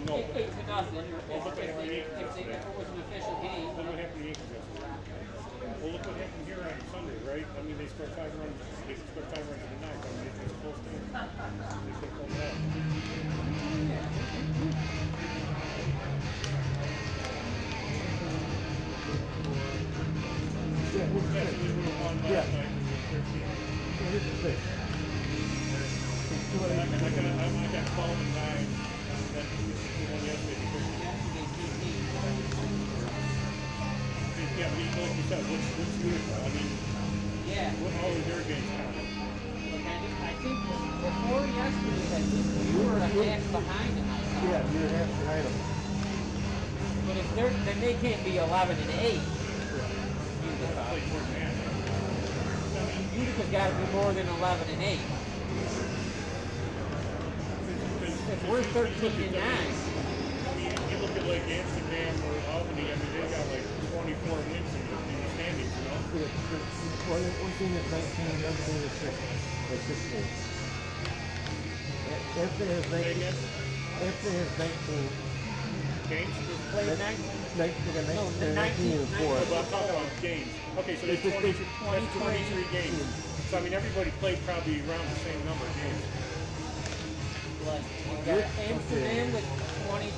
Well, no. 8 to nothing. Well, look what happened to the Yankees yesterday. It was an official game. Look what happened to the Yankees yesterday. Well, look what happened here on Sunday, right? I mean, they scored 5 runs. They scored 5 runs in the ninth. I mean, it was a close game. They could have pulled it out. Yeah, we would have won last night. Here's the thing. I got 12 and 9. That we won yesterday. Yeah, but like you said, what's beautiful? I mean, what all of their games count? I think before yesterday, I think we were a half behind them. Yeah, you're a half behind them. But if they're, then they can't be 11 and 8. Utica's got to be more than 11 and 8. If we're 13 and 9. I mean, you look at like Amsterdam or Albany. I mean, they got like 24 wins in the standings, you know. One thing is 19, the other thing is 6. Like 6 games. After has 19. After has 19. Games? Played 19 and 4. Well, I'm talking about games. Okay, so that's 23 games. So I mean, everybody played probably around the same number of games. Like, we've got Amsterdam with 23,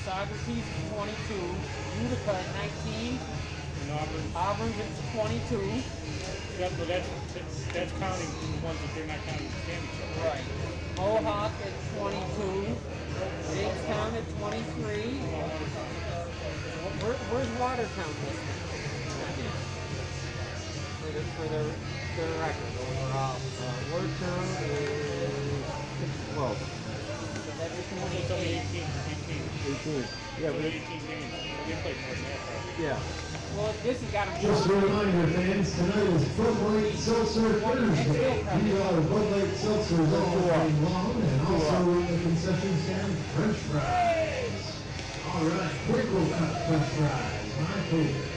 Socrates is 22, Utica at 19, and Auburn's at 22. Yeah, so that's counting the ones that they're not counting the standings. Right. Mohawk at 22, Jamestown at 23. Where's Watertown listed? For their record overall. Watertown is 12. So that's It's only 18. 18. Yeah, but 18 games. They played more than that. Yeah. Well, this has got to be. Just a reminder, fans, tonight is Bud Light Seltzer Thursday. Bud Light Seltzer is all day long, and also in the concession stand, French fries. All right, quick-roll cut French fries, my favorite.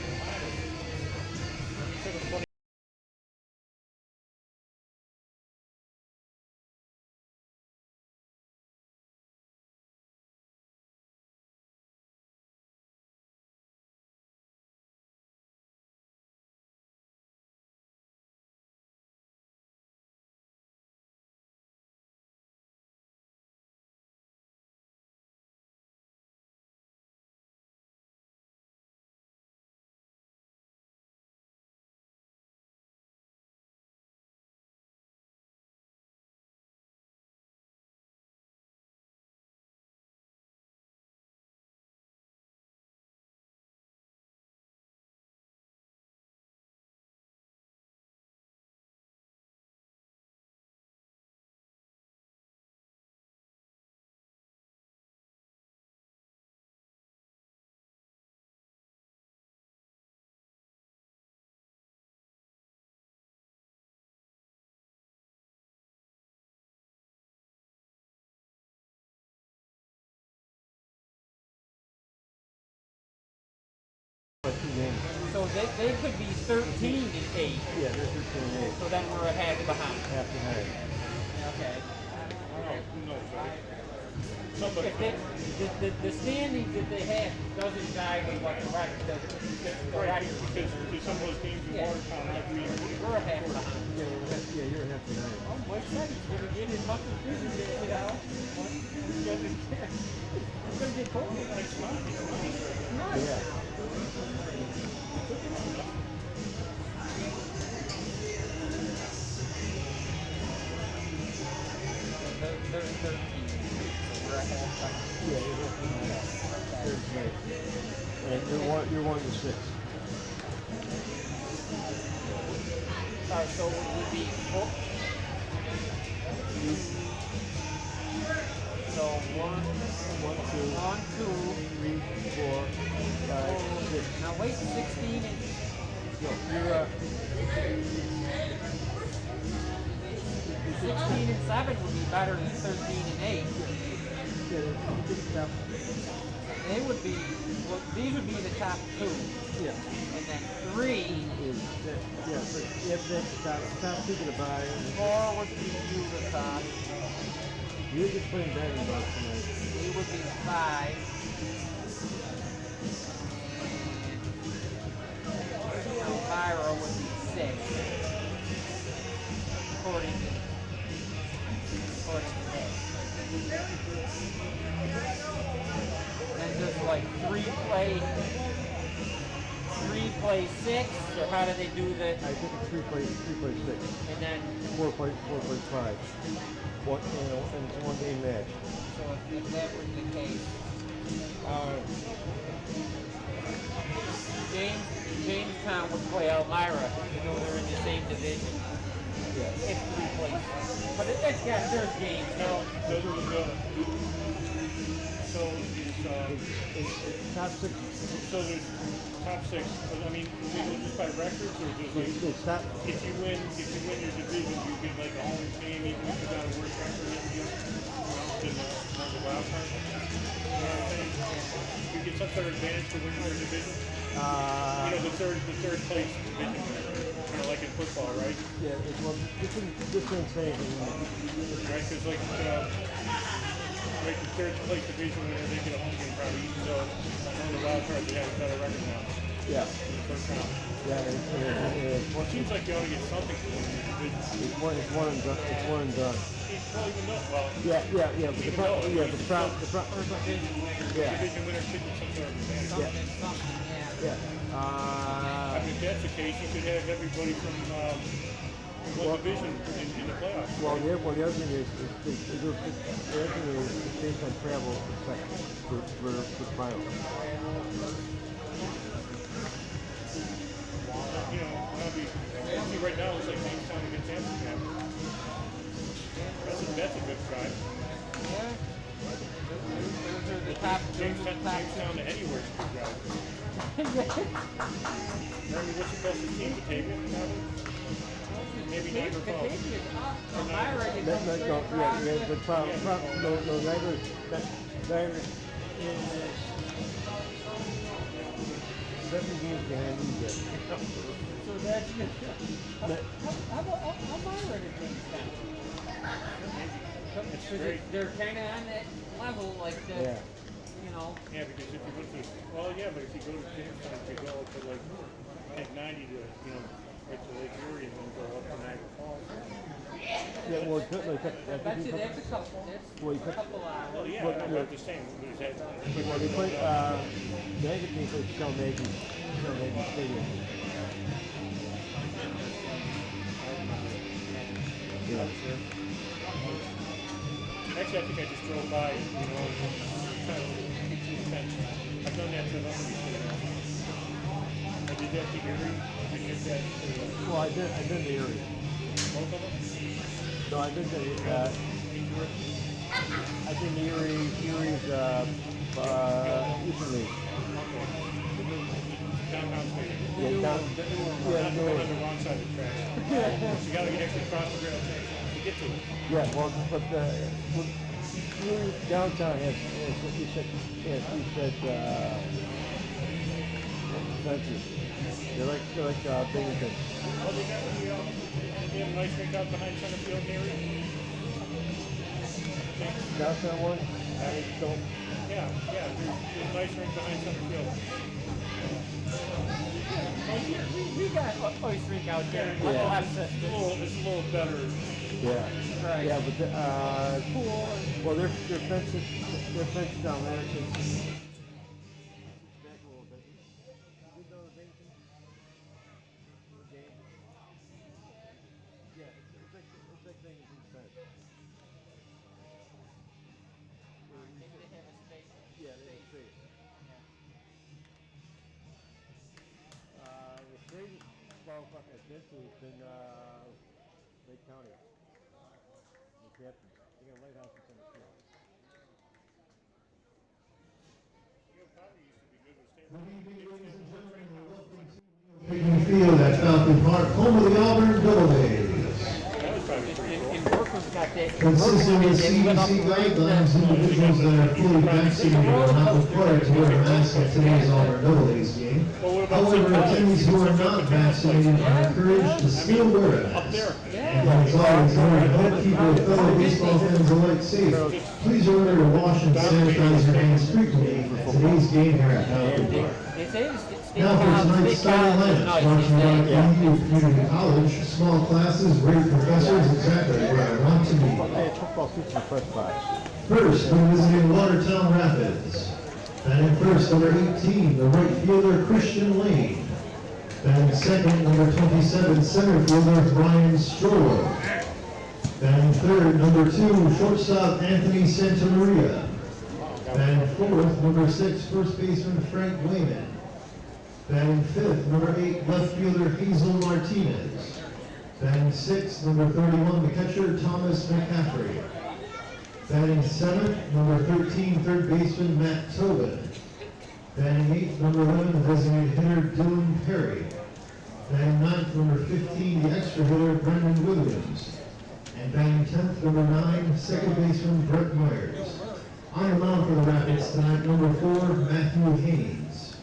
So they could be 13 and 8. Yeah, they're 13 and 8. So then we're a half behind. Half behind. Okay. Who knows, right? The standings that they have doesn't die with what the record does. Because some of those teams in Watertown have we're a half behind. Yeah, you're a half behind. Oh, Mike said he's going to get as much as this is, you know. He doesn't care. He's going to get cold. It's not. Yeah. They're 13. So we're a half behind. Yeah, you're half behind. And you're 1 to 6. Alright, so it would be 4. So 1, 2, 3, 4, 5, 6. Now wait, 16 and... No, you're 16 and 7 would be better than 13 and 8. They would be, well, these would be the top 2. Yeah. And then 3 is that, yeah, so if that's top 2 to the buy. 4 would be Utica. You're just playing batting box tonight. We would be 5. Elmira would be 6. According to this. And just like 3 play 6, or how do they do that? I think it's 3 play 6. And then 4 play 5. One, and it's 1 game match. so if that were the case, Jamestown would play Elmira, even though they're in the same division. Yeah. If 3 places. But it's got their games. Now, so It's top 6. so there's top 6. I mean, we go just by records, or just like It's top. if you win your division, you get like a home team, even if you got a worse record than you, on the wild card. You know what I'm saying? You get some sort of advantage to winning your division. The third place division, kind of like in football, right? Yeah, this ain't saying anything. Right, because like the third place division winner, they get a home game probably, even though on the wild card they have a better record now. Yeah. In the first round. Yeah, It seems like you ought to get something for winning your division. it's one and done. It's one and done. Well, even though, well, Yeah. But the problem, Even though, the problem, yeah, division winner should get some sort of advantage. yeah. I mean, if that's the case, you could have everybody from one division in the playoffs. Well, the other thing is, the other thing is based on travel effect for finals. See, right now it's like Jamestown against Amsterdam. That's a good try. Yeah. Those are the top. Jamestown to anywhere is a good drive. Remember what's the closest team? Batavia, probably? Maybe Niagara Falls. The problem, no, Niagara is 7 games behind you guys. So that's how about Elmira to Jamestown? It's great. They're kind of on that level, like the, Yeah. Yeah, because if you go to, but if you go to Jamestown, if you go to like 90 to, right to Lake Erie and then go up to Niagara Falls. Yeah, well, that's a couple. That's a couple hours. Well, yeah, I'm just saying. well, they play, Niagara team plays Chalmette Stadium. Yeah. Actually, I think I just drove by, kind of I've done that to another stadium. I did that to Erie. I did that to... Well, I did the area. Both of them? No, I did the, I did the Erie's, Eastern League. Downtown stadium. Yeah, Not on the wrong side of the track. You got to get actually across the rail to get to it. Yeah, well, but Erie downtown has what you said, fences. They're like Binghamton. Well, they have a nice rink out behind center field area. Downtown one? Yeah, there's a nice rink behind center field. We got ice rink out there. Yeah. It's a little better. Yeah. Right. Yeah, but cool. Well, they're fenced down there. Back a little bit. You know the Binghamton? Yeah, it's like Binghamton fence. They have a space. Yeah, they have space. The greatest ballpark I've been to has been Lake County. The Captains. They got a lighthouse in center field. Good evening, ladies and gentlemen, and welcome to Picnic Field at Falcon Park, home of the Auburn Doubledays. And Brooklyn's got that Consistent with CDC guidelines, individuals that are fully vaccinated are not required to wear a mask at today's Auburn Doubledays game. However, attendees who are not vaccinated are encouraged to still wear a mask. And as always, in order to help keep your fellow baseball fans alike safe, please remember to wash and sanitize your hands frequently at today's game here at Auburn Park. Now for tonight's starting lineup, sponsored by EDU Community College, small classes, great professors, exactly where I want to be. First, we're visiting Watertown Rapids. Batting first, number 18, the right fielder Christian Lane. Batting second, number 27, center fielder Brian Strollo. Batting third, number 2, shortstop Anthony Santamaria. Batting fourth, number 6, first baseman Frank Wayman. Batting fifth, number 8, left fielder Hazel Martinez. Batting sixth, number 31, the catcher Thomas McCaffrey. Batting seventh, number 13, third baseman Matt Tobin. Batting eighth, number 11, the designated hitter Dylan Perry. Batting ninth, number 15, the extra hitter Brendan Williams. And batting 10th, number 9, second baseman Brett Myers. On the mound for the Rapids tonight, number 4, Matthew Haynes.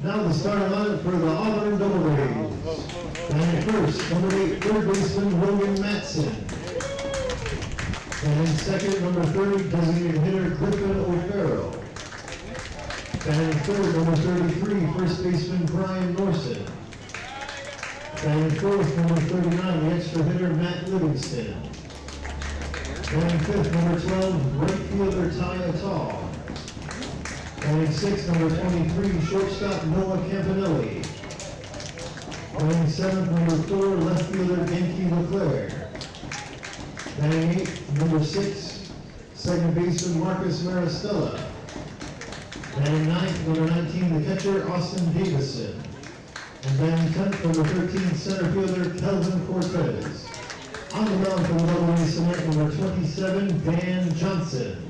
Now the starting lineup for the Auburn Doubledays. Batting first, number 8, third baseman William Matson. And second, number 30, designated hitter Griffin O'Farrell. Batting third, number 33, first baseman Brian Norson. Batting fourth, number 39, the extra hitter Matt Livingston. Batting fifth, number 12, right fielder Ty Attal. Batting sixth, number 23, shortstop Noah Campanelli. Batting seventh, number 4, left fielder Genki Leclerc. Batting eighth, number 6, second baseman Marcus Maristella. Batting ninth, number 19, the catcher Austin Davison. And batting 10th, number 13, center fielder Kelvin Cortez. On the mound for the Doubledays tonight, number 27, Dan Johnson.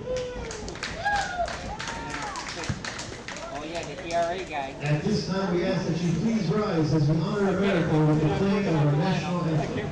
Guy. At this time, we ask that you please rise as we honor America with the playing of our national anthem.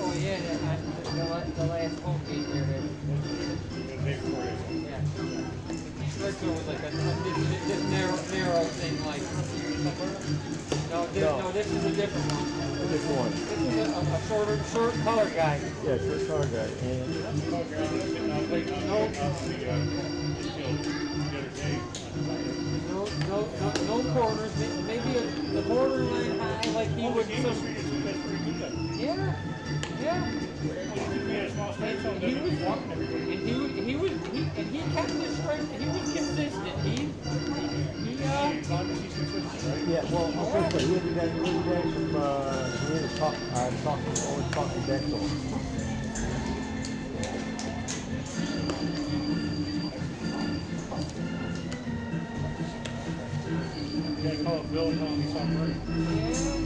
Oh yeah, the last home game here. Yeah. First one was like this narrow thing, like. No, this is a different one. Which one? This is a short color guy. Yeah, short color guy. And no corners. Maybe the borderline high, like he would. Yeah. And he kept his strength. He was consistent. yeah, well, first he had to get some, he had to always talk to Bexel. You gotta call Bill and tell him he's something right.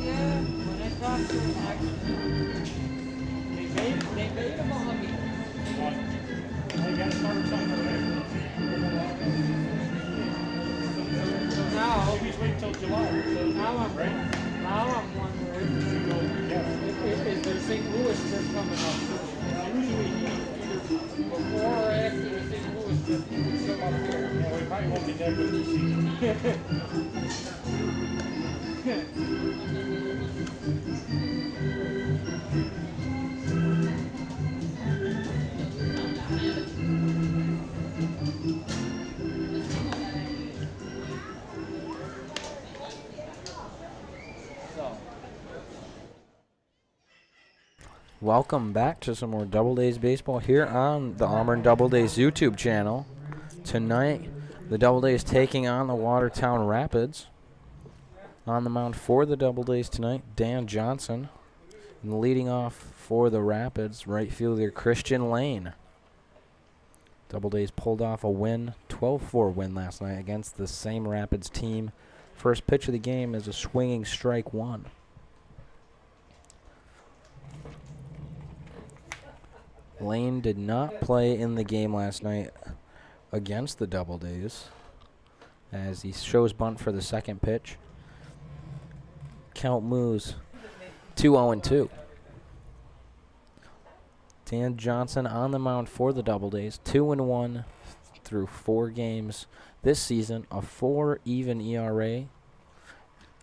Yeah. When I talked to him, actually, they made him a huggy. Well, you gotta start with something, right? So now, Maybe just wait till July. So now I'm wondering, is there St. Louis trip coming up? Usually either before or after the St. Louis trip, he would show up here. Yeah, we probably won't be that good this season. So, Welcome back to some more Doubledays baseball here on the Auburn Doubledays YouTube channel. Tonight, the Doubledays taking on the Watertown Rapids. On the mound for the Doubledays tonight, Dan Johnson. And leading off for the Rapids, right fielder Christian Lane. Doubledays pulled off a win, 12-4 win last night against the same Rapids team. First pitch of the game is a swinging strike one. Lane did not play in the game last night against the Doubledays as he shows bunt for the second pitch. Count moves 2-0-2. Dan Johnson on the mound for the Doubledays, 2-1 through 4 games this season, a 4 even ERA,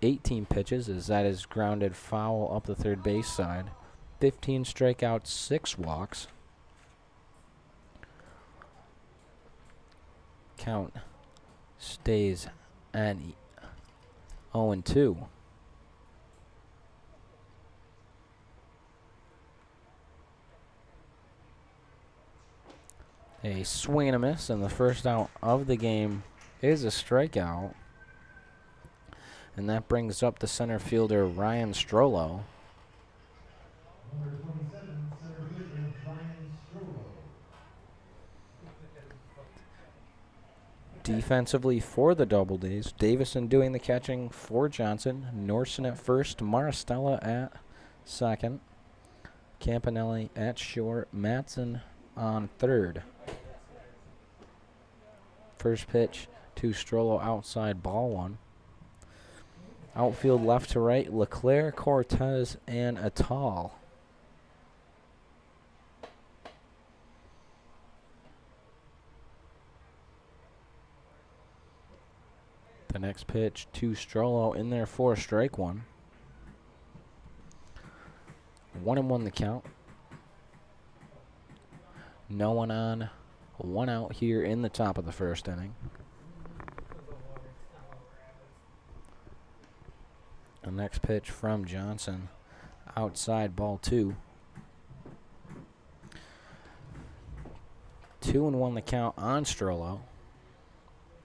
18 pitches as that is grounded foul up the third base side, 15 strikeouts, 6 walks. Count stays at 0-2. A swing and a miss, and the first out of the game is a strikeout. And that brings up the center fielder, Ryan Strollo. Number 27, center fielder Ryan Strollo. Defensively for the Doubledays, Davison doing the catching for Johnson, Norson at first, Maristella at second, Campanelli at short, Matson on third. First pitch to Strollo outside, ball one. Outfield left to right, Leclerc, Cortez, and Atal. The next pitch to Strollo in there for a strike one. 1-1 the count. No one on, 1 out here in the top of the first inning. The next pitch from Johnson, outside, ball 2. 2-1 the count on Strollo.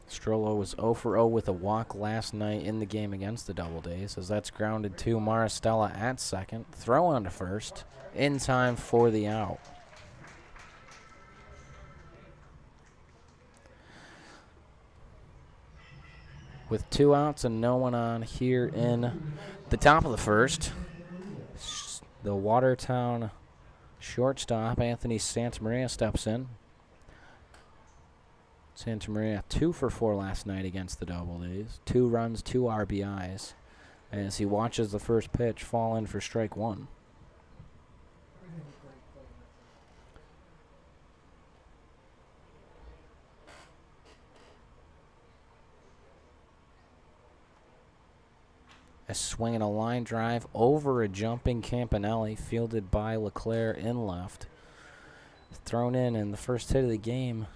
Strollo was 0 for 0 with a walk last night in the game against the Doubledays, as that's grounded to Maristella at second. Throw on to first, in time for the out. With 2 outs and no one on here in the top of the first, the Watertown shortstop, Anthony Santamaria, steps in. Santamaria 2 for 4 last night against the Doubledays. 2 runs, 2 RBIs, as he watches the first pitch fall in for strike one. A swing and a line drive over a jumping Campanelli, fielded by Leclerc in left. Thrown in the first hit of the game,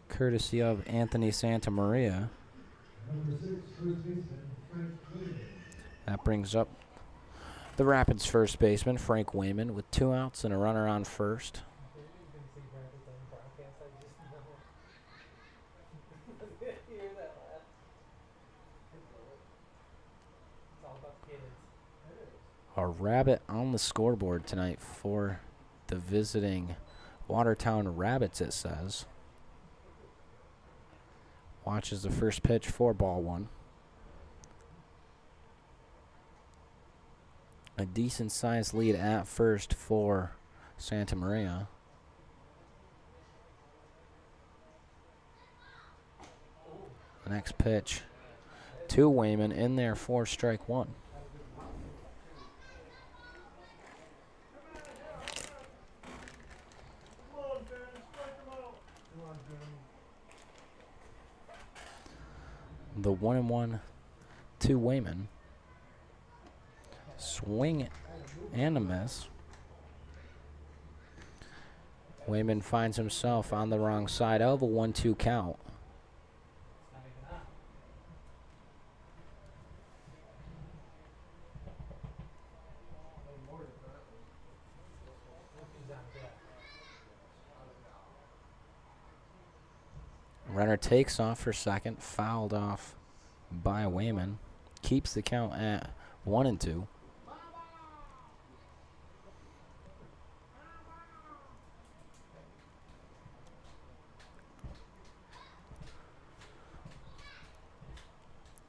courtesy of Anthony Santamaria. Number 6, first baseman Frank Wayman. That brings up the Rapids first baseman, Frank Wayman, with 2 outs and a runner on first. A rabbit on the scoreboard tonight for the visiting Watertown Rabbits, it says. Watches the first pitch for ball one. A decent-sized lead at first for Santa Maria. The next pitch to Wayman in there for strike one. The 1-1 to Wayman. Swing and a miss. Wayman finds himself on the wrong side of a 1-2 count. Runner takes off for second, fouled off by Wayman. Keeps the count at 1-2.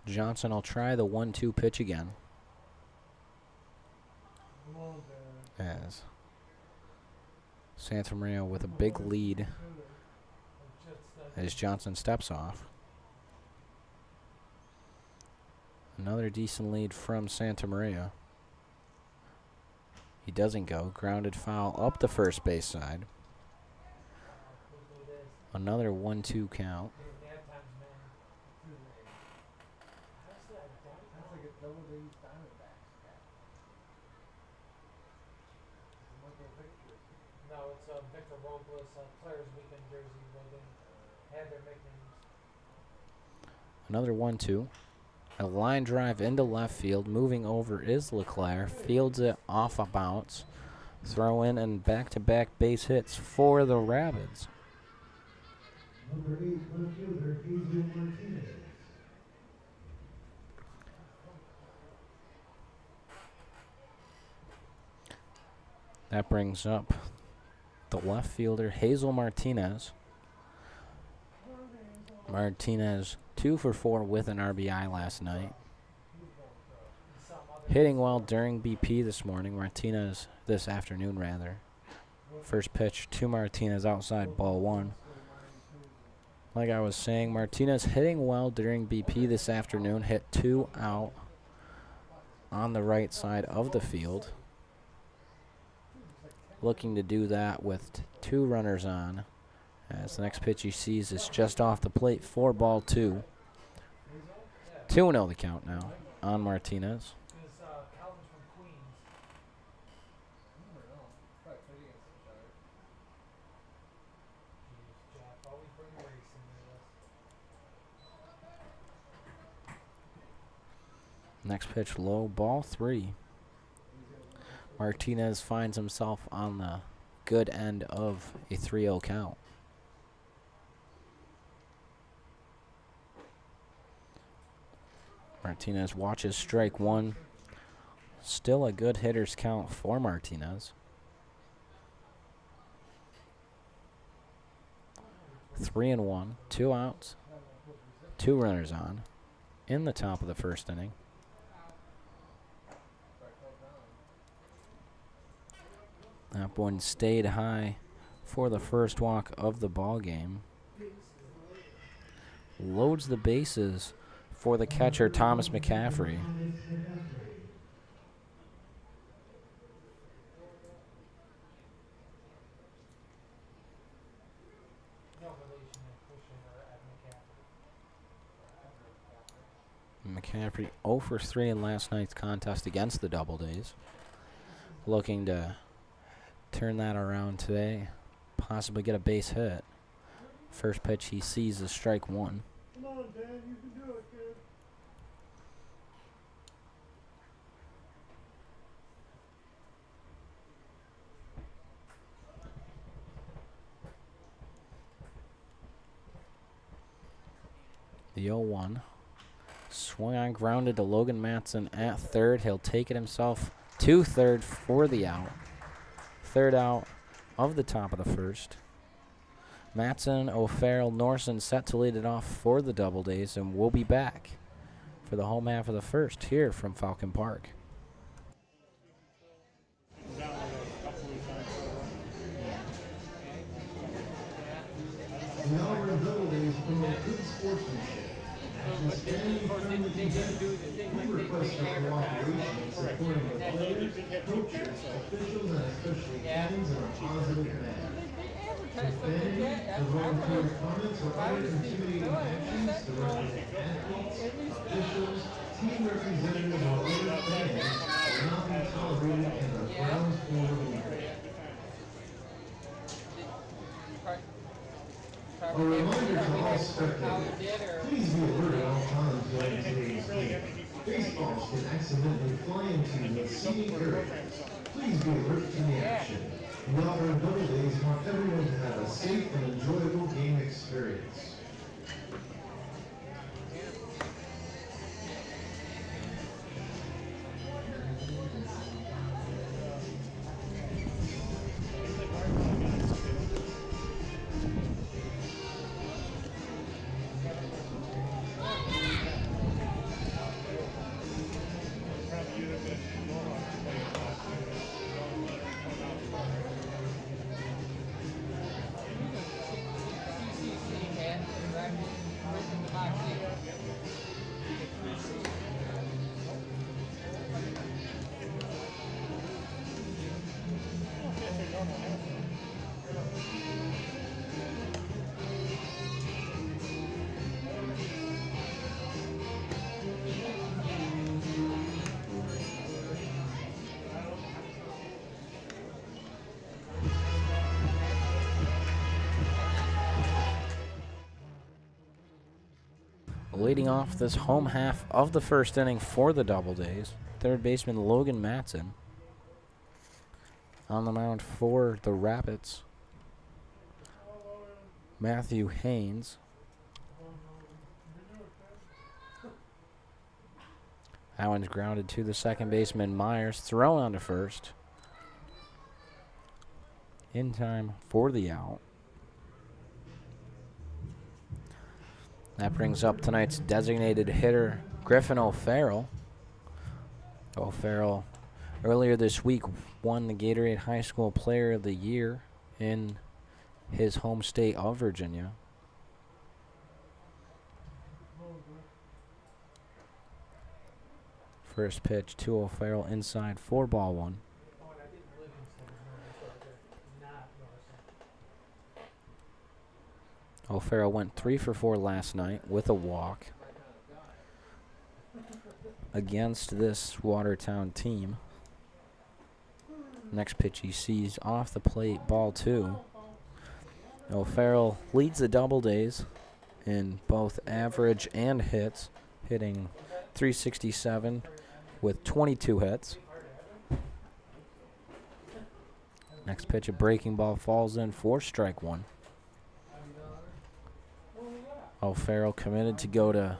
Johnson will try the 1-2 pitch again. As Santa Maria with a big lead as Johnson steps off. Another decent lead from Santa Maria. He doesn't go. Grounded foul up the first base side. Another 1-2 count. No, it's Victor Robles, Players Weekend jersey. They had their nicknames. Another 1-2. A line drive into left field. Moving over is LeClaire. Fields it off a bounce. Throw in and back-to-back base hits for the Rapids. Number 8, left fielder, Hazel Martinez. That brings up the left fielder, Hazel Martinez. Martinez 2 for 4 with an RBI last night. Hitting well during BP this morning. Martinez, this afternoon rather. First pitch to Martinez outside, ball one. Like I was saying, Martinez hitting well during BP this afternoon. Hit 2 out on the right side of the field. Looking to do that with 2 runners on. As the next pitch he sees is just off the plate for ball 2. 2-0 the count now on Martinez. Next pitch low, ball 3. Martinez finds himself on the good end of a 3-0 count. Martinez watches strike one. Still a good hitter's count for Martinez. 3-1, 2 outs, 2 runners on in the top of the first inning. That one stayed high for the first walk of the ball game. Loads the bases for the catcher, Thomas McCaffrey. McCaffrey 0 for 3 in last night's contest against the Doubledays. Looking to turn that around today, possibly get a base hit. First pitch he sees is strike one. Come on, Dan, you can do it, kid. The 0-1. Swung on, grounded to Logan Matson at third. He'll take it himself to third for the out. Third out of the top of the first. Matson, O'Farrell, Norson set to lead it off for the Doubledays, and we'll be back for the home half of the first here from Falcon Park. The Auburn Doubledays promote good sportsmanship. But then, of course, they didn't do the thing We like request they for advertise. cooperation in supporting the players, coaches, officials, and especially fans in a positive manner. They advertise like Offending, that. derogatory comments, or other intimidating actions directed at athletes, officials, team representatives, or other fans will not be tolerated in the grounds floor of the league. A reminder to all spectators, please be alert at all times during today's game. Baseballs can accidentally fly into the seating area. Please be alert to the action. The Auburn Doubledays want everyone to have a safe and enjoyable game experience. Leading off this home half of the first inning for the Doubledays, third baseman Logan Matson. On the mound for the Rapids, Matthew Haynes. That one's grounded to the second baseman Myers, thrown on to first. In time for the out. That brings up tonight's designated hitter, Griffin O'Farrell. O'Farrell earlier this week won the Gatorade High School Player of the Year in his home state of Virginia. First pitch to O'Farrell inside for ball one. O'Farrell went 3 for 4 last night with a walk against this Watertown team. Next pitch he sees off the plate, ball 2. O'Farrell leads the Doubledays in both average and hits, hitting .367 with 22 hits. Next pitch, a breaking ball falls in for strike 1. O'Farrell committed to go to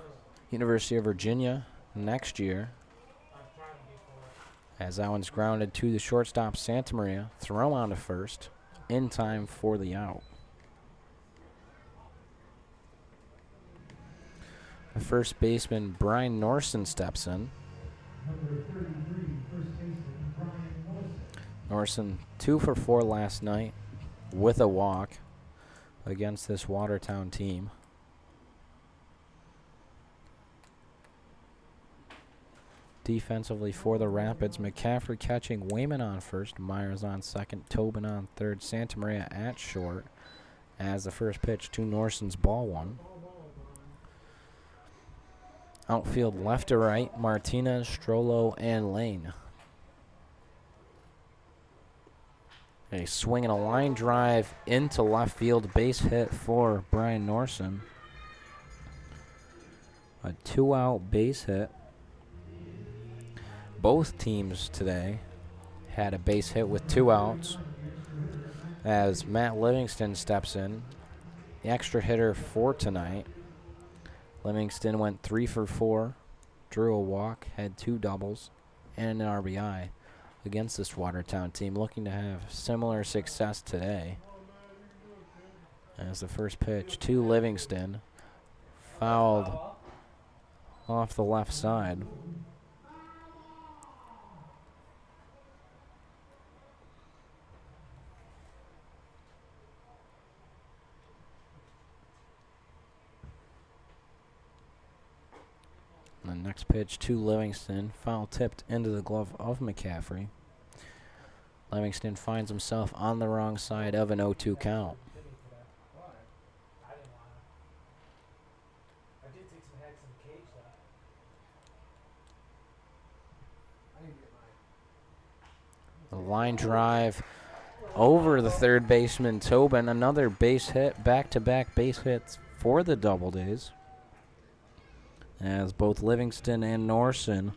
University of Virginia next year. As that one's grounded to the shortstop Santa Maria, throw on to first, in time for the out. The first baseman Brian Norson steps in. Norson 2 for 4 last night with a walk against this Watertown team. Defensively for the Rapids, McCaffrey catching, Wayman on first, Myers on second, Tobin on third, Santa Maria at short as the first pitch to Norson's ball 1. Outfield left to right, Martinez, Strollo, and Lane. A swing and a line drive into left field, base hit for Brian Norson. A 2-out base hit. Both teams today had a base hit with 2 outs as Matt Livingston steps in, the extra hitter for tonight. Livingston went 3 for 4, drew a walk, had 2 doubles, and an RBI. against this Watertown team, looking to have similar success today. As the first pitch to Livingston, fouled off the left side. The next pitch to Livingston, foul tipped into the glove of McCaffrey. Livingston finds himself on the wrong side of an 0-2 count. The line drive over the third baseman, Tobin. Another base hit, back-to-back base hits for the Doubledays, as both Livingston and Norson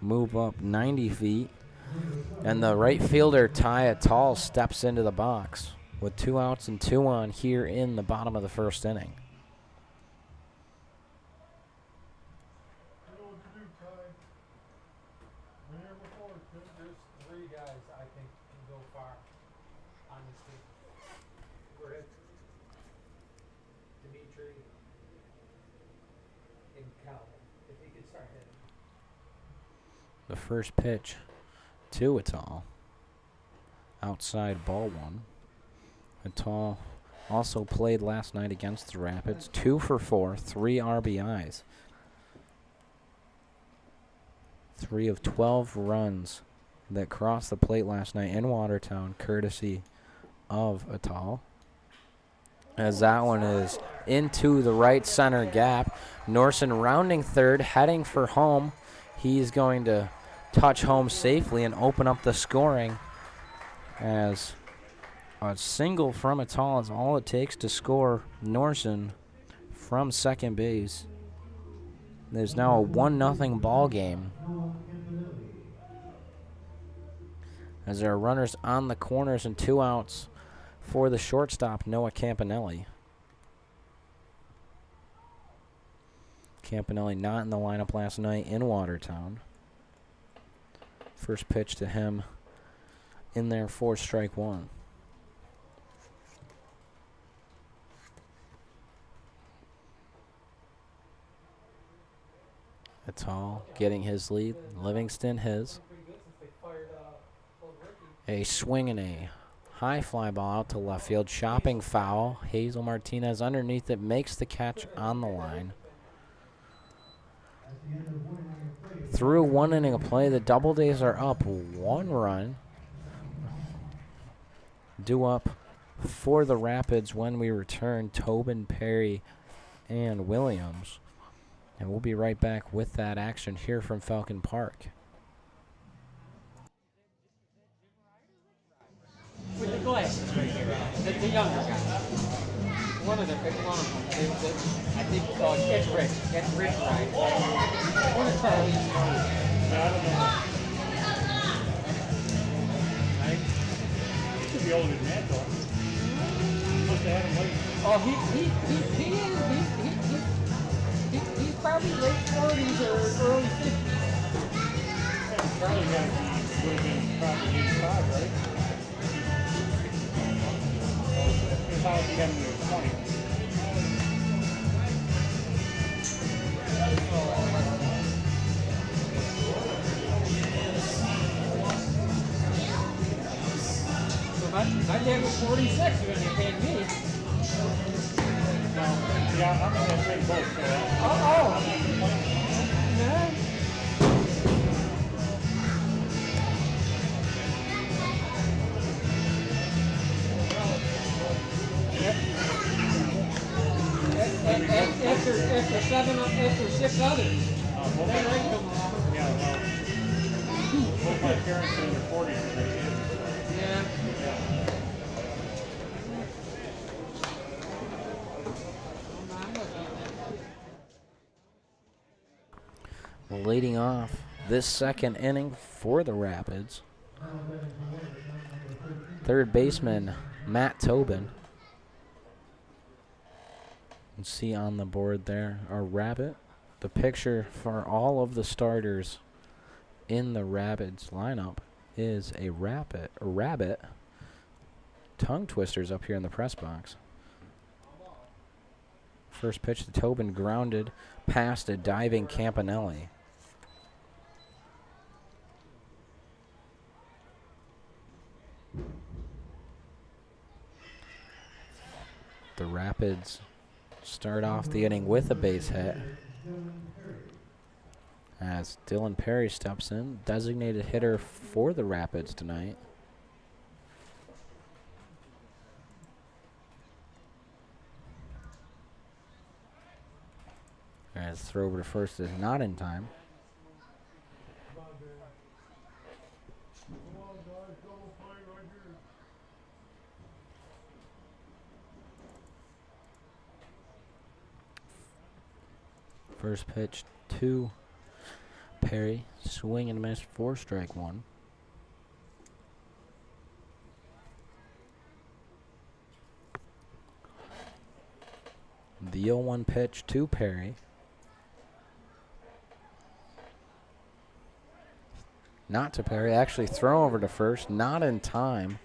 move up 90 feet. And the right fielder, Ty Attal, steps into the box with 2 outs and 2 on here in the bottom of the first inning. There's 3 guys I think can go far on this team. Britt, Dimitri, and Calvin. If he could start hitting. The first pitch to Attal. Outside ball 1. Attal also played last night against the Rapids. 2 for 4, 3 RBIs. 3 of 12 runs that crossed the plate last night in Watertown, courtesy of Attal. As that one is into the right center gap. Norson rounding third, heading for home. He's going to touch home safely and open up the scoring, as a single from Attal is all it takes to score Norson from second base. There's now a 1-0 ball game, as there are runners on the corners and 2 outs for the shortstop, Noah Campanelli. Campanelli not in the lineup last night in Watertown. First pitch to him in there for strike 1. Attal getting his lead. Livingston his. A swing and a high fly ball out to left field. Chopping foul. Hazel Martinez underneath it, makes the catch on the line. Through 1 inning of play, the Doubledays are up 1 run. Due up for the Rapids when we return, Tobin, Perry, and Williams. And we'll be right back with that action here from Falcon Park. With the glasses right here. The younger guy. One of them. I think it's Rich. It's Rich, right? One of Charlie's. I don't know. Right? He could be older than that, though. Must have had him late. Oh, he's probably late 40s or early 50s. Charlie would have been probably 85, right? His house he had him when he was 20. My dad was 46 when he paid me. Yeah, I'm in that same boat, so. Yeah. After 6 others. Both Then I come along. Yeah, well, both my parents are in their 40s when they did. Yeah. Leading off this second inning for the Rapids, third baseman Matt Tobin. You can see on the board there a rabbit, the picture for all of the starters in the Rapids lineup is a rabbit. Tongue twisters up here in the press box. First pitch to Tobin, grounded past a diving Campanelli. The Rapids start off the inning with a base hit as Dylan Perry steps in, designated hitter for the Rapids tonight. As throw over to first is not in time. First pitch to Perry, swing and miss for strike one. The 0-1 pitch to Perry. Not to Perry, actually throw over to first, not in time.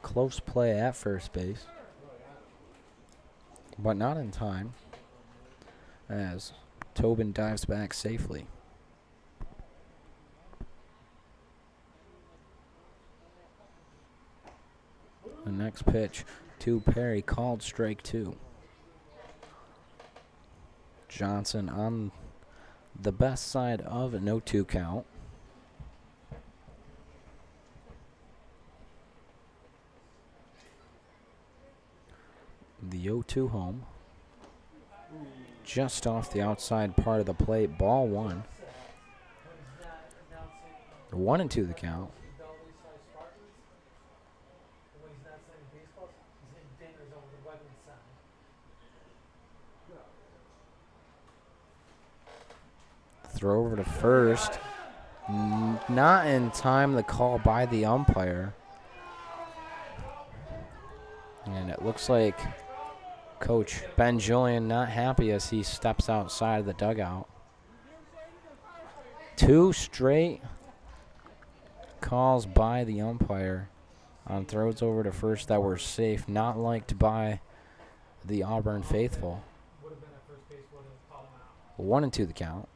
Close play at first base, but not in time as Tobin dives back safely. The next pitch to Perry, called strike two. Johnson on the best side of a 0-2 count. The 0-2 home. Just off the outside part of the plate, ball one. 1-2 the count. Throw over to first. Not in time, the call by the umpire. And it looks like Coach Ben Julian not happy as he steps outside of the dugout. Two straight calls by the umpire on throws over to first that were safe, not liked by the Auburn faithful. 1-2 the count.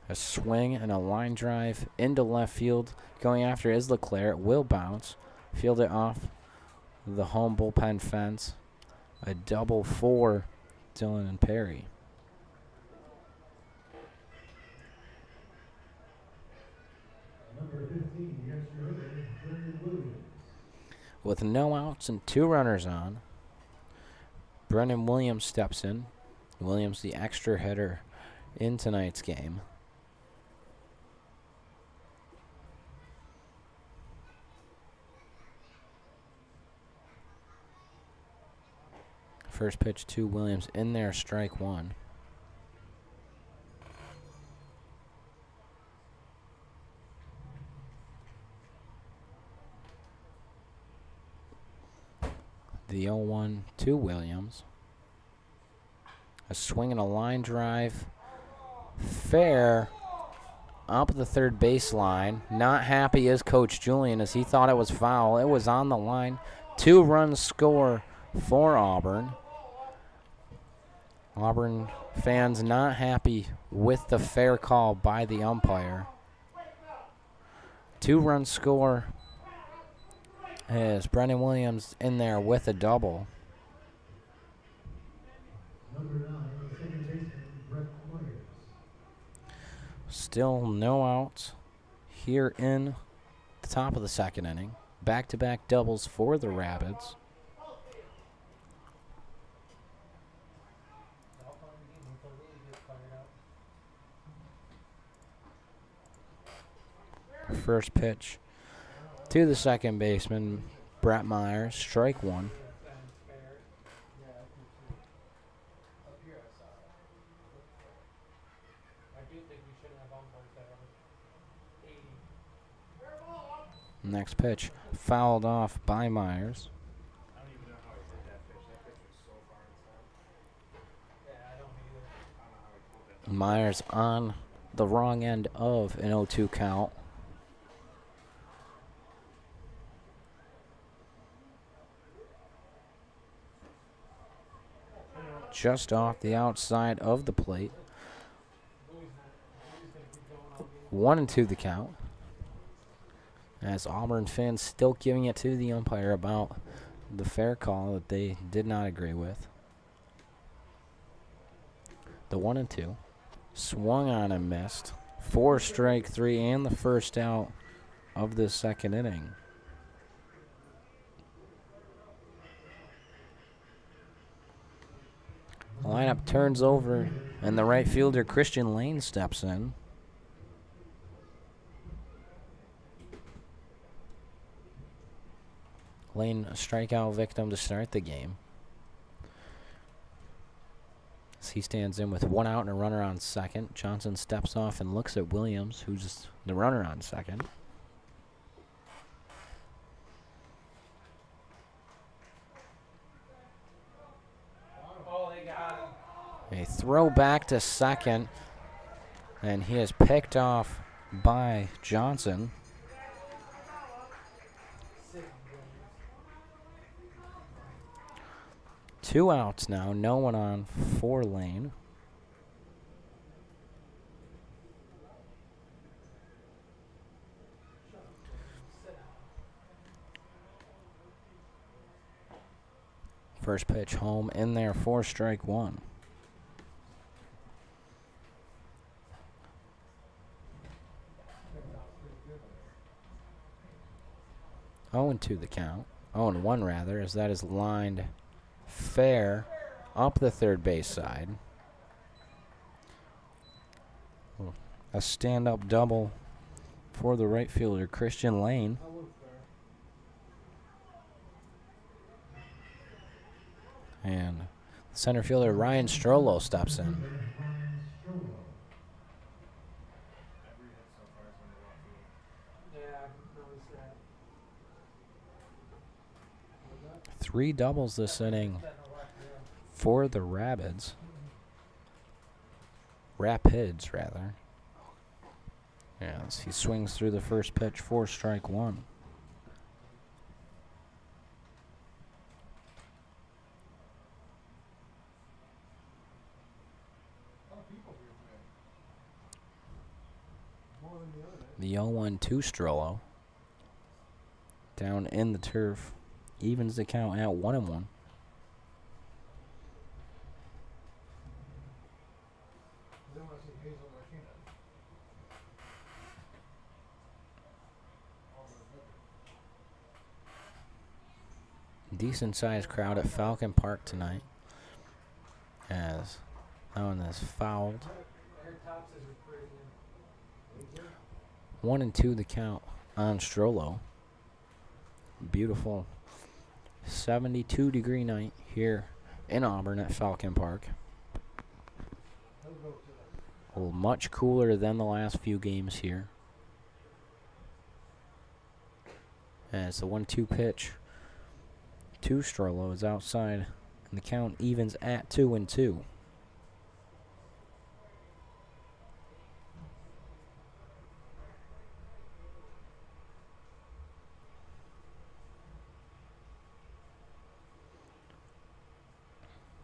A swing and a line drive into left field. Going after is LeClaire. It will bounce. Field it off the home bullpen fence. A double for Dylan and Perry. With no outs and 2 runners on, Brennan Williams steps in. Williams, the extra hitter in tonight's game. First pitch to Williams in there, strike one. The 0-1 to Williams. A swing and a line drive. Fair up the third baseline. Not happy is Coach Julian as he thought it was foul. It was on the line. 2-run score for Auburn. Auburn fans not happy with the fair call by the umpire. 2-run score as Brennan Williams in there with a double. Still no outs here in the top of the second inning. Back-to-back doubles for the Rapids. First pitch to the second baseman, Brett Myers, strike one. Next pitch fouled off by Myers. Myers on the wrong end of an 0-2 count. just off the outside of the plate. 1-2 the count. As Auburn fans still giving it to the umpire about the fair call that they did not agree with. The 1-2. Swung on and missed. 4 strike 3 and the first out of the second inning. The lineup turns over and the right fielder Christian Lane steps in. Lane, a strikeout victim to start the game. As he stands in with 1 out and a runner on second. Johnson steps off and looks at Williams, who's the runner on second. A throw back to second, and he is picked off by Johnson. Two outs now, no one on for Lane. First pitch home in there for strike 1. Oh, and 2 the count. 0-1 rather, as that is lined fair up the third base side. A stand-up double for the right fielder, Christian Lane. And center fielder Ryan Strollo steps in. Three doubles this inning for the Rapids. Rapids, rather. Yes, he swings through the first pitch for strike 1. The 0-1-2 Strollo. Down in the turf. Evens the count at 1-1. Decent sized crowd at Falcon Park tonight, as that one is fouled. 1-2 the count on Strollo. Beautiful 72-degree night here in Auburn at Falcon Park. Well, much cooler than the last few games here. As the 1-2 pitch to Strollo is outside, and the count evens at 2-2.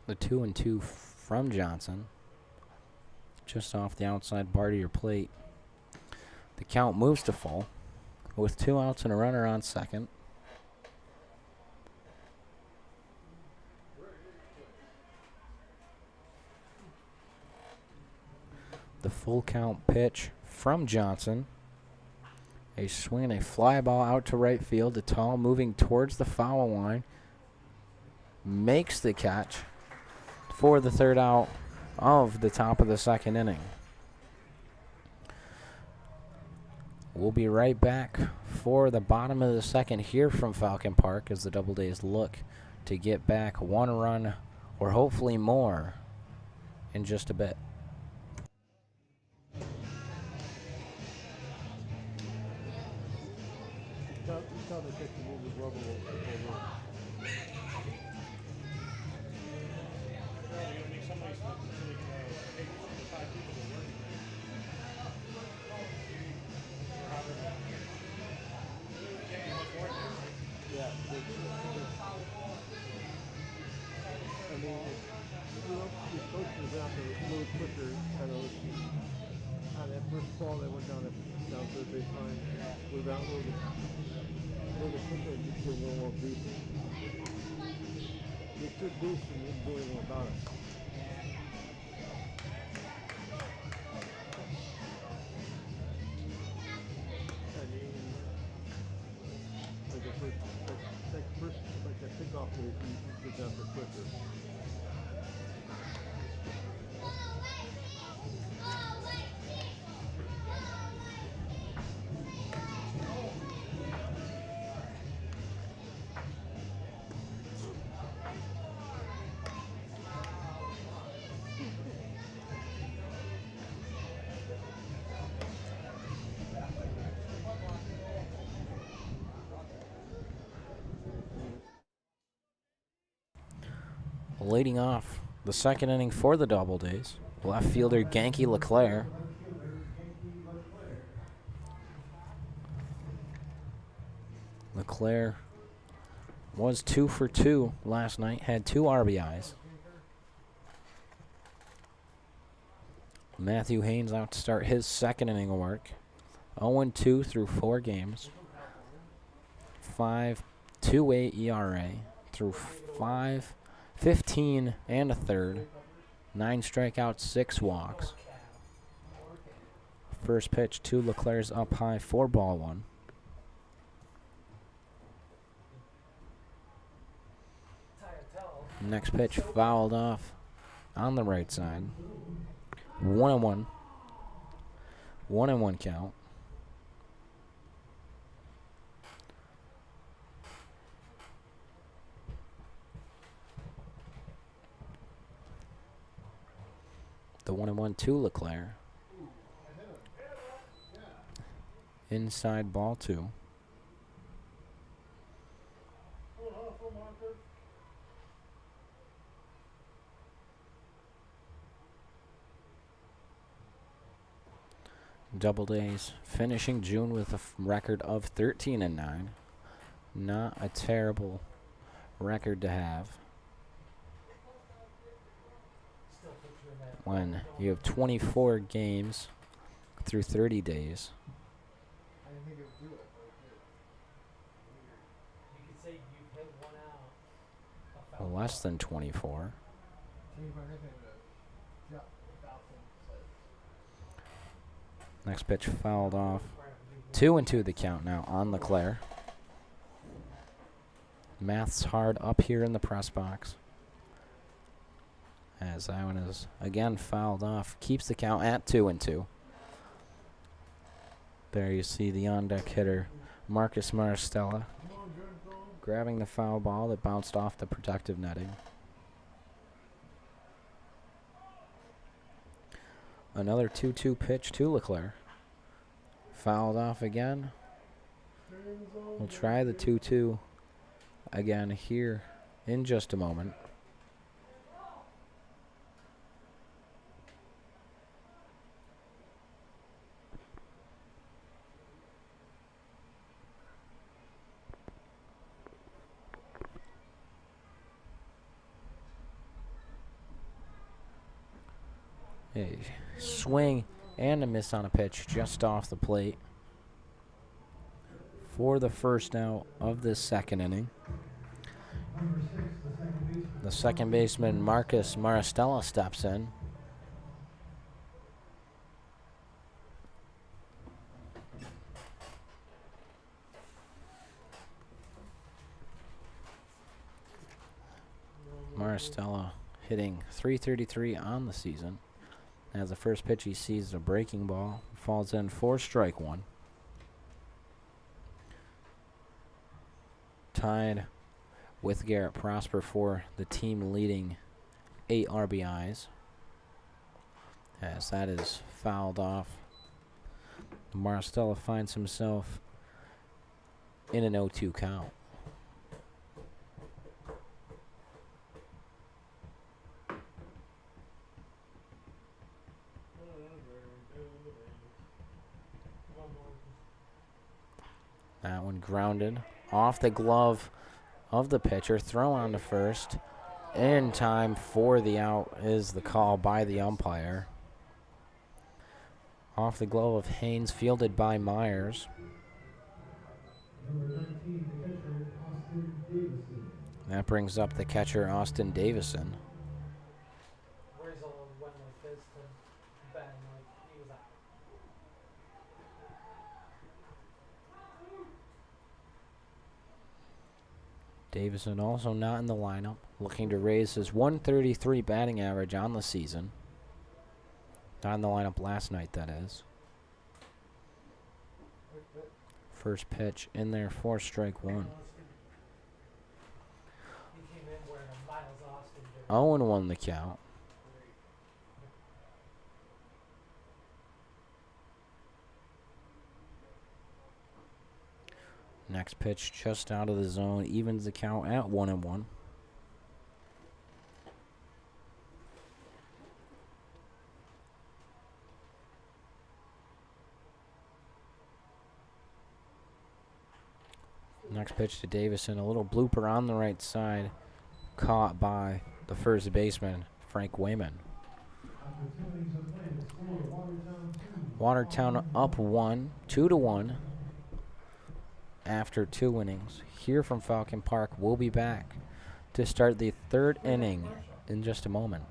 The 2-2 from Johnson, just off the outside bar to your plate. The count moves to full with 2 outs and a runner on second. The full count pitch from Johnson. A swing, a fly ball out to right field. The tall moving towards the foul line. Makes the catch for the third out of the top of the second inning. We'll be right back for the bottom of the second here from Falcon Park as the Doubledays look to get back 1 run or hopefully more in just a bit. little quicker, kind of on that first ball that went down third baseline. Would have been a little bit quicker and just get a little more boost. Get good boost and didn't do anything about it. Like that pickoff base, you get down for quicker. Leading off the second inning for the Doubledays, left fielder Genki LeClaire. LeClaire was 2 for 2 last night, had 2 RBIs. Matthew Haynes out to start his second inning of work. 0-2 through 4 games. 5.28 ERA through 15 and a third. 9 strikeouts, 6 walks. First pitch to LeClaire's up high, 4-1. Next pitch fouled off on the right side. 1-1. 1-1 count. The 1-1 to LeClaire. Inside ball 2. Doubledays finishing June with a record of 13-9. Not a terrible record to have when you have 24 games through 30 days. Less than 24. Next pitch fouled off. 2-2 the count now on LeClaire. Math's hard up here in the press box. As that one is again fouled off. Keeps the count at 2-2. There you see the on-deck hitter, Marcus Maristella, grabbing the foul ball that bounced off the protective netting. Another 2-2 pitch to LeClaire. Fouled off again. We'll try the 2-2 again here in just a moment. A swing and a miss on a pitch just off the plate for the first out of this second inning. The second baseman, Marcus Maristella, steps in. Maristella hitting .333 on the season. As the first pitch he sees a breaking ball, falls in for strike 1. Tied with Garrett Prosper for the team leading 8 RBIs. As that is fouled off. Maristella finds himself in an 0-2 count. That one grounded off the glove of the pitcher. Throw on to first. In time for the out is the call by the umpire. Off the glove of Haynes, fielded by Myers. Number 19, the catcher, Austin Davison. That brings up the catcher, Austin Davison. Rizzo went like this to Ben, like he was out. Davison also not in the lineup, looking to raise his 133 batting average on the season. Not in the lineup last night, that is. First pitch in there for strike one. He came in wearing a Miles Austin jersey. 0-1 the count. Next pitch just out of the zone, evens the count at 1-1. Next pitch to Davison, a little blooper on the right side, caught by the first baseman, Frank Wayman. Watertown up 2-1 after 2 innings. Here from Falcon Park, we'll be back to start the third inning in just a moment.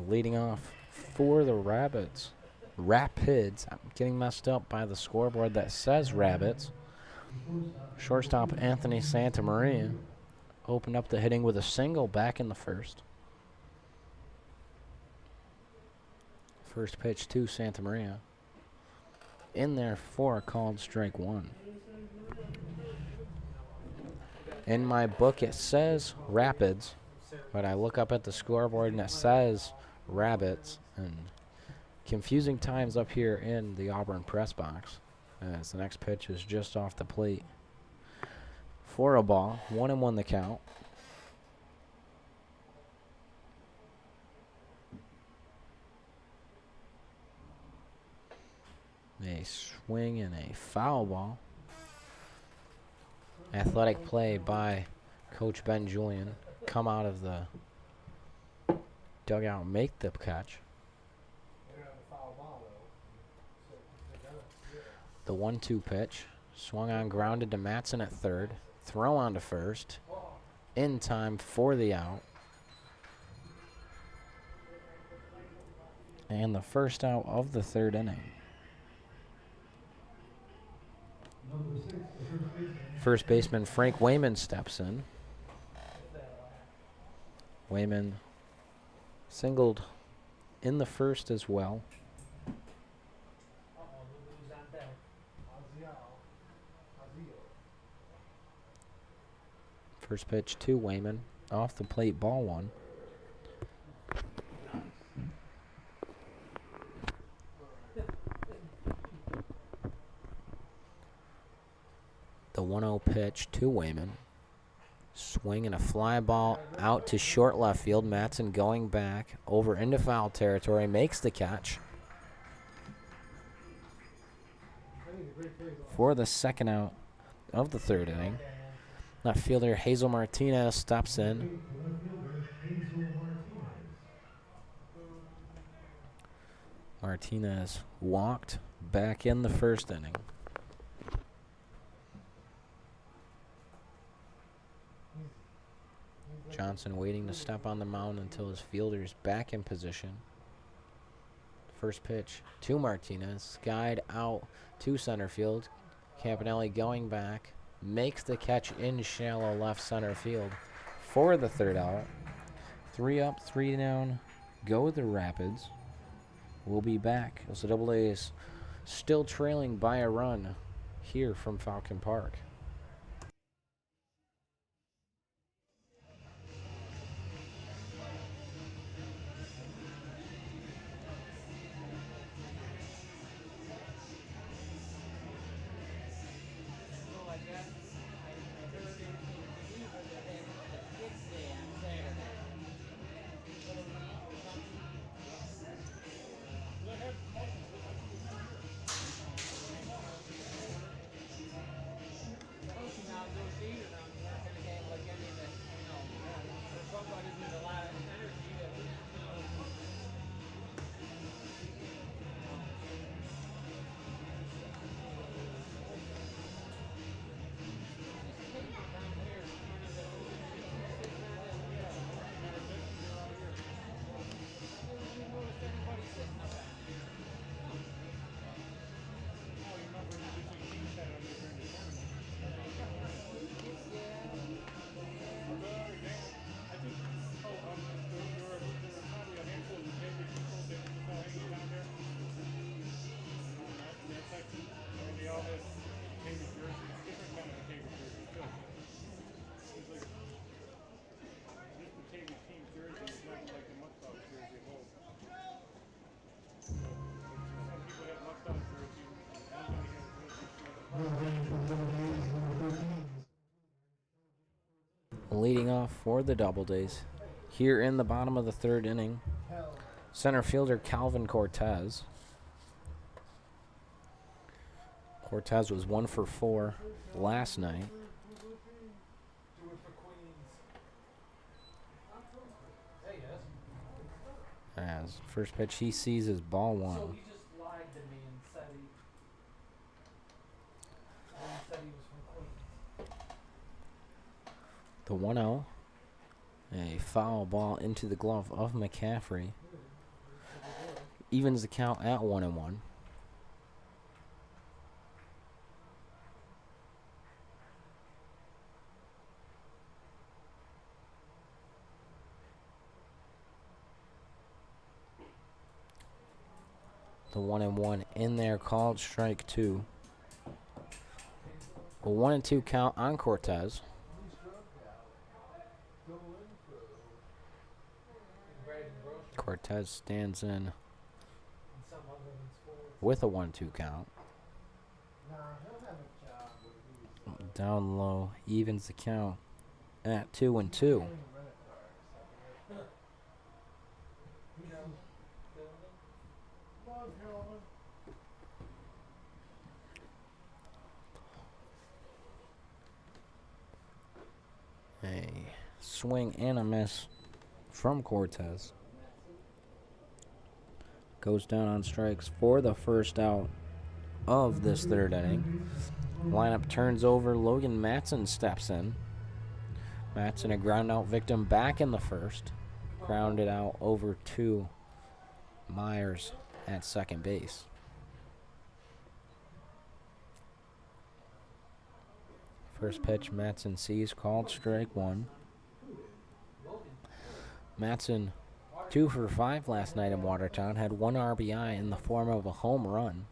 Leading off for the Rapids. I'm getting messed up by the scoreboard that says Rabbits. Shortstop Anthony Santamaria opened up the hitting with a single back in the first. First pitch to Santamaria. In there for a called strike one. In my book it says Rapids, but I look up at the scoreboard and it says Rabbits, and confusing times up here in the Auburn press box as the next pitch is just off the plate for a ball. 1-1 the count. A swing and a foul ball. Athletic play by Coach Ben Julian. Come out of the dugout and make the catch. The 1-2 pitch. Swung on, grounded to Matson at third. Throw on to first. In time for the out. And the first out of the third inning. First baseman Frank Wayman steps in. Wayman singled in the first as well. First pitch to Wayman. Off the plate, ball one. The 1-0 pitch to Wayman. Swing and a fly ball out to short left field. Matson going back over into foul territory. Makes the catch for the second out of the third inning. Left fielder Hazel Martinez steps in. Martinez walked back in the first inning. Johnson waiting to step on the mound until his fielder's back in position. First pitch to Martinez, skied out to center field. Campanelli going back, makes the catch in shallow left center field for the third out. 3 up, 3 down, go the Rapids. We'll be back as the Doubledays still trailing by a run here from Falcon Park. Leading off for the Doubledays here in the bottom of the third inning, center fielder Calvin Cortez. Cortez was 1 for 4 last night. As first pitch he sees his ball 1. So he just lied to me and said he was from Queens. The 1-0. A foul ball into the glove of McCaffrey. Evens the count at 1-1. The 1-1 in there, called strike 2. A 1-2 count on Cortez. Cortez stands in with a 1-2 count. Down low, evens the count at 2-2. A swing and a miss from Cortez. Goes down on strikes for the first out of this third inning. Lineup turns over. Logan Matson steps in. Matson, a ground out victim, back in the first. Grounded out over to Myers at second base. First pitch Matson sees, called strike 1. Matson 2 for 5 last night in Watertown, had 1 RBI in the form of a home run.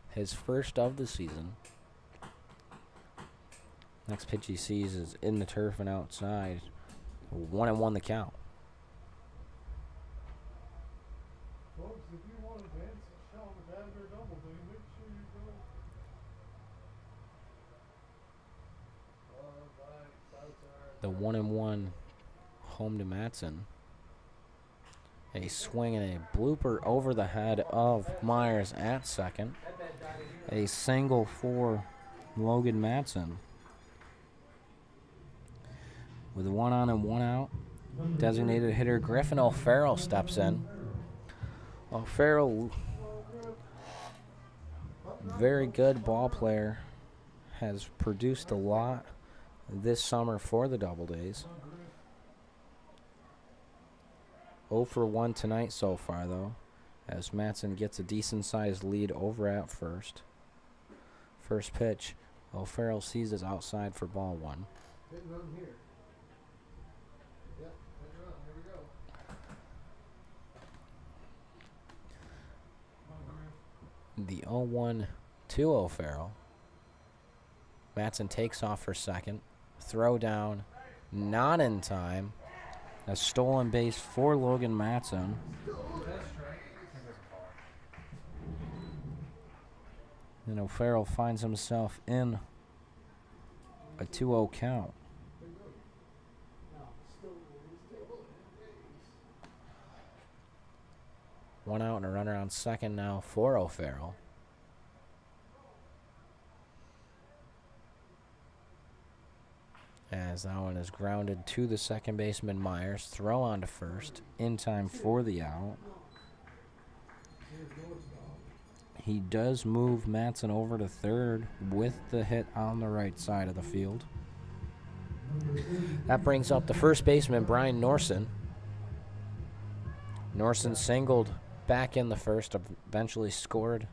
His first of the season. Next pitch he sees is in the turf and outside. 1-1 the count. Folks, if you want to dance a show with Auburn Doubledays, make sure you go The 1-1 home to Matson. A swing and a blooper over the head of Myers at second. A single for Logan Matson. With 1 on and 1 out, designated hitter Griffin O'Farrell steps in. O'Farrell, very good ball player, has produced a lot this summer for the Doubledays. 0 for 1 tonight so far, though, as Matson gets a decent-sized lead over at first. First pitch, O'Farrell sees is outside for ball 1. The 0-1 to O'Farrell. Matson takes off for second. Throw down, not in time. A stolen base for Logan Matson. And O'Farrell finds himself in a 2-0 count. One out and a runner on second now for O'Farrell. As that one is grounded to the second baseman Myers. Throw on to first in time for the out. He does move Matson over to third with the hit on the right side of the field. That brings up the first baseman, Brian Norson. Norson singled back in the first, eventually scored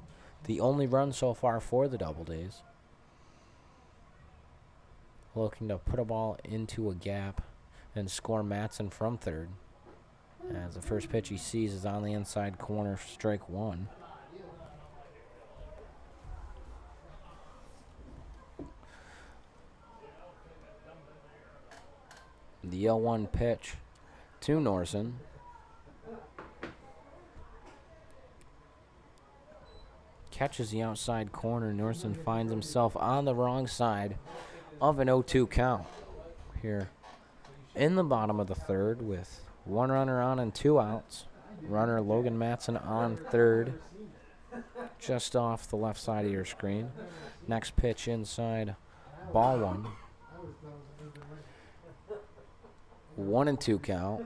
the only run so far for the Doubledays. Looking to put a ball into a gap and score Matson from third. As the first pitch he sees is on the inside corner, strike 1. The 0-1 pitch to Norson. Catches the outside corner. Norson finds himself on the wrong side of an 0-2 count here in the bottom of the third with 1 runner on and 2 outs. Runner Logan Matson on third, just off the left side of your screen. Next pitch inside, ball 1. 1-2 count.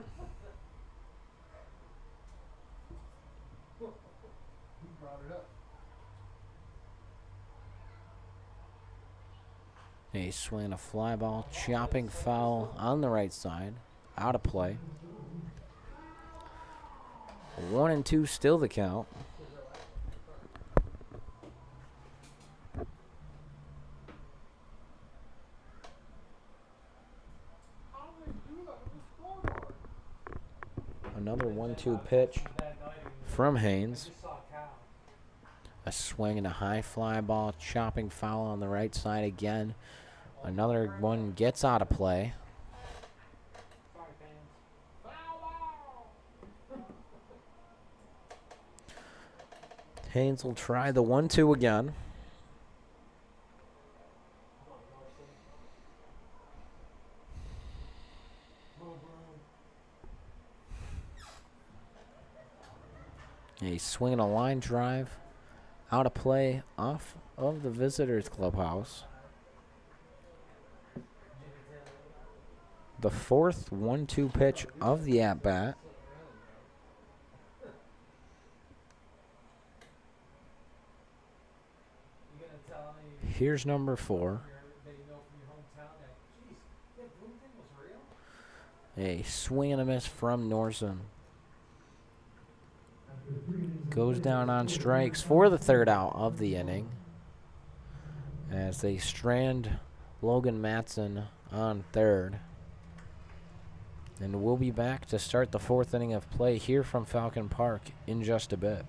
A swing, a fly ball, chopping foul on the right side, out of play. 1-2 still the count. Another 1-2 pitch from Haynes. A swing and a high fly ball, chopping foul on the right side again. Another one gets out of play. Haynes will try the 1-2 again. A swing and a line drive. Out of play off of the visitors' clubhouse. The fourth 1-2 pitch of the at-bat. Here's number 4. A swing and a miss from Norson. Goes down on strikes for the third out of the inning as they strand Logan Matson on third. And we'll be back to start the 4th inning of play here from Falcon Park in just a bit.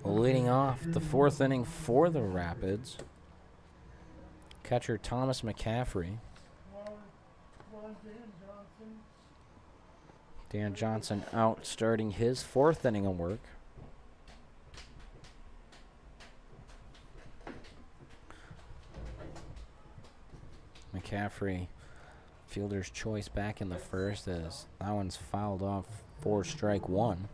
Leading off the fourth inning for the Rapids, catcher Thomas McCaffrey. Dan Johnson out starting his fourth inning of work. McCaffrey, fielder's choice back in the first as that one's fouled off for strike one.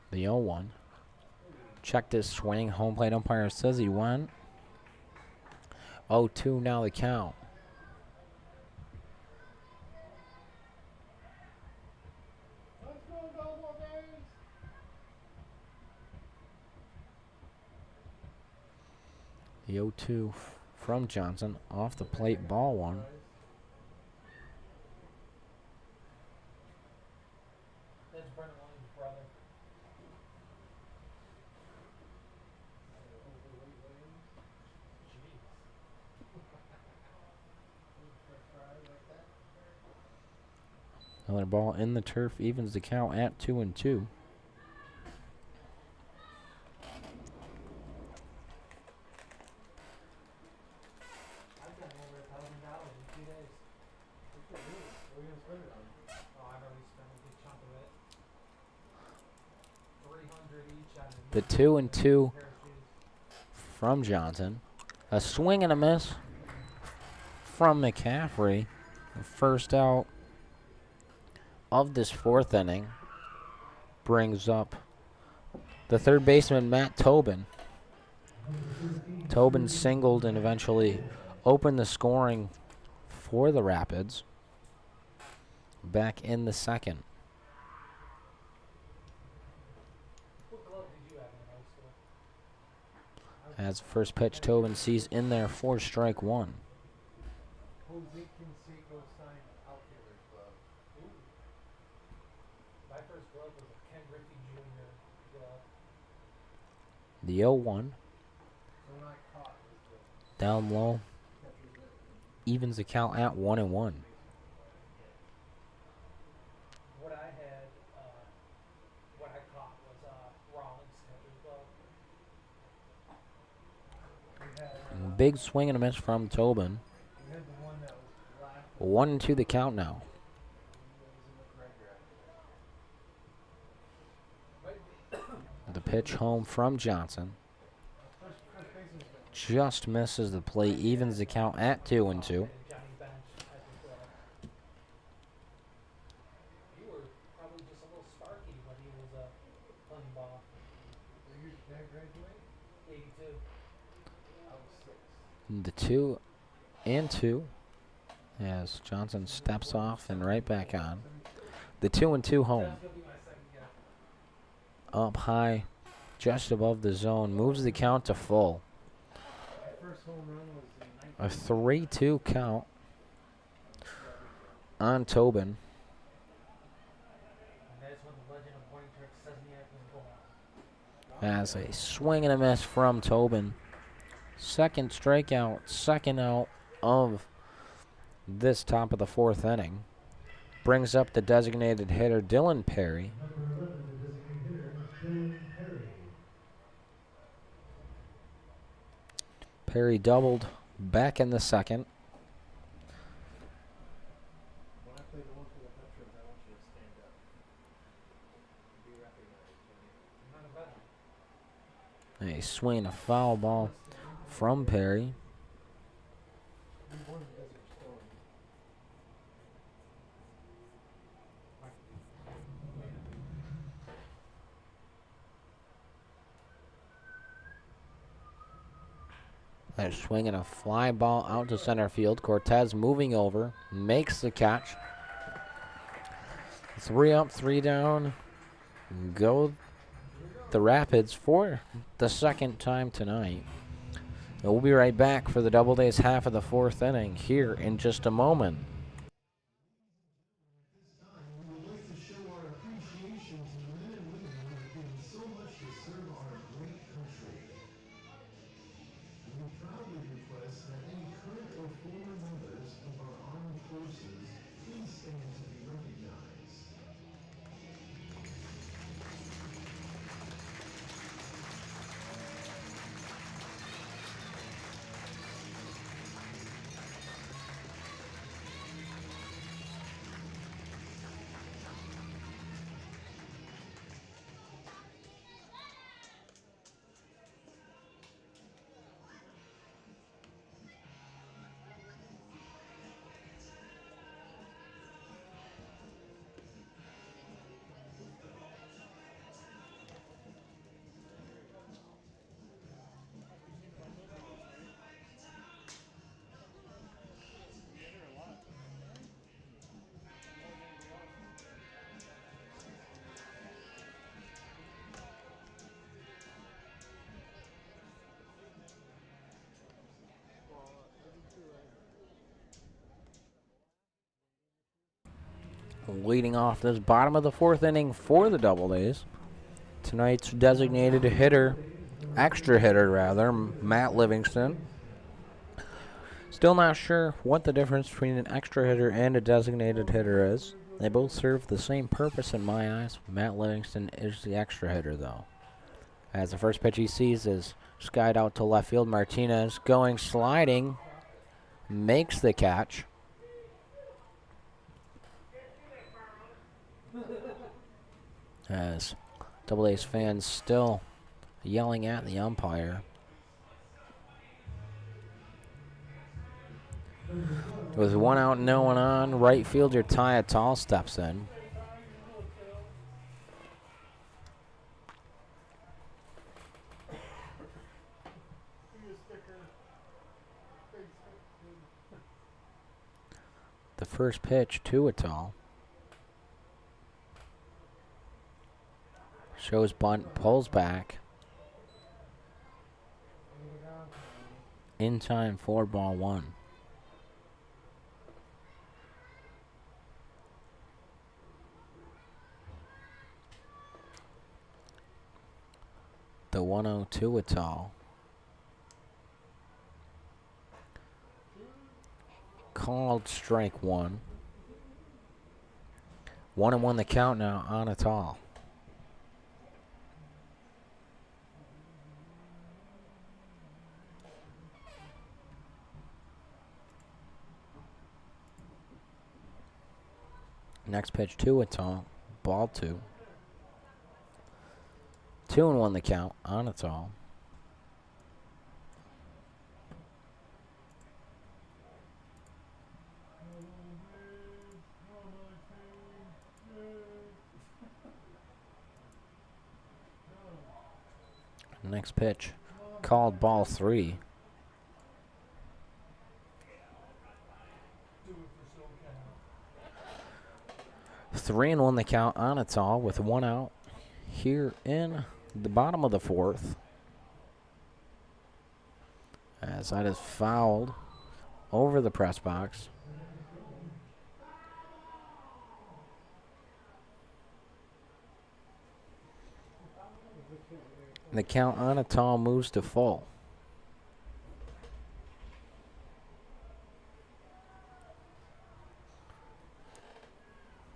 The 0-1. Checked his swing. Home plate umpire says he went. 0-2 now the count. The 0-2 from Johnson. Off the plate, ball one. Another ball in the turf evens the count at 2-2. The 2-2 from Johnson. A swing and a miss from McCaffrey. First out of this fourth inning brings up the third baseman, Matt Tobin. Tobin singled and eventually opened the scoring for the Rapids back in the second. As first pitch, Tobin sees in there for strike one. The 0-1. Down low. Evens the count at 1-1. What I had, what I caught was Rollins catcher's glove. Big swing and a miss from Tobin. 1-2 the count now. The pitch home from Johnson. Just misses the plate, evens the count at 2-2. You were probably just a little sparky when he was playing ball. 82. The 2-2 as Johnson steps off and right back on. The 2-2 home. Up high, just above the zone, moves the count to full. A 3-2 count on Tobin. As a swing and a miss from Tobin. Second strikeout, second out of this top of the fourth inning. Brings up the designated hitter, Dylan Perry. Perry doubled back in the second. A swing, a foul ball from Perry. A swing and a fly ball out to center field. Cortez moving over, makes the catch. 3 up, 3 down. Go the Rapids for the second time tonight. And we'll be right back for the Doubledays half of the fourth inning here in just a moment. We would like to show our appreciation to the men and women who have given so much to serve our great leading off this bottom of the fourth inning for the Doubledays. Tonight's designated hitter, extra hitter rather, Matt Livingston. Still not sure what the difference between an extra hitter and a designated hitter is. They both serve the same purpose in my eyes. Matt Livingston is the extra hitter though. As the first pitch he sees is skied out to left field. Martinez going sliding, makes the catch. As Doubledays fans still yelling at the umpire. With one out, no one on, right fielder Ty Tall steps in. The first pitch to Atal. Shows bunt, pulls back. In time for ball one. The 1-0 to Atal. Called strike one. 1-1 the count now on Atal. Next pitch to Atal. Ball two. 2-1 the count on Atal. Next pitch called ball three. 3-1 the count on Atal with one out here in the bottom of the fourth. As that is fouled over the press box. The count on Atal moves to full.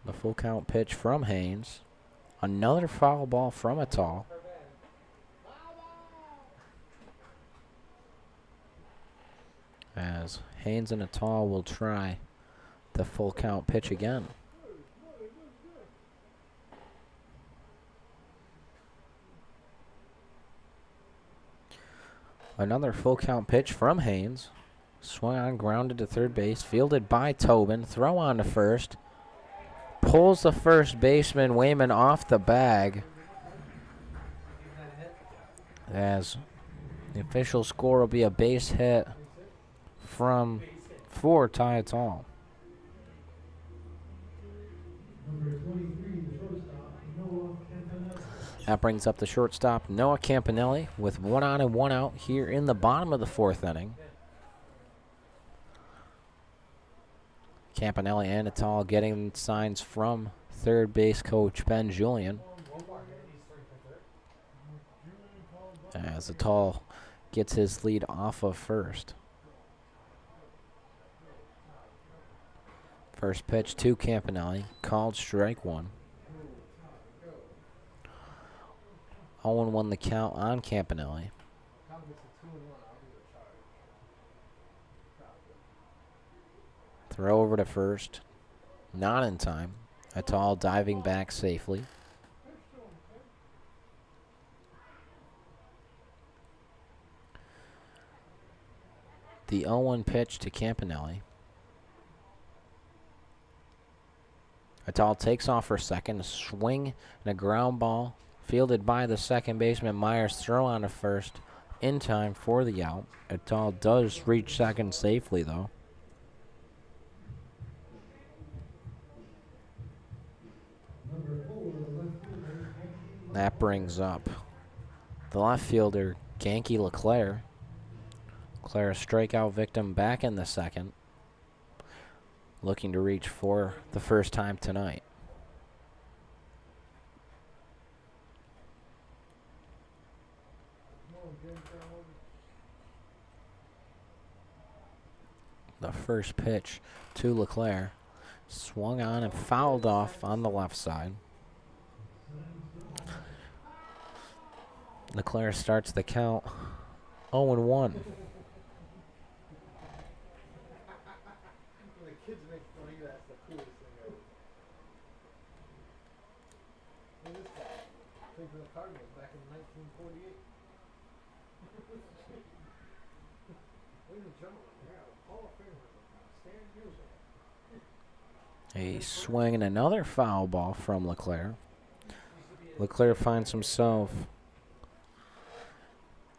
The full count pitch from Haynes. Another foul ball from Atal. As Haynes and Atal will try the full count pitch again. Another full count pitch from Haynes. Swung on, grounded to third base, fielded by Tobin. Throw on to first. Pulls the first baseman Wayman off the bag. As the official score will be a base hit for Ty Atal. That brings up the shortstop Noah Campanelli with 1 on and 1 out here in the bottom of the fourth inning. Campanelli and Atal getting signs from third base coach Ben Julian. As Atal gets his lead off of first. First pitch to Campanelli, called strike one. 0-1 the count on Campanelli. Throw over to first. Not in time. Atal diving back safely. The 0-1 pitch to Campanelli. Atal takes off for second. A swing and a ground ball. Fielded by the second baseman Myers. Throw on to first. In time for the out. Atal does reach second safely though. That brings up the left fielder, Genki LeClaire. LeClaire, a strikeout victim back in the second. Looking to reach for the first time tonight. The first pitch to LeClaire. Swung on and fouled off on the left side. LeClaire starts the count 0-1. The kids make fun of you, that's the coolest thing ever. Look at this guy. Played for the Cardinals back in 1948. Ladies and gentlemen, we have a Hall of Famer, Stan Musial. A swing and another foul ball from LeClaire. LeClaire finds himself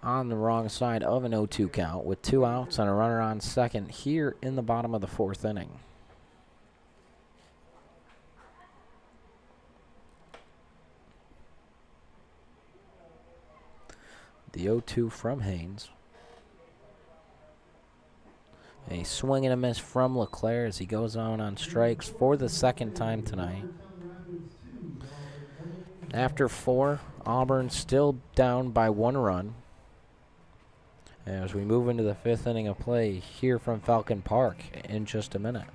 on the wrong side of an 0-2 count with 2 outs and a runner on second here in the bottom of the 4th inning. The 0-2 from Haynes. A swing and a miss from LeClaire as he goes on strikes for the 2nd time tonight. After 4, Auburn still down by 1 run. As we move into the 5th inning of play here from Falcon Park in just a minute.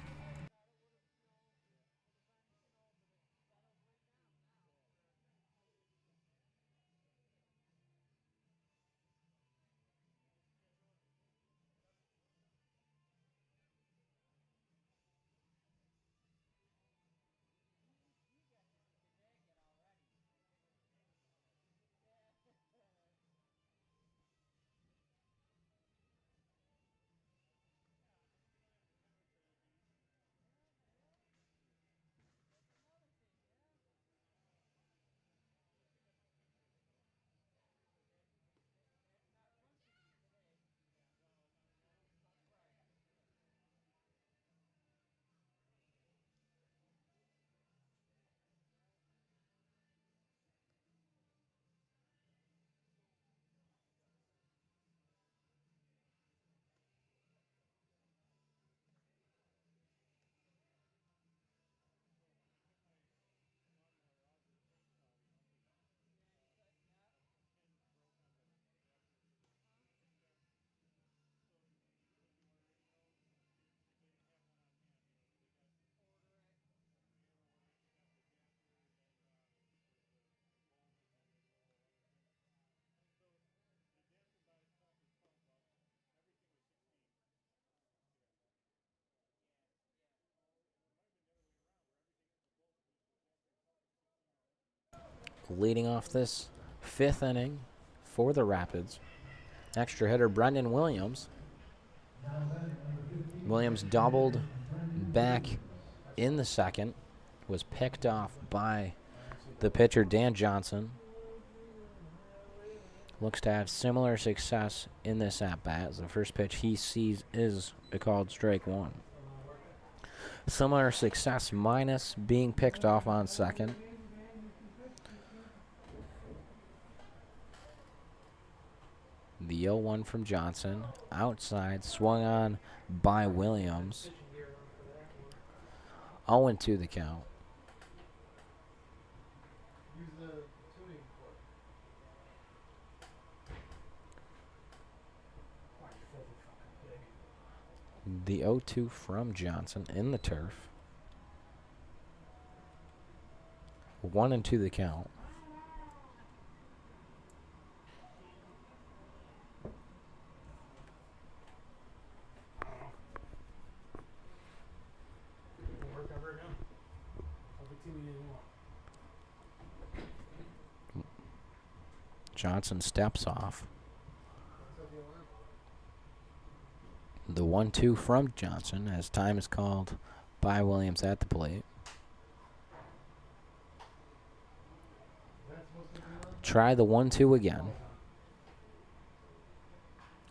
Leading off this 5th inning for the Rapids, extra hitter Brendan Williams. Williams doubled back in the 2nd, was picked off by the pitcher Dan Johnson. Looks to have similar success in this at-bat as the first pitch he sees is a called strike 1. Similar success minus being picked off on 2nd. The 0-1 from Johnson. Outside, swung on by Williams. 0-2 the count. The 0-2 from Johnson in the turf. 1-2 the count. Johnson steps off. The 1-2 from Johnson as time is called by Williams at the plate. Try the 1-2 again.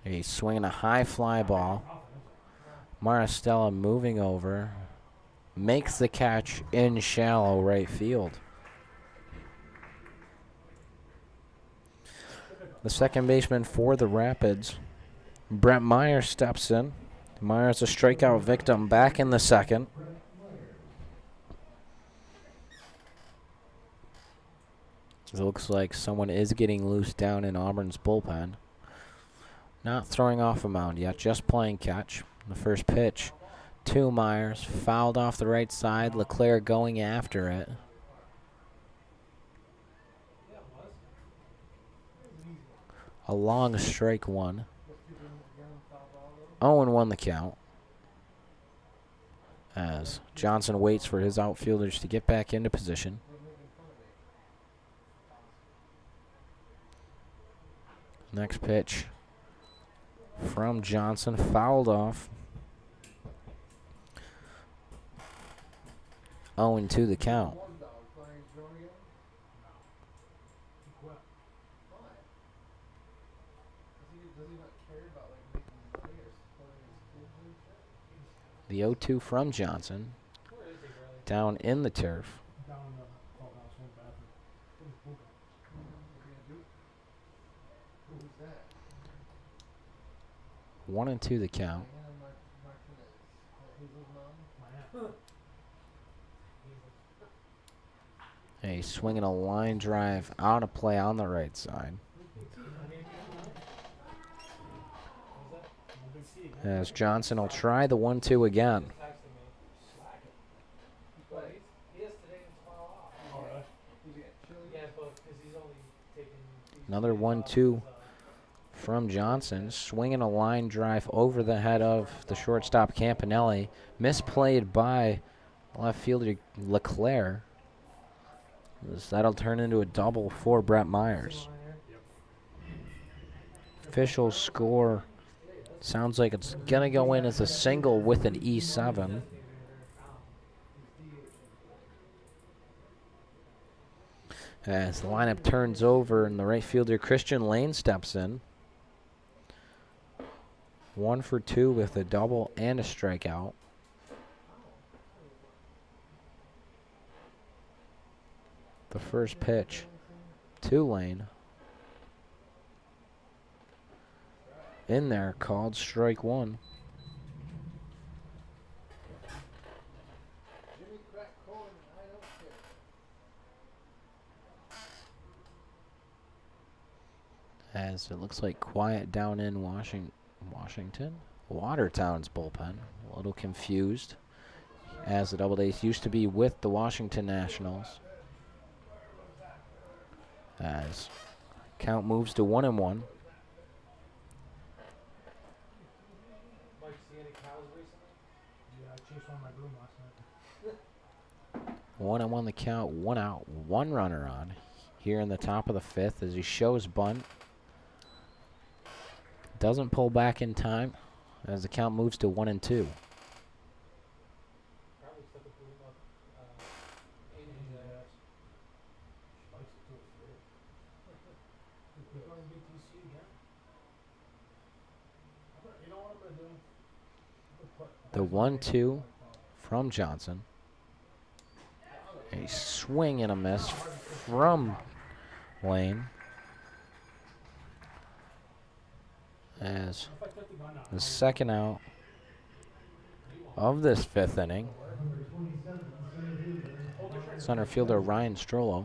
A swing and a high fly ball. Maristella moving over. Makes the catch in shallow right field. The second baseman for the Rapids, Brett Meyer, steps in. Meyer's a strikeout victim back in the 2nd. It looks like someone is getting loose down in Auburn's bullpen. Not throwing off a mound yet, just playing catch. The first pitch to Myers, fouled off the right side. LeClaire going after it. A long strike one. 0-1 the count. As Johnson waits for his outfielders to get back into position. Next pitch from Johnson, fouled off. 0-2 the count. The 0-2 from Johnson. Down in the turf. 1-2 the count. A swinging a line drive out of play on the right side. As Johnson will try the 1-2 again. Another 1-2 from Johnson, swinging a line drive over the head of the shortstop Campanelli. Misplayed by left fielder LeClaire. That'll turn into a double for Brett Myers. Official score sounds like it's going to go in as a single with an E7. As the lineup turns over and the right fielder Christian Lane steps in. 1 for 2 with a double and a strikeout. The first pitch to Lane. In there, called strike one. As it looks like quiet down in Washington. Watertown's bullpen. A little confused, as the Doubledays used to be with the Washington Nationals. As count moves to 1-1. 1-1 the count, 1 out, 1 runner on. Here in the top of the 5th as he shows bunt. Doesn't pull back in time as the count moves to 1-2. The 1-2 from Johnson. A swing and a miss from Lane. As the second out of this 5th inning. Center fielder Ryan Strollo.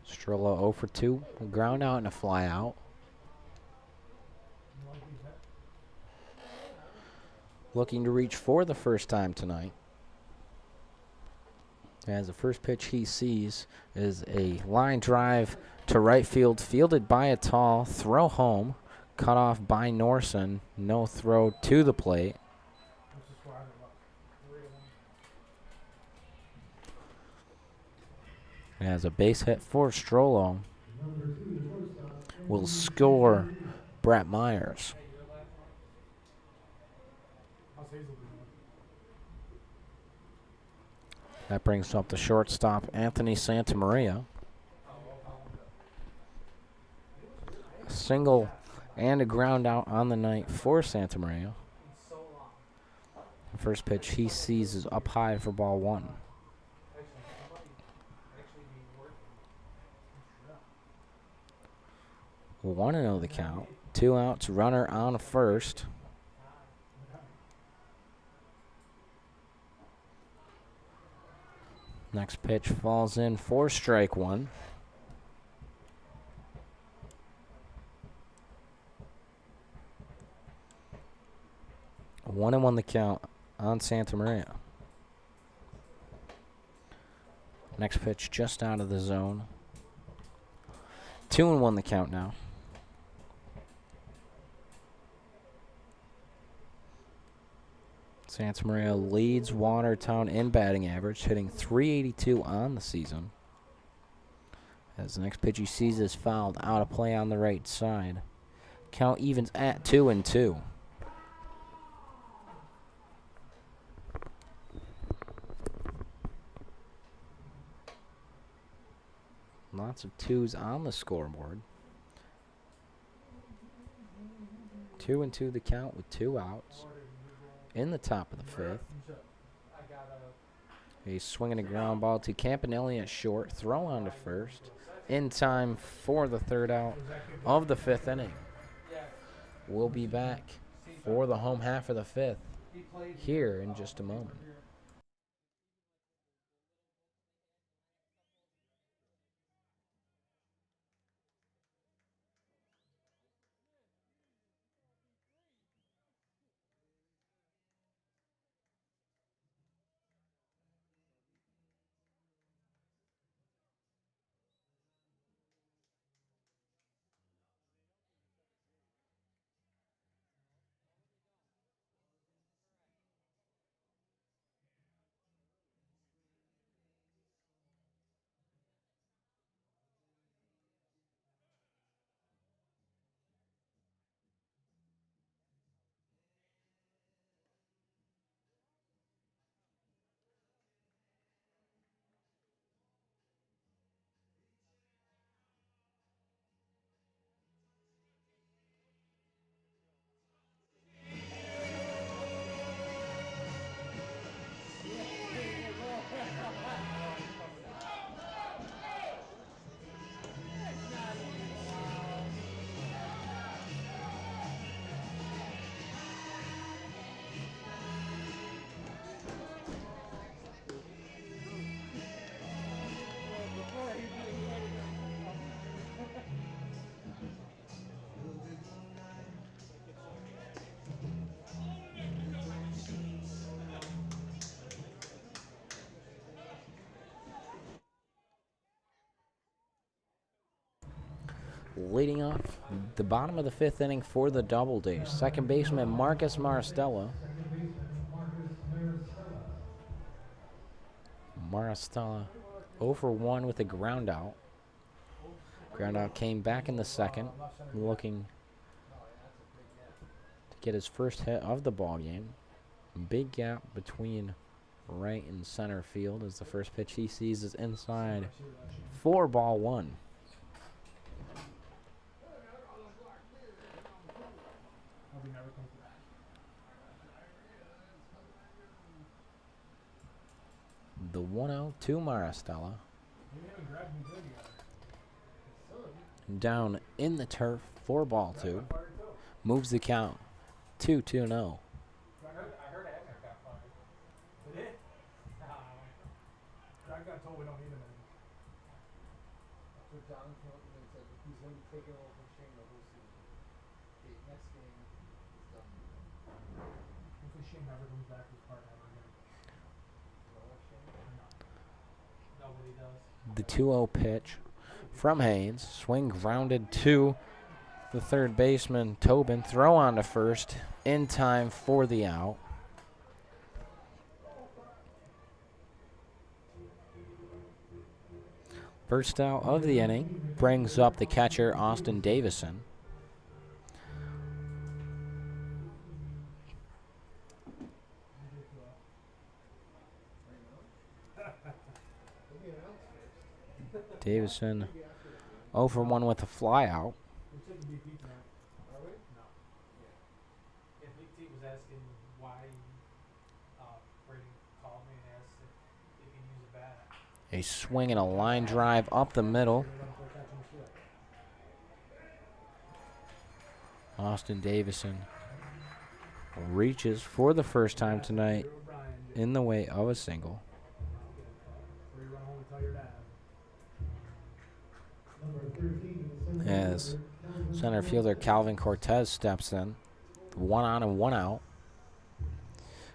Strollo 0 for 2. Ground out and a fly out. Looking to reach for the first time tonight. As the first pitch he sees is a line drive to right field, fielded by a tall, throw home, cut off by Norson, no throw to the plate. As a base hit for Strollo will score Brett Myers. That brings up the shortstop, Anthony Santamaria. A single and a ground out on the night for Santamaria. The first pitch he sees is up high for ball 1. One to know the count. 2 outs, runner on first. Next pitch falls in for strike one. 1-1 the count on Santa Maria. Next pitch just out of the zone. 2-1 the count now. Santa Maria leads Watertown in batting average, hitting .382 on the season. As the next pitch he sees is fouled out of play on the right side. Count evens at 2-2. Lots of twos on the scoreboard. 2-2 the count with 2 outs. In the top of the 5th. He's swinging a ground ball to Campanelli at short. Throw on to first. In time for the 3rd out of the 5th inning. We'll be back for the home half of the 5th here in just a moment. Leading off the bottom of the 5th inning for the Doubledays. Second baseman Marcus Maristella. Maristella 0 for 1 with a ground out. Ground out came back in the 2nd, looking to get his first hit of the ball game. Big gap between right and center field as the first pitch he sees is inside for ball 1. The 1-0 to Maristella. Down in the turf for ball 2. Moves the count 2-2-0. The 2-0 pitch from Haynes. Swing grounded to the third baseman, Tobin. Throw on to first in time for the out. First out of the inning brings up the catcher, Austin Davison. Davison 0 for 1 with a fly out. A swing and a line drive up the middle. Austin Davison reaches for the first time tonight in the way of a single. as center fielder Calvin Cortez steps in. 1 on and 1 out.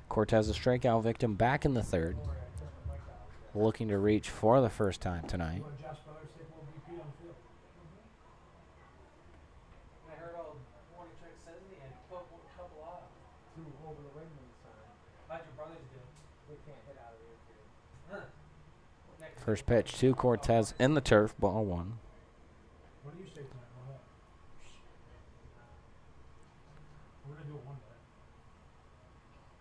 Cortez, a strikeout victim, back in the third. Looking to reach for the first time tonight. I heard all morning check says in the end, put a couple out. Two over the Wegmans sign. How'd your brothers do? They can't hit out of the infield. Huh. Next First pitch to Cortez in the turf, ball 1. What do you say tonight? We're gonna do it one day.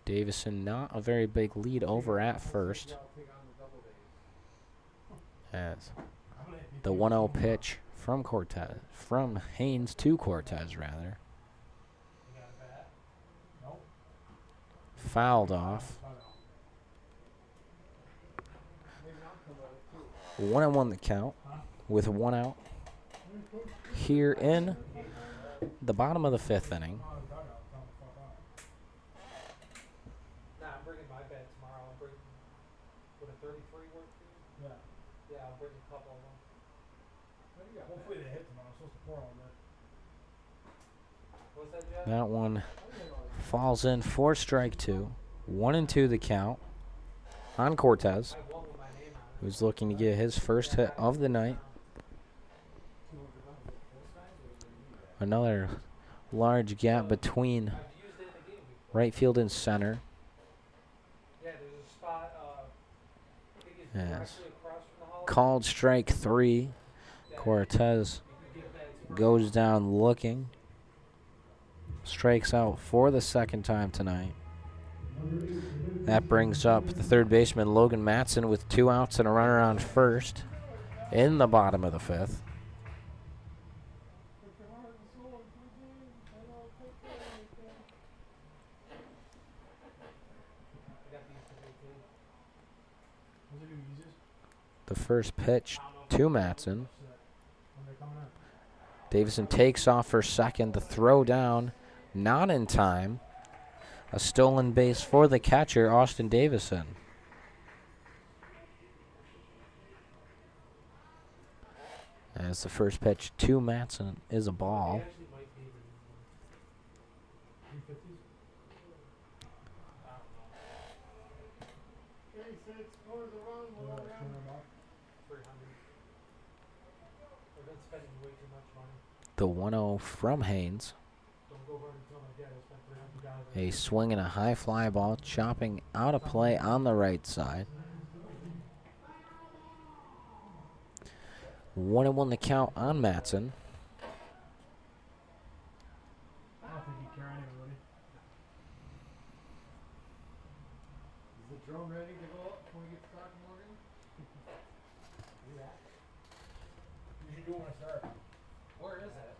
Davison not a very big lead over at first. Take on the Doubledays. As the 1-0 pitch from Cortez, from Haynes to Cortez rather. You got a bat? Nope. Fouled off. 1-1 the count with 1 out here in the bottom of the 5th inning. Nah, I'm bringing my bat tomorrow. I'll bring, would a 33 work for you? Yeah. Yeah, I'll bring a couple of them. Hopefully they hit tomorrow. It's supposed to pour all day. What's that, Jeff? That one falls in for strike 2. 1-2 the count on Cortez, I have one with my name on it. who's looking to get his first hit of the night. Another large gap between I've used it in a game before. right field and center. Yeah, there's a spot, I think it's Yes. directly across from the hall. Called strike 3. Cortez You can give that to goes down looking. Strikes out for the second time tonight. That brings up the third baseman Logan Matson with 2 outs and a runner on first in the bottom of the 5th. I got these today too. What's it do? Easiest? The first pitch to Matson. When they're coming in. Davison takes off for second. The throw down, not in time. A stolen base for the catcher, Austin Davison. As the first pitch to Matson is a ball. They actually might be the 350s? I don't know, 36 scores a run. Yeah, 200 bucks. 300. I've been spending way too much money. The 1-0 from Haynes. Don't go over and tell my dad I spent $300. A swing and a high fly ball, chopping out of play on the right side. 1-1 the count on Matson. I don't think he'd carry anybody. Is the drone ready to go up before we get started, Morgan? Do that. You should do it when I start. Where is that?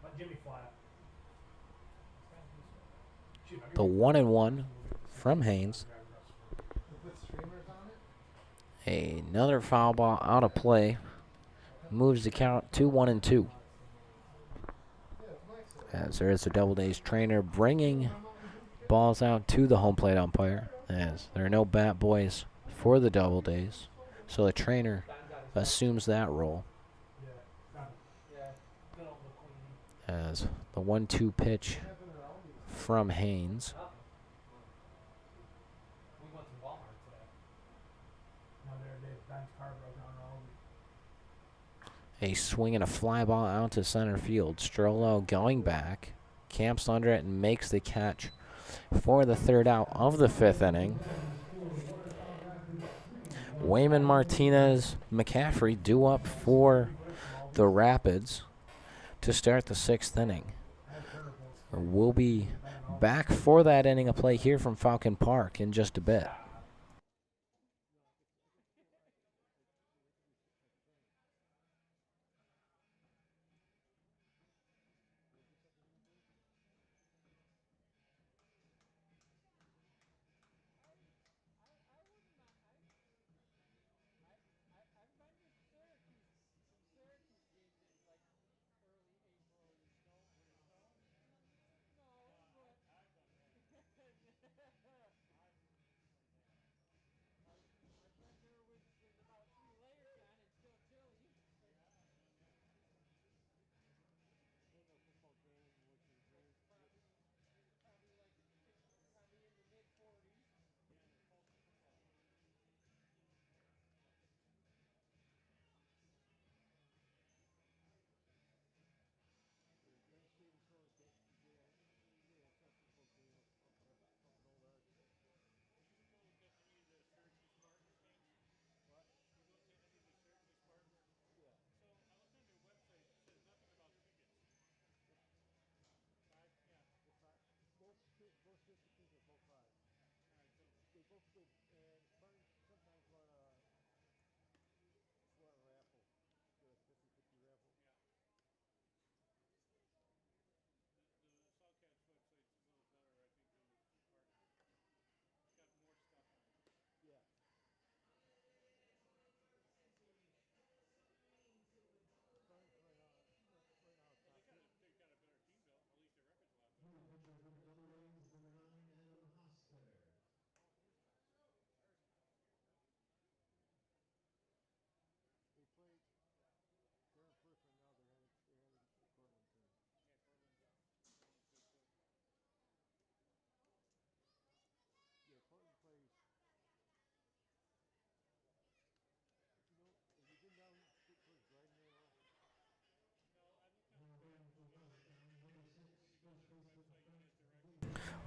Let Jimmy fly up. Shoot, The 1-1 from Haynes. We put streamers on it? Another foul ball out of play. Moves the count to 1-2. As there is a Doubledays trainer bringing balls out to the home plate umpire. As there are no bat boys for the Doubledays. So the trainer assumes that role. Yeah, good old McQueen. As the 1-2 pitch from Haynes. We went to Walmart today. Now Ben's car broke down all A swing and a fly ball out to center field. Strollo going back. Camps under it and makes the catch for the 3rd out of the 5th inning. Wayman Martinez, McCaffrey due up for the Rapids to start the 6th inning. We'll be back for that inning of play here from Falcon Park in just a bit.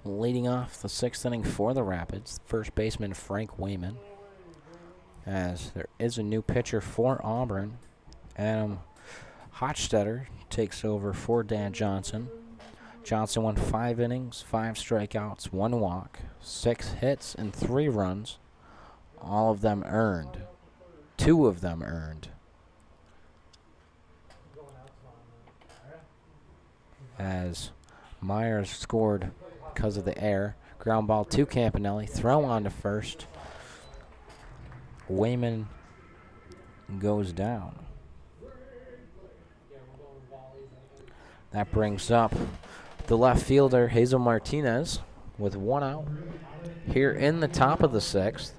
Leading off the 6th inning for the Rapids, first baseman Frank Wayman. As there is a new pitcher for Auburn, Adam Hochstetter takes over for Dan Johnson. Johnson won 5 innings, 5 strikeouts, 1 walk, 6 hits, and 3 runs. All of them earned. 2 of them earned. As Myers scored because of the error. Ground ball to Campanelli. Throw on to first. Wayman goes down. That brings up the left fielder, Hazel Martinez, with 1 out here in the top of the 6th.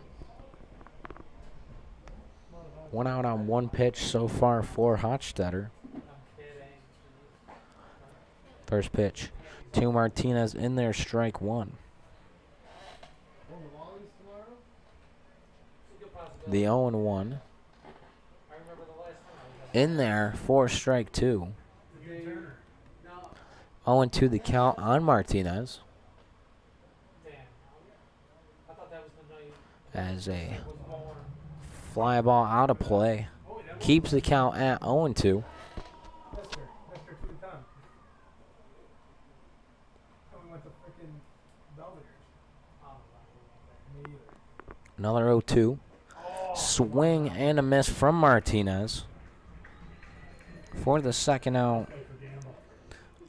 1 out on 1 pitch so far for Hochstetter. First pitch to Martinez in there, strike 1. The 0-1. In there for strike 2. 0-2 the count on Martinez. As a fly ball out of play. Keeps the count at 0-2. Another 0-2. Swing and a miss from Martinez for the 2nd out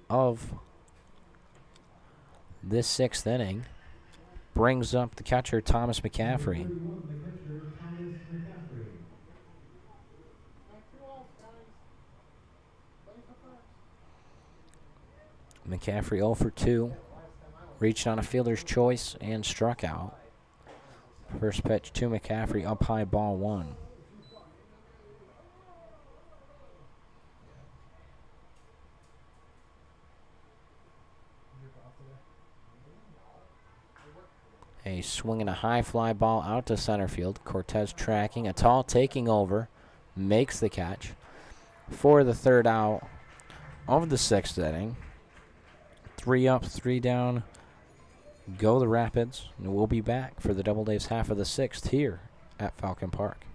of this 6th inning. Brings up the catcher, Thomas McCaffrey. McCaffrey 0 for 2. Reached on a fielder's choice and struck out. First pitch to McCaffrey, up high, ball 1. A swing and a high fly ball out to center field. Cortez tracking, a tall taking over, makes the catch for the 3rd out of the 6th inning. 3 up, 3 down. Go the Rapids, and we'll be back for the Doubledays half of the 6th here at Falcon Park.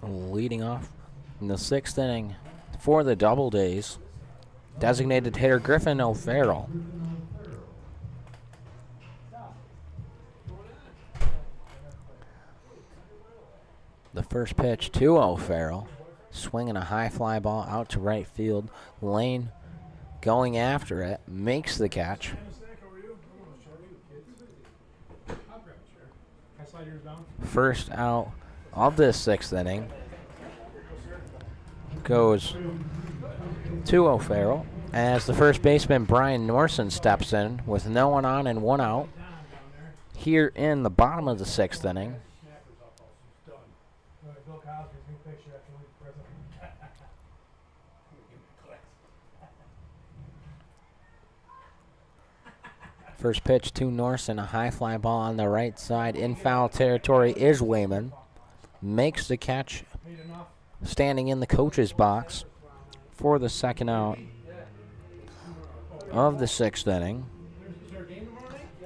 Leading off in the 6th inning for the Doubledays, designated hitter Griffin O'Farrell. The first pitch to O'Farrell, swinging a high fly ball out to right field. Lane going after it, makes the catch. First out of this 6th inning goes to O'Farrell. as the first baseman Brian Norson steps in with no one on and one out here in the bottom of the 6th inning. First pitch to Norson, a high fly ball on the right side. In foul territory is Wayman. Makes the catch standing in the coach's box for the second out of the 6th inning.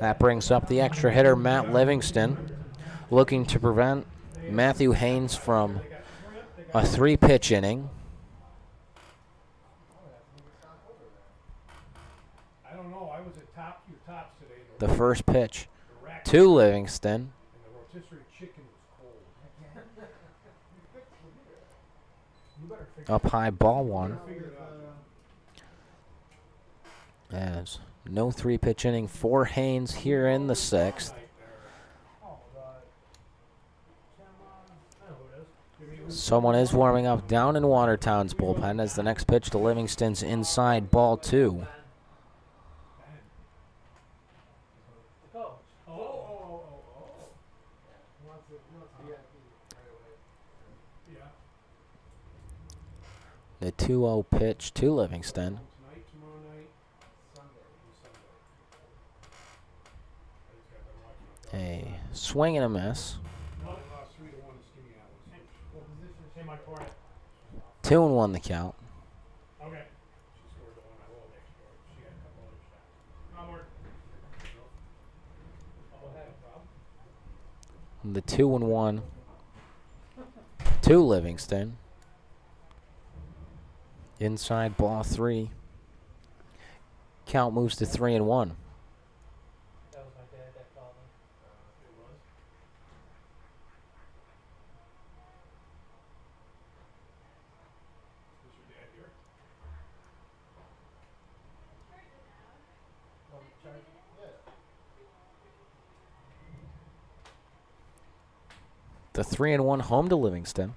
That brings up the extra hitter, Matt Livingston, looking to prevent Matthew Haynes from a 3-pitch inning. The first pitch to Livingston. Up high, ball 1. As no 3-pitch inning for Haynes here in the 6th. Someone is warming up down in Watertown's bullpen as the next pitch to Livingston's inside, ball 2. The 2-0 pitch to Livingston. A swing and a miss. 2-1 the count. The 2-1 to Livingston. Inside, ball 3. Count moves to 3-1. The 3-1 home to Livingston.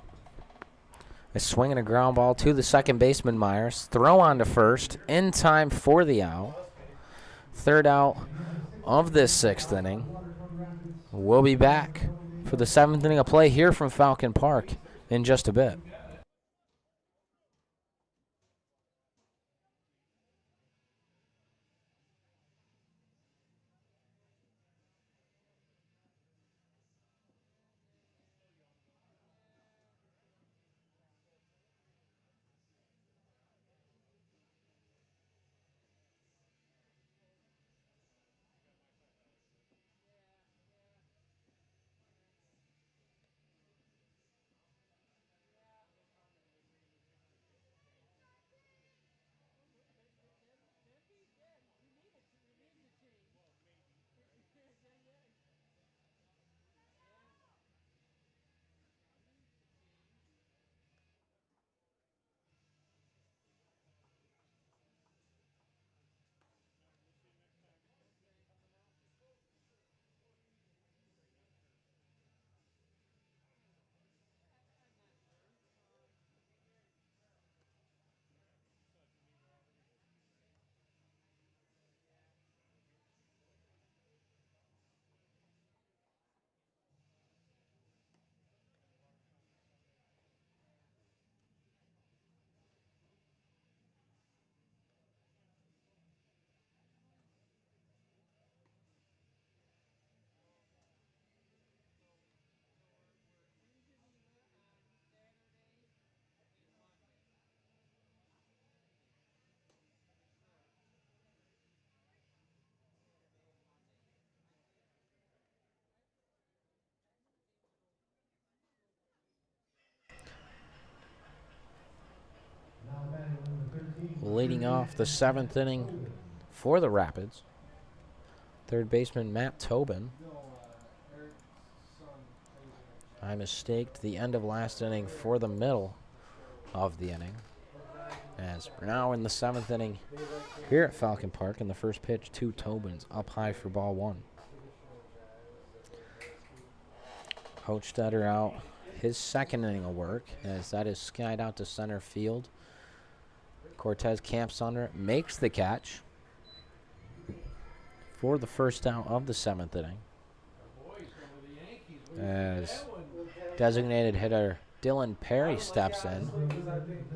A swing and a ground ball to the second baseman, Myers. Throw on to first in time for the out. Third out of this 6th inning. We'll be back for the 7th inning of play here from Falcon Park in just a bit. Leading off the 7th inning for the Rapids, third baseman Matt Tobin. I mistaked the end of last inning for the middle of the inning, as we're now in the 7th inning here at Falcon Park, and the first pitch to Tobin's up high for ball 1. Hochstetter out his 2nd inning of work, as that is skied out to center field. Cortez camps under it, makes the catch for the first down of the 7th inning. As designated hitter Dylan Perry steps in. I don't think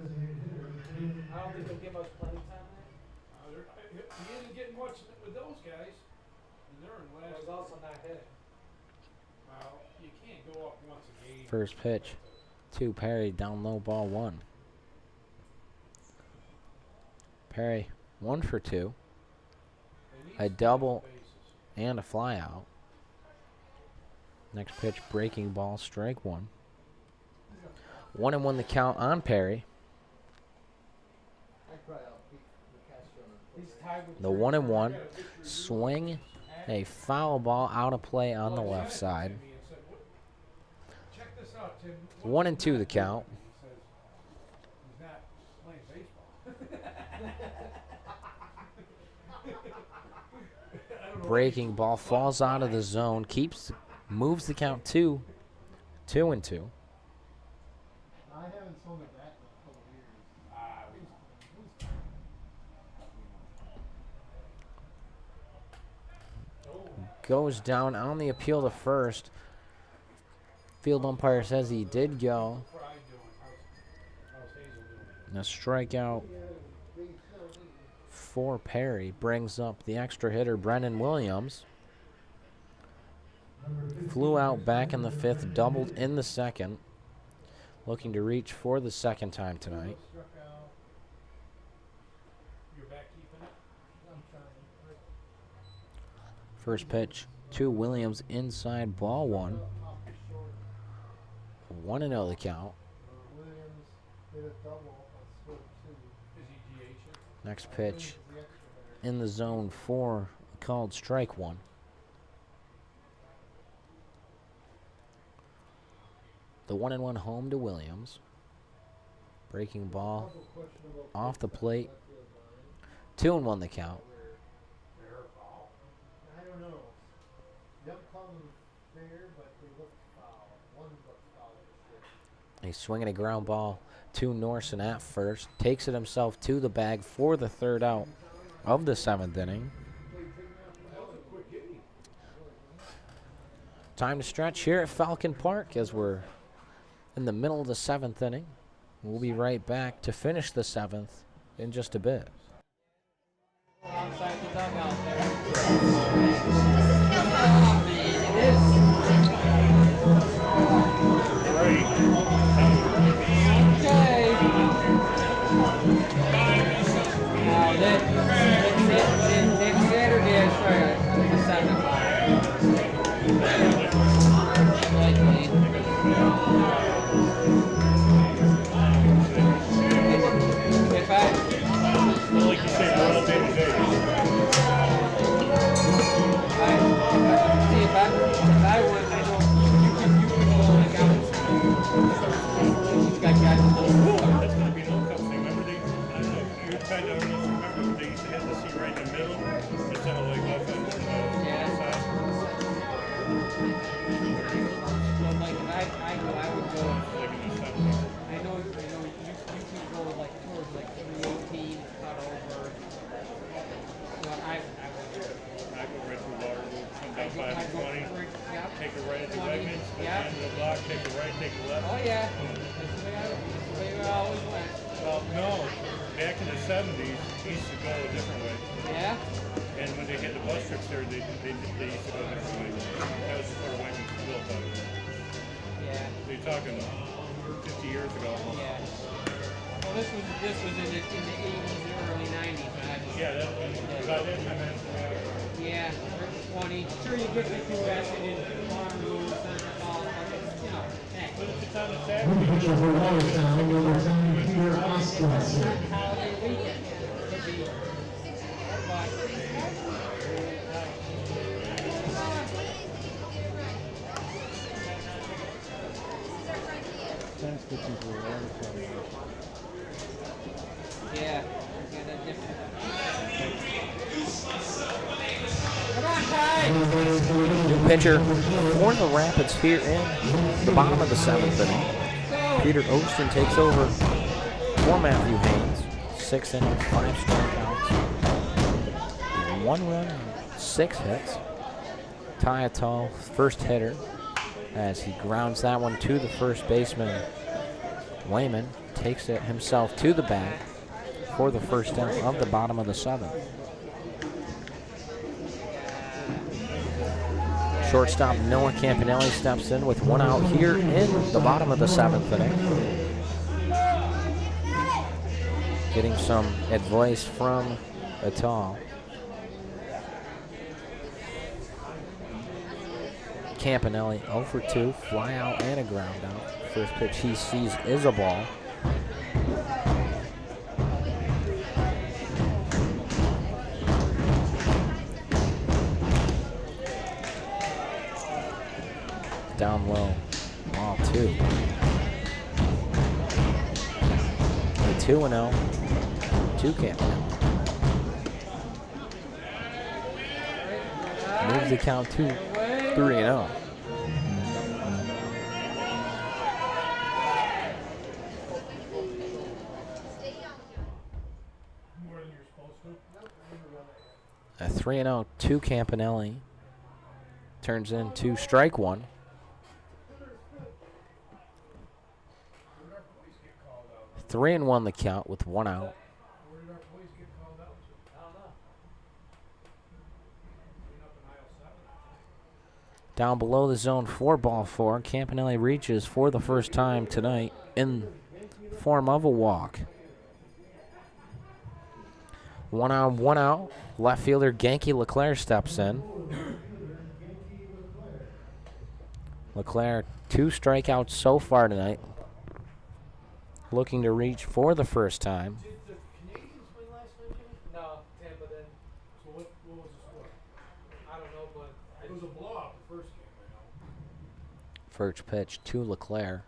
they'll give us plenty of time there. He isn't getting much with those guys. And they're in last. He's also not hitting. Well, you can't go up once a game. First pitch to Perry, down low, ball 1. Perry 1 for 2. A double and a fly out. Next pitch, breaking ball, strike 1. 1-1 the count on Perry. The 1-1 swing, a foul ball out of play on the left side. 1-2 the count. He's not playing baseball. Breaking ball falls out of the zone, moves the count to 2-2. I haven't sold it back in a couple of years. Goes down on the appeal to first. Field umpire says he did go. And a strikeout for Perry brings up the extra hitter, Brennan Williams. Flew out back in the 5th, doubled in the 2nd. Looking to reach for the 2nd time tonight. First pitch to Williams inside, ball 1. 1-0 the count. Next pitch in the zone 4, called strike 1. The 1-1 home to Williams. Breaking ball off the plate. 2-1 the count. I don't know. You don't call them fair, but they look foul. One looks foul. He's swinging a ground ball to Norson at first. Takes it himself to the bag for the 3rd out of the 7th inning. Time to stretch here at Falcon Park as we're in the middle of the 7th inning. We'll be right back to finish the 7th in just a bit. Outside the dugout there. Right. Okay. Now, next Saturday, I started the 7th. Likely. If I... Well, like you say, we're all day to day. If I win, I know you can go like out. Got guys. That's going to be an old cup thing. Remember, I don't know if you kind of remember, but they used to have the seat right in the middle. Instead of like off on the side. So like if I go, I would go. Like in the center. I know you can go like towards like 318, cut over. But I would. I go right through Watertown, come down 520, Yep. take a right at the 20, Wegmans, go yep. down to the block, take a right, take a left. Oh yeah, that's the way I always went. Well, no, back in the 70s, he used to go a different way. Yeah. And when they had the bus trips there, they used to go a different way. That was before Wegmans was built out. Yeah. They're talking 50 years ago. Yeah. Well, this was in the 80s and early 90s. Yeah, that was about it. I mean, Yeah, 20. Sure, you get the invested in farm moves and all, you know, hey. but if it's on a New Saturday, pitcher for Watertown, number 10, Peter Oskinson. Holiday weekend could be, but yeah, that different. Come on, Ty! New pitcher for the Rapids here in the bottom of the 7th inning. Peter Oaston takes over for Matthew Haynes. 6 innings, 5 strikeouts, 1 run, 6 hits. Tall, first hitter, as he grounds that one to the first baseman. Wayman takes it himself to the bag for the first inning of the bottom of the 7th. Shortstop Noah Campanelli steps in with 1 out here in the bottom of the 7th inning. Getting some advice from Atal. Campanelli 0 for 2, fly out and a ground out. First pitch he sees is a ball. Down low, ball 2. 2-0 to Campanelli. Moves the count to 3-0. A 3-0 to Campanelli turns into strike 1. Three and 1 the count with 1 out. Down below the zone for ball 4. Campanelli reaches for the first time tonight in form of a walk. 1 on, 1 out. Left fielder Genki Leclerc steps in. Leclerc 2 strikeouts so far tonight. Looking to reach for the first time. Did the Canadians win last night, Jimmy? No, Tampa did. So what was the score? I don't know, but It was a blowout the first game, I know. First pitch to Leclerc.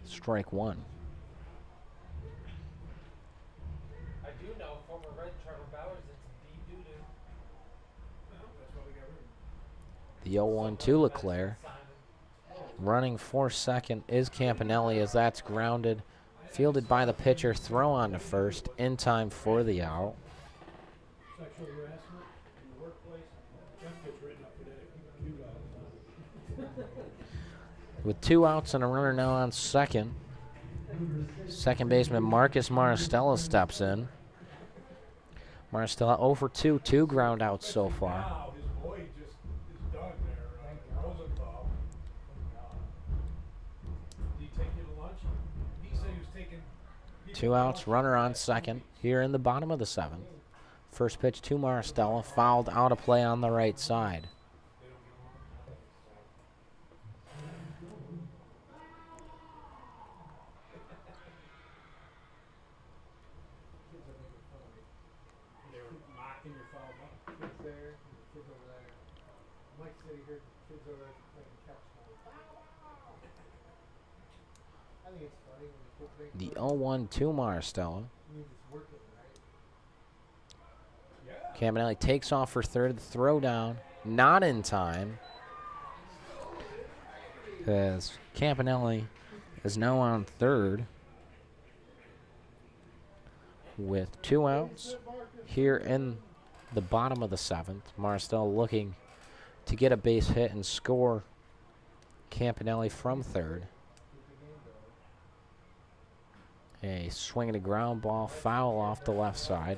Strike 1. I do know former Red Trevor Bowers, it's deep doo-doo. Well, that's why we got rid of him. The 0-1 to Leclerc. Running for second is Campanelli as that's grounded. Fielded by the pitcher, throw on to first in time for the out. Sexual harassment in the workplace. Jeff gets written up for that. With 2 outs and a runner now on second. Second baseman Marcus Maristella steps in. Maristella 0 for 2, 2 ground outs so far. Now his boy just is done there. Rosenthal. Did he take you to lunch? He said he was taking. 2 outs, runner on second here in the bottom of the 7th. First pitch to Maristella, fouled out of play on the right side. They were mocking your foul ball. Kids there, and the kids over there. Mike said he heard the kids over there playing catch ball. I think it's funny when the whole thing. The 0-1 to Maristella. means it's working, right? Campanelli takes off for third, the throw down, not in time. As Campanelli is now on third with 2 outs here in the bottom of the 7th. Maristella looking to get a base hit and score Campanelli from third. A swing and a ground ball, foul off the left side.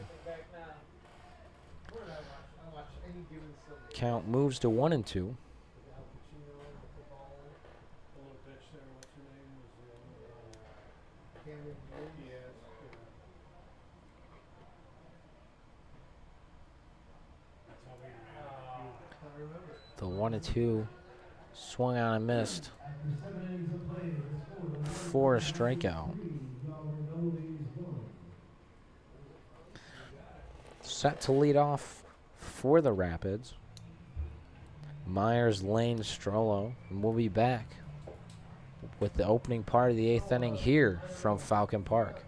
Count moves to 1-2. The little bitch there, what's her name? Was yes. That's how we remember. The 1-2 swung on and missed for a strikeout. Set to lead off for the Rapids. Myers, Lane, Strollo, and we'll be back with the opening part of the 8th inning here from Falcon Park.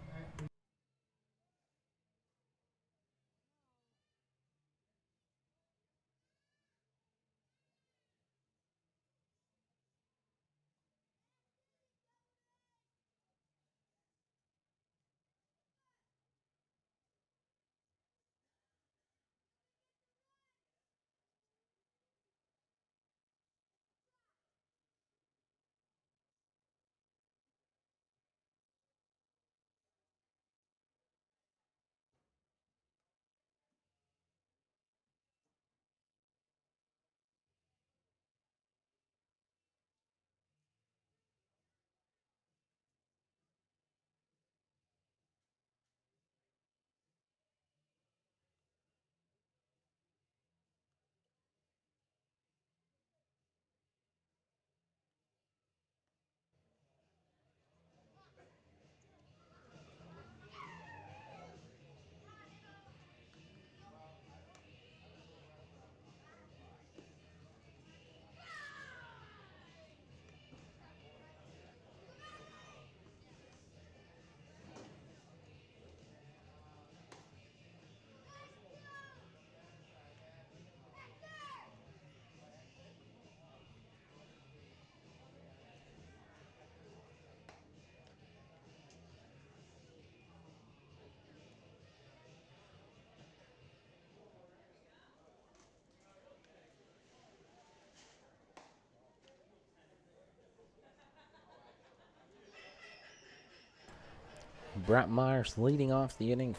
Brett Myers leading off the inning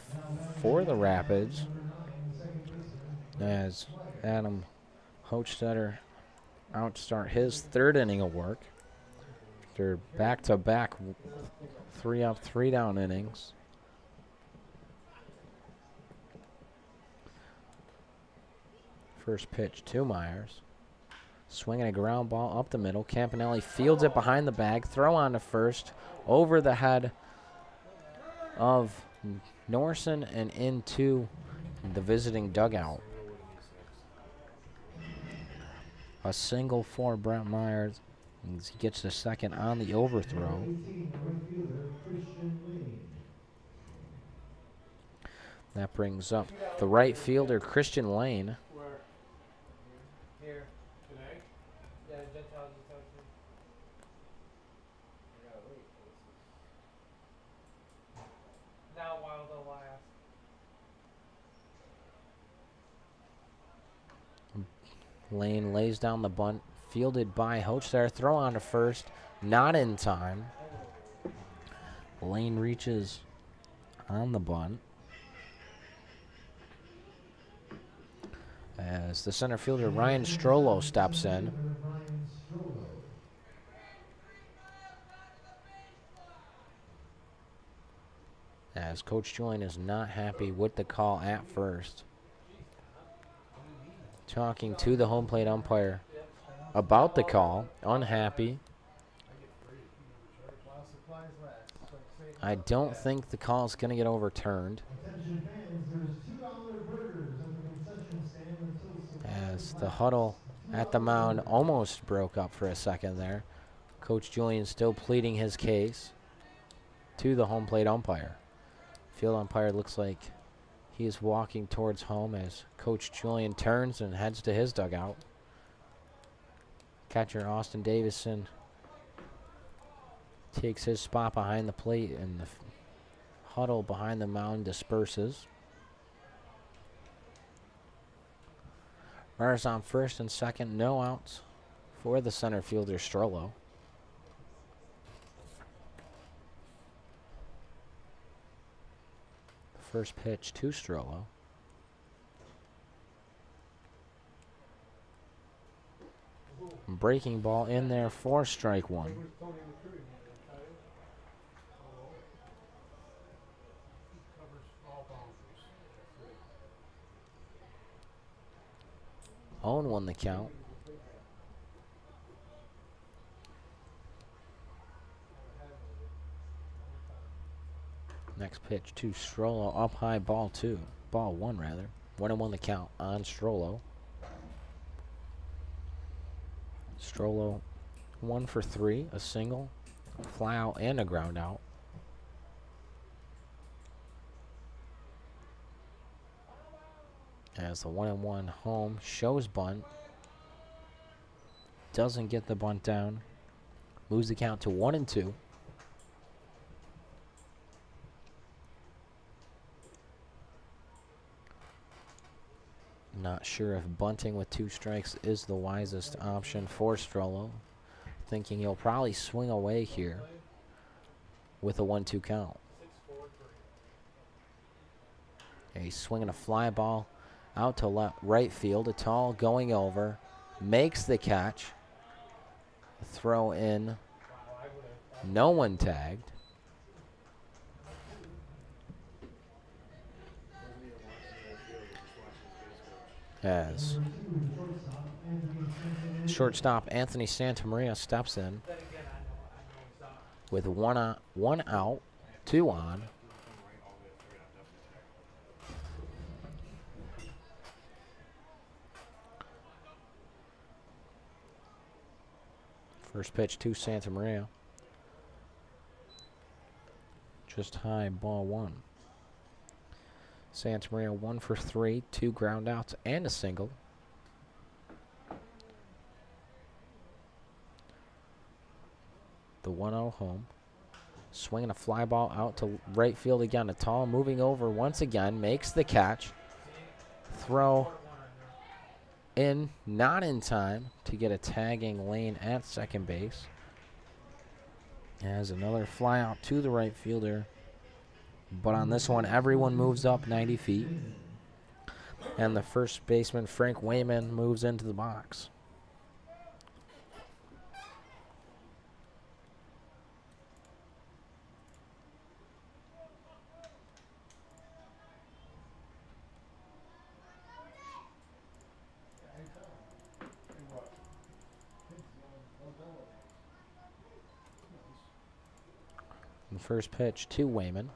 for the Rapids, as Adam Hochstetter out to start his third inning of work. They're back-to-back 3-up, 3-down innings. First pitch to Myers. Swinging a ground ball up the middle. Campanelli fields it behind the bag. Throw on to first. Over the head of Norson and into the visiting dugout. A single for Brett Myers. He gets the second on the overthrow. That brings up the right fielder, Christian Lane. Here. Today? Yeah, that's how you talk to me. I gotta wait. Now while the last. Lane lays down the bunt, fielded by Hochstetter. Throw on to first, not in time. Lane reaches on the bunt, as the center fielder Ryan Strollo steps in. As Coach Julian is not happy with the call at first. Talking to the home plate umpire about the call, unhappy. I don't think the call is going to get overturned, as the huddle at the mound almost broke up for a second there. Coach Julian still pleading his case to the home plate umpire. Field umpire looks like he is walking towards home as Coach Julian turns and heads to his dugout. Catcher Austin Davison takes his spot behind the plate, and the huddle behind the mound disperses. Runners on first and second, no outs for the center fielder Strollo. First pitch to Strollo. Breaking ball in there for strike one. Owen won the count. Next pitch to Strollo, up high, ball one rather. 1-1 the count on Strollo. Strollo 1 for 3, a single, a fly out, and a ground out. As the 1-1 home shows bunt. Doesn't get the bunt down. Moves the count to 1-2. Not sure if bunting with 2 strikes is the wisest option for Strollo. Thinking he'll probably swing away here with a 1-2 count. He's swinging a fly ball out to right field. A tall going over. Makes the catch. Throw in. No one tagged. As shortstop Anthony Santamaria steps in with one out, 2 on. First pitch to Santamaria. Just high, ball 1. Santamaria 1 for 3, 2 ground outs and a single. The 1-0 home. Swinging a fly ball out to right field again. A tall moving over once again. Makes the catch. Throw in, not in time to get a tagging Lane at second base. As another fly out to the right fielder. But on this one, everyone moves up 90 feet. And the first baseman, Frank Wayman, moves into the box. The first pitch to Wayman.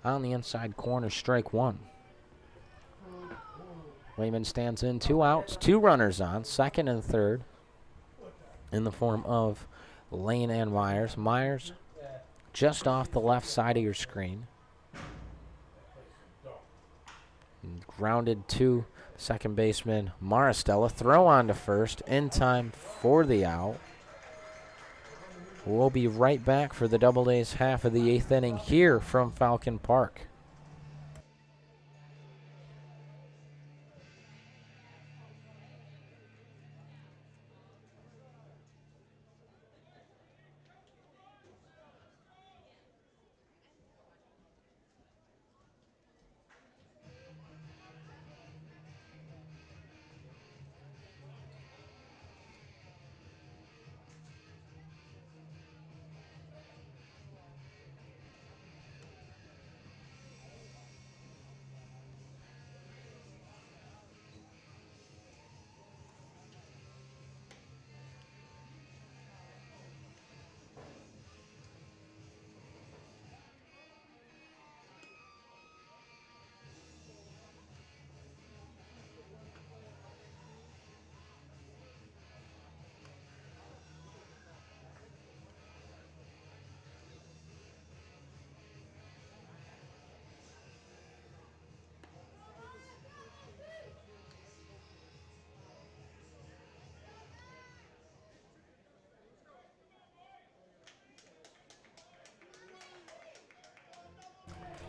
On the inside corner, strike one. Wayman stands in, 2 outs, 2 runners on, second and third, in the form of Lane and Myers. Myers just off the left side of your screen. And grounded to second baseman Maristella. Throw on to first in time for the out. We'll be right back for the Doubledays half of the 8th inning here from Falcon Park.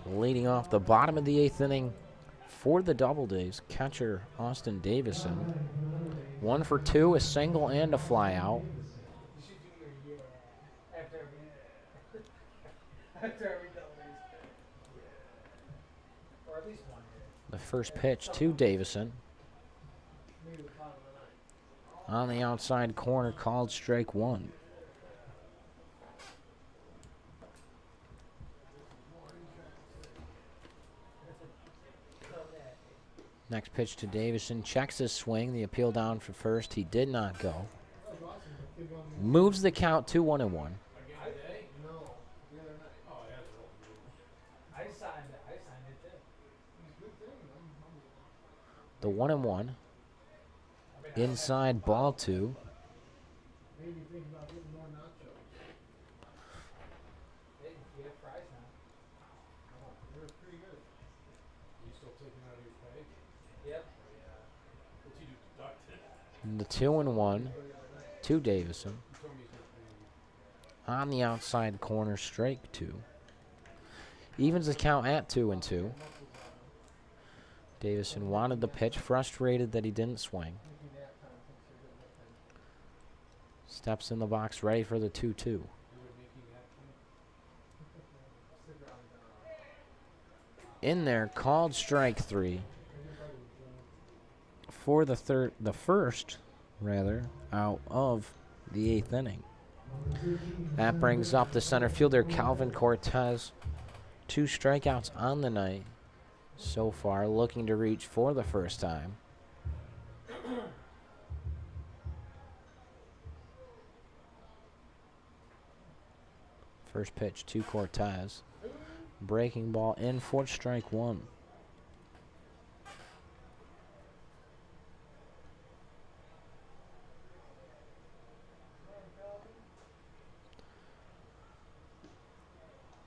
Leading off the bottom of the 8th inning for the Doubledays, catcher Austin Davison. 1 for 2, a single and a fly out. The first pitch to Davison. On the outside corner, called strike one. Next pitch to Davison, checks his swing, the appeal down for first, he did not go. Moves the count to 1-1. The 1-1. Inside ball 2. And the 2-1 to Davison. On the outside corner, strike 2. Evens the count at 2-2. Davison wanted the pitch, frustrated that he didn't swing. Steps in the box, ready for the 2-2. In there, called strike 3 for the first out of the 8th inning. That brings up the center fielder, Calvin Cortez. 2 strikeouts on the night so far, looking to reach for the first time. First pitch to Cortez. Breaking ball in for strike 1.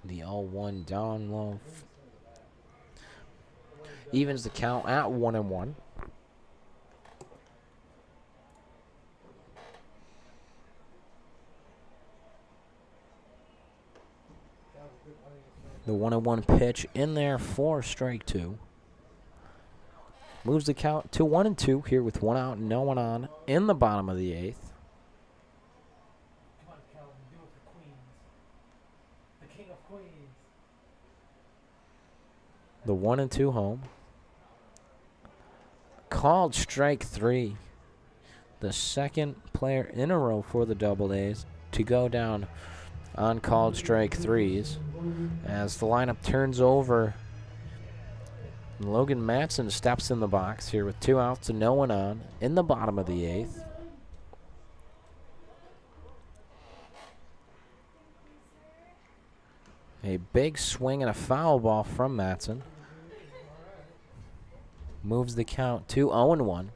The 0-1 down low. Evens the count at 1-1. The 1-1 pitch in there for strike 2. Moves the count to 1-2 here with 1 out and no one on in the bottom of the 8th. The 1-2 home. Called strike 3. The second player in a row for the Doubledays to go down on called strike 3s. As the lineup turns over, Logan Matson steps in the box here with 2 outs and no one on in the bottom of the 8th. A big swing and a foul ball from Matson. Moves the count to 0-1.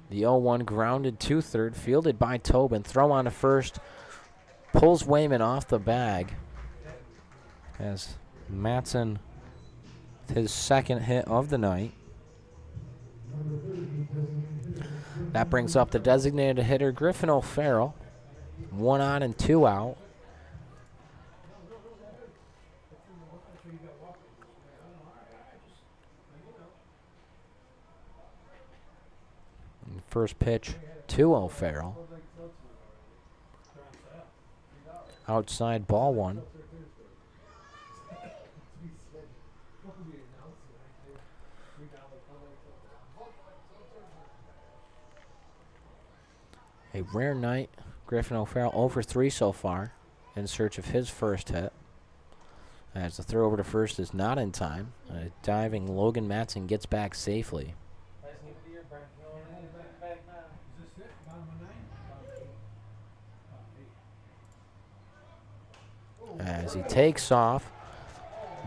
The 0-1 grounded to third, fielded by Tobin. Throw on to first. Pulls Wayman off the bag. As Matson, his second hit of the night. That brings up the designated hitter, Griffin O'Farrell. 1 on and 2 out. And first pitch to O'Farrell. Outside, ball 1. A rare night. Griffin O'Farrell over 3 so far in search of his first hit. As the throw over to first is not in time. Diving Logan Matson gets back safely. As he takes off,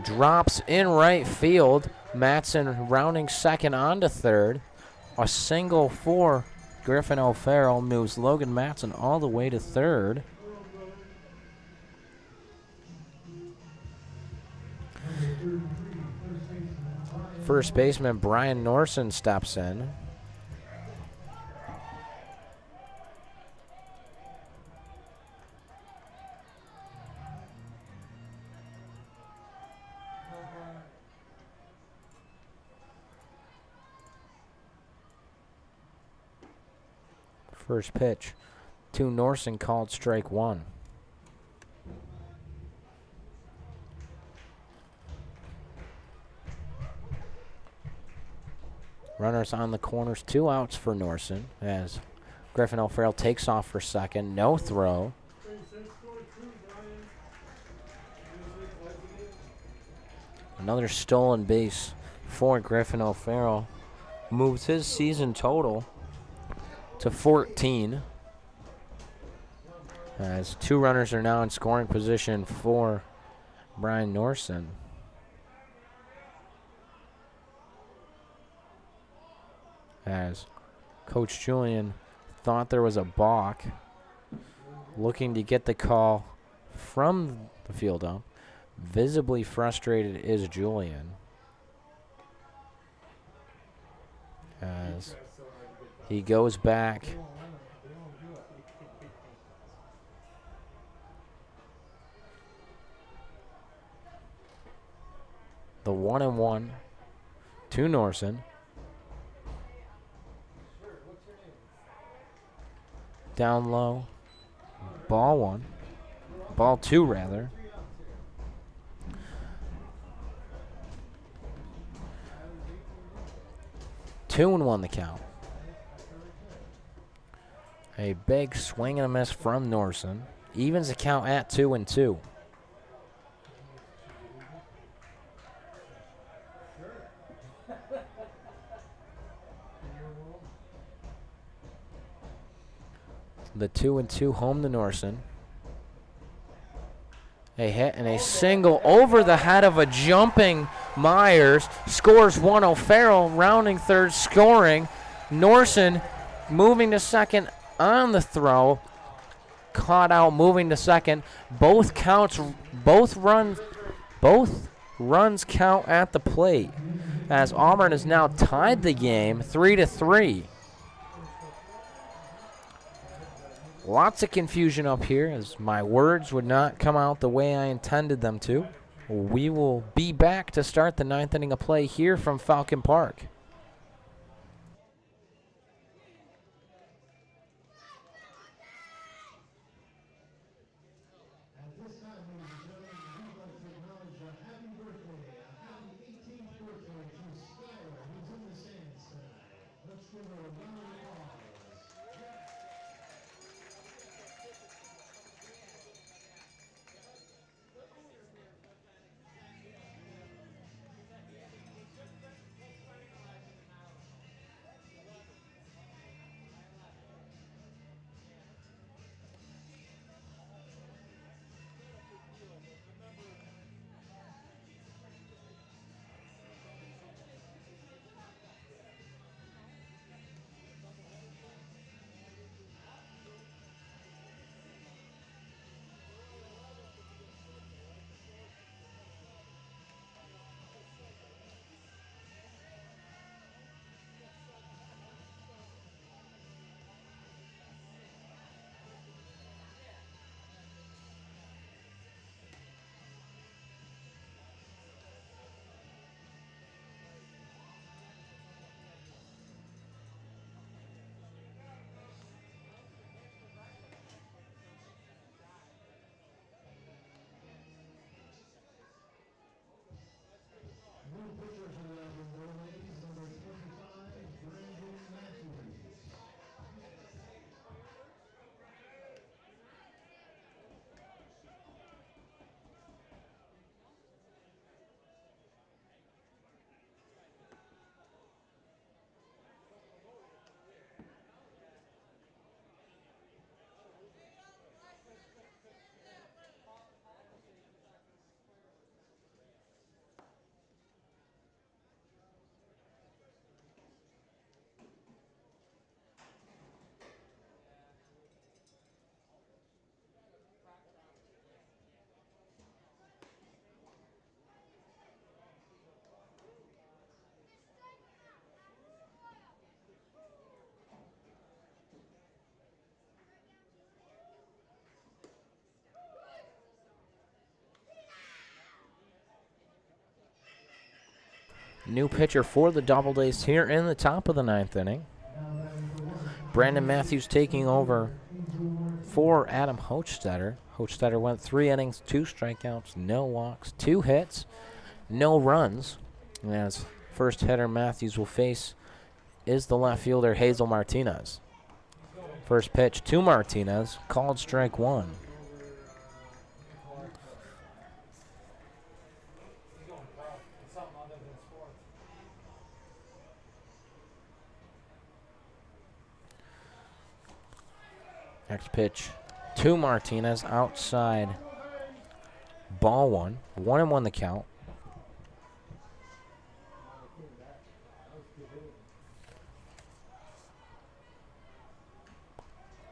drops in right field. Matson rounding second onto third. A single for Griffin O'Farrell moves Logan Matson all the way to third. First baseman Brian Norson steps in. First pitch to Norson, called strike 1. Runners on the corners, 2 outs for Norson as Griffin O'Farrell takes off for second. No throw. Another stolen base for Griffin O'Farrell. Moves his season total to 14. As 2 runners are now in scoring position for Brian Norson. As Coach Julian thought there was a balk, looking to get the call from the field ump. Visibly frustrated is Julian. As he goes back. The 1-1 to Norson. Down low. Ball 1. Ball 2, rather. Two and 1 the count. A big swing and a miss from Norson. Evens the count at 2-2. The 2-2 home to Norson. A hit and a single over the head of a jumping Myers. Scores 1. O'Farrell rounding third, scoring. Norson moving to second on the throw. Caught out, moving to second. Both runs count at the plate. As Auburn has now tied the game 3-3. Lots of confusion up here as my words would not come out the way I intended them to. We will be back to start the 9th inning of play here from Falcon Park. At this time, ladies and gentlemen, we'd like to acknowledge a happy birthday, a happy 18th birthday to Skylar, who's in the stands tonight. Let's give her a round of applause. New pitcher for the Auburn Doubledays, number 25, Brandon Matthews. New pitcher for the Doubledays here in the top of the 9th inning. Brandon Matthews taking over for Adam Hochstetter. Hochstetter went 3 innings, 2 strikeouts, no walks, 2 hits, no runs. And as first hitter Matthews will face is the left fielder Hazel Martinez. First pitch to Martinez, called strike 1. Next pitch to Martinez, outside, ball 1. 1-1 the count.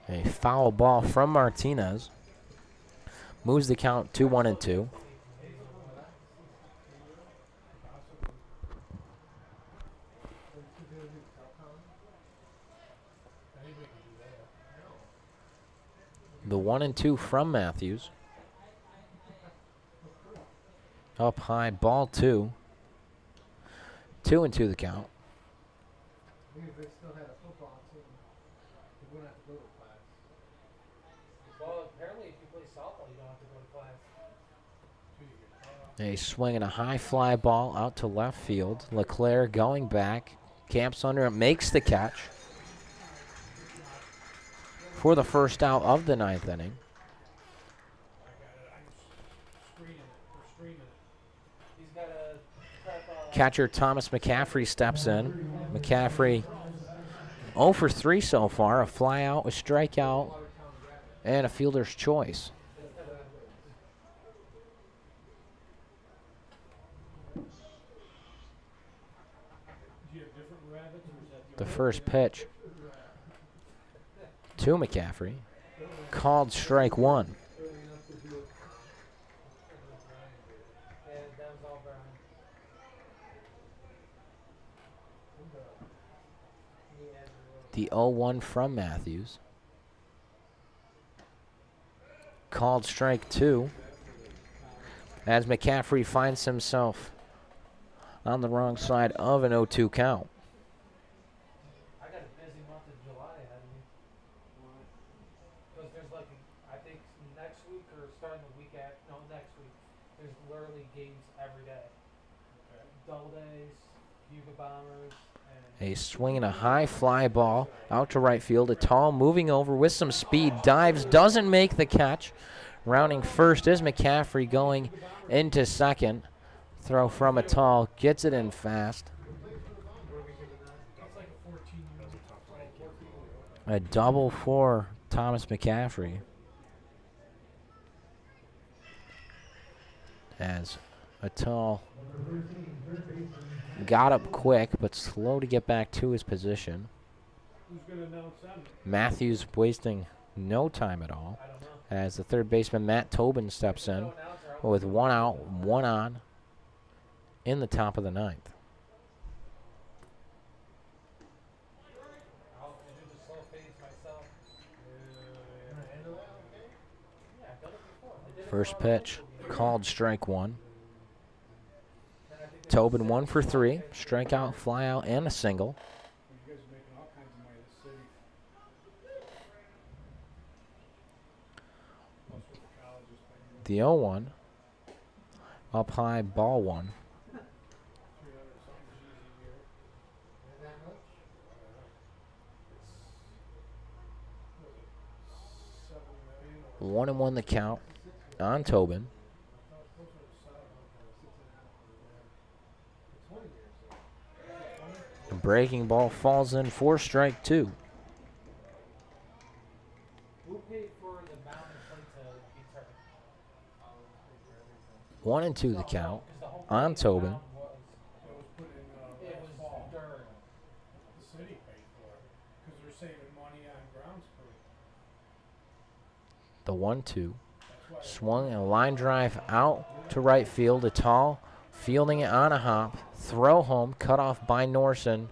A foul ball from Martinez moves the count to 1-2. The 1-2 from Matthews. Up high, ball 2. 2-2 the count. If they still had a football team, they wouldn't have to go to class. Well, apparently if you play softball, you don't have to go to class. A swing and a high fly ball out to left field. LeClaire going back, camps under it, makes the catch for the first out of the 9th inning. Catcher Thomas McCaffrey steps in. McCaffrey 0 for 3 so far. A fly out, a strikeout, and a fielder's choice. The first pitch to McCaffrey, called strike 1. The 0-1 from Matthews, called strike 2. as McCaffrey finds himself on the wrong side of an 0-2 count. I got a busy month of July ahead of me. Because there's like, I think next week or starting the week next week, there's literally games every day. Double days, Buga Bombers, and A swing and a high fly ball out to right field. A tall moving over with some speed, dives, doesn't make the catch. Rounding first is McCaffrey, going into second. Throw from a tall, gets it in fast. that's like a 14. A double for Thomas McCaffrey. As a tall got up quick, but slow to get back to his position. Who's going to announce them? Matthews wasting no time at all, I don't know. as the third baseman Matt Tobin steps in with 1 out, 1 on in the top of the ninth. I'll do the slow fades myself. Yeah, I've done it before. I did it First for pitch called strike one. Tobin 1 for 3, strikeout, flyout, and a single. You guys are making all kinds of money in this city. Most of the colleges pay you The 0-1. Up high, ball 1. 300 something G's a year. It's, what is it, 7 million? 1-1 the count on Tobin. The breaking ball falls in for strike 2. Who paid for the mountain plate to be turned? 1 and 2 the count on Tobin. It was put in It was fall. dirt. The city paid for it because they're saving money on grounds crew. The 1-2. That's why Swung and a line drive out to right field. A tall, fielding it on a hop. Throw home, cut off by Norson.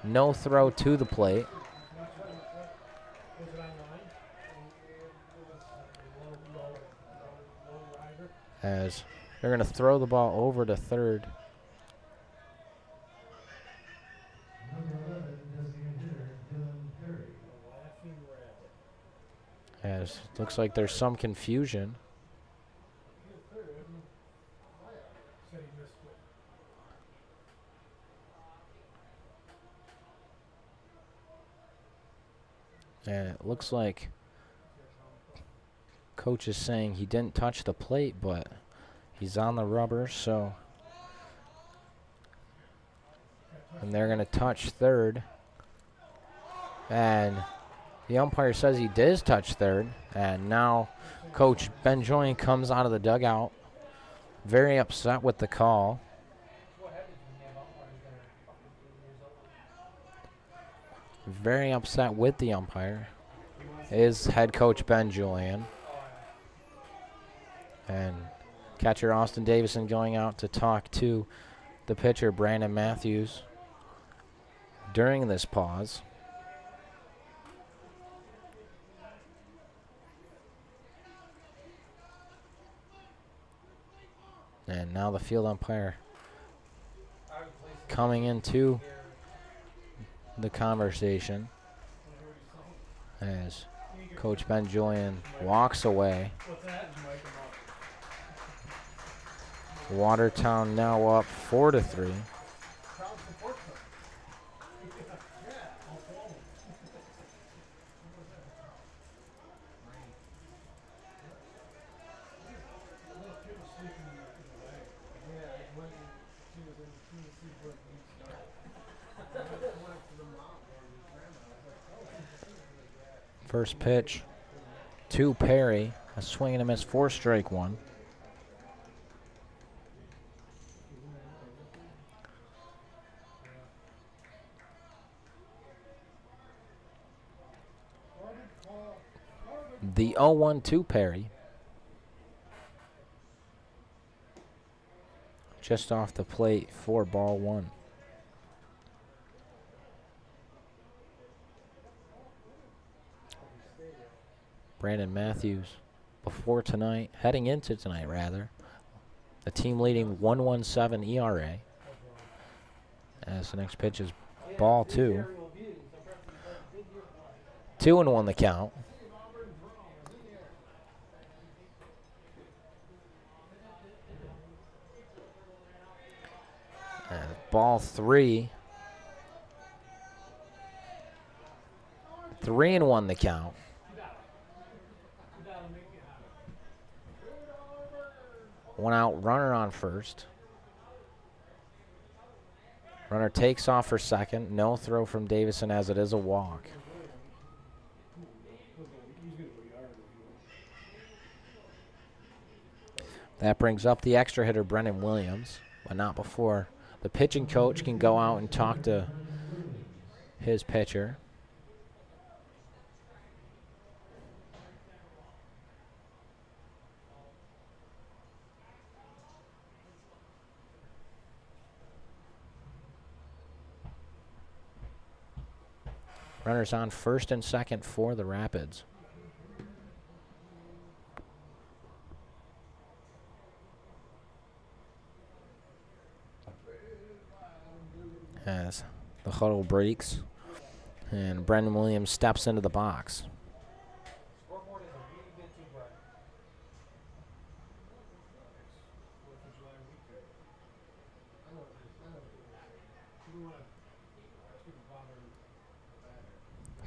No throw to the plate. was it online? Low rider. As they're going to throw the ball over to third. Laughing rabbit. As looks like there's some confusion. Said he missed it. And it looks like coach is saying he didn't touch the plate, but he's on the rubber, so. And they're going to touch third. And the umpire says he did touch third. And now Coach Ben Joyne comes out of the dugout, very upset with the call. Very upset with the umpire is head coach Ben Julian. And catcher Austin Davison going out to talk to the pitcher Brandon Matthews during this pause. And now the field umpire coming into the conversation as Coach Ben Julian walks away. What's that? Watertown now up 4-3. First pitch to Perry, a swing and a miss for strike one. The 0-1 to Perry. Just off the plate for ball one. Brandon Matthews before tonight, heading into tonight rather, The team leading 1.17 ERA. As the next pitch is ball 2. 2-1 the count. And ball 3. 3-1 the count. One out, runner on first. Runner takes off for second. No throw from Davison as it is a walk. That brings up the extra hitter, Brendan Williams, but not before the pitching coach can go out and talk to his pitcher. Runners on first and second for the Rapids. As the huddle breaks and Brendan Williams steps into the box. Scoreboard is a really bit too bright.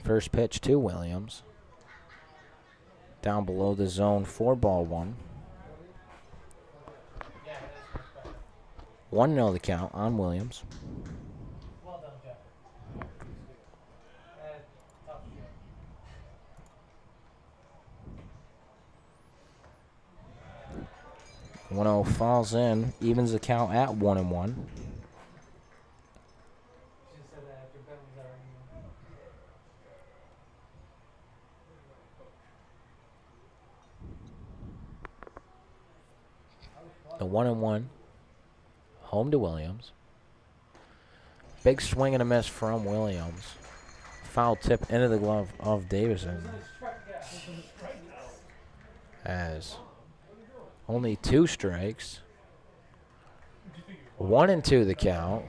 First pitch to Williams. Down below the zone for ball 1. 1-0 the count on Williams. Well done, Jeff. Tough shit. 1-0 falls in, evens the count at 1-1. Should've said that after Ben was arguing. The 1-1. Home to Williams. Big swing and a miss from Williams. Foul tip into the glove of Davison. As only 2 strikes. 1-2 the count.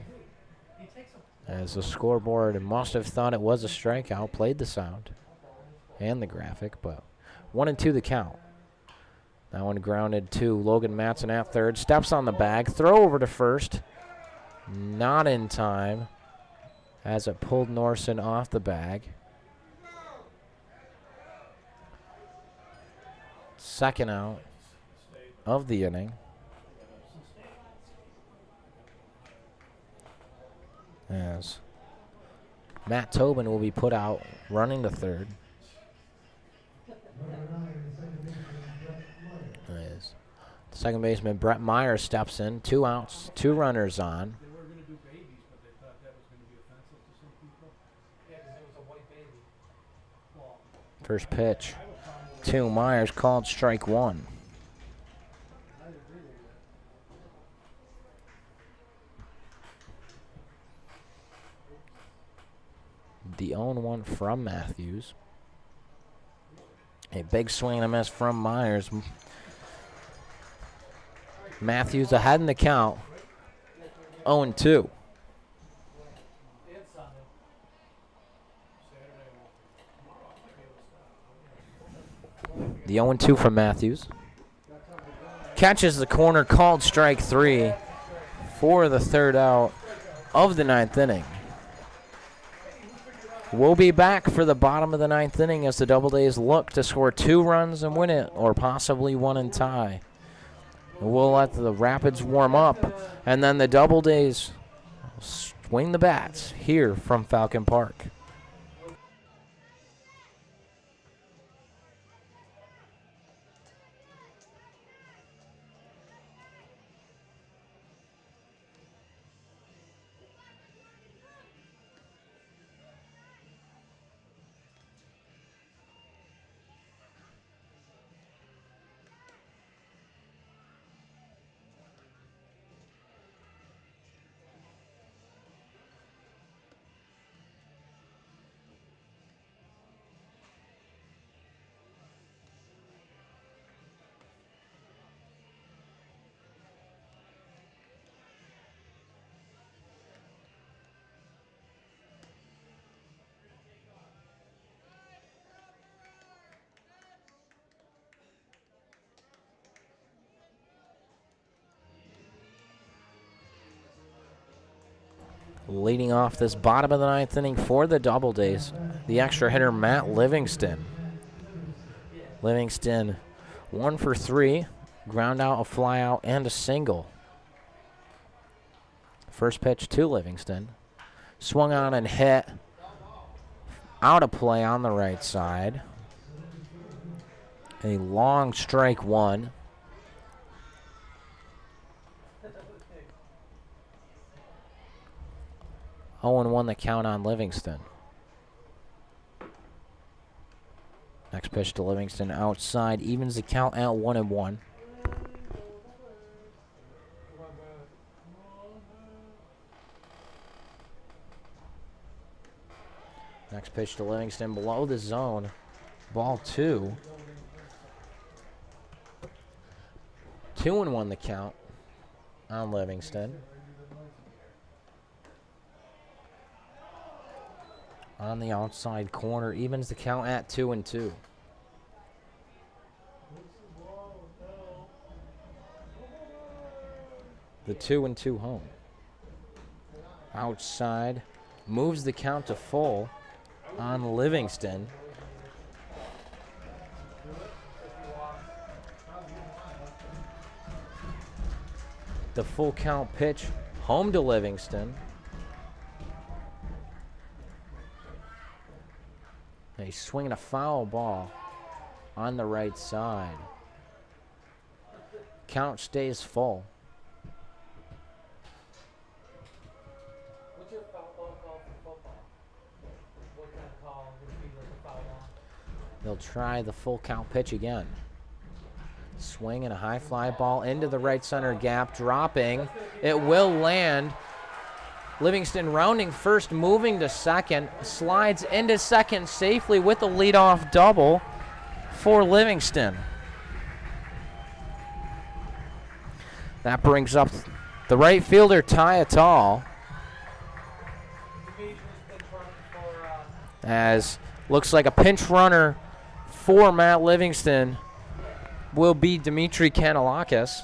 As the scoreboard must have thought it was a strikeout, played the sound and the graphic, but 1-2 the count. That one grounded to Logan Matson at third. Steps on the bag. Throw over to first. Not in time as it pulled Norson off the bag. Second out of the inning. As Matt Tobin will be put out running to third. As second baseman Brett Meyer steps in. 2 outs, 2 runners on. They were going to do babies, but they thought that was going to be offensive to some people. Yeah, because it was a white baby. First pitch to Myers, called strike 1. The 0-1 from Matthews. A big swing and a miss from Myers. Matthews ahead in the count. 0-2. The 0-2 from Matthews. Catches the corner, called strike 3 for the third out of the 9th inning. We'll be back for the bottom of the 9th inning as the Doubledays look to score 2 runs and win it, or possibly 1 and tie. We'll let the Rapids warm up, and then the Doubledays swing the bats here from Falcon Park. Leading off this bottom of the 9th inning for the Doubledays, the extra hitter, Matt Livingston. Livingston 1 for 3, ground out, a fly out, and a single. First pitch to Livingston. Swung on and hit. Out of play on the right side. A long strike one. Oh, and 1 the count on Livingston. Next pitch to Livingston outside, evens the count at 1-1. Next pitch to Livingston below the zone. Ball 2. 2-1 the count on Livingston. On the outside corner, evens the count at 2-2. The 2-2 home. Outside, moves the count to full on Livingston. The full count pitch home to Livingston. He's swinging a foul ball on the right side. Count stays full. What's your foul ball call for football? What kind of call would be like a foul ball? They'll try the full count pitch again. Swing and a high fly ball into the right center gap, dropping. It will land. Livingston rounding first, moving to second, slides into second safely with the leadoff double for Livingston. That brings up the right fielder, Ty Atal, as looks like a pinch runner for Matt Livingston will be Dimitri Kanalakis.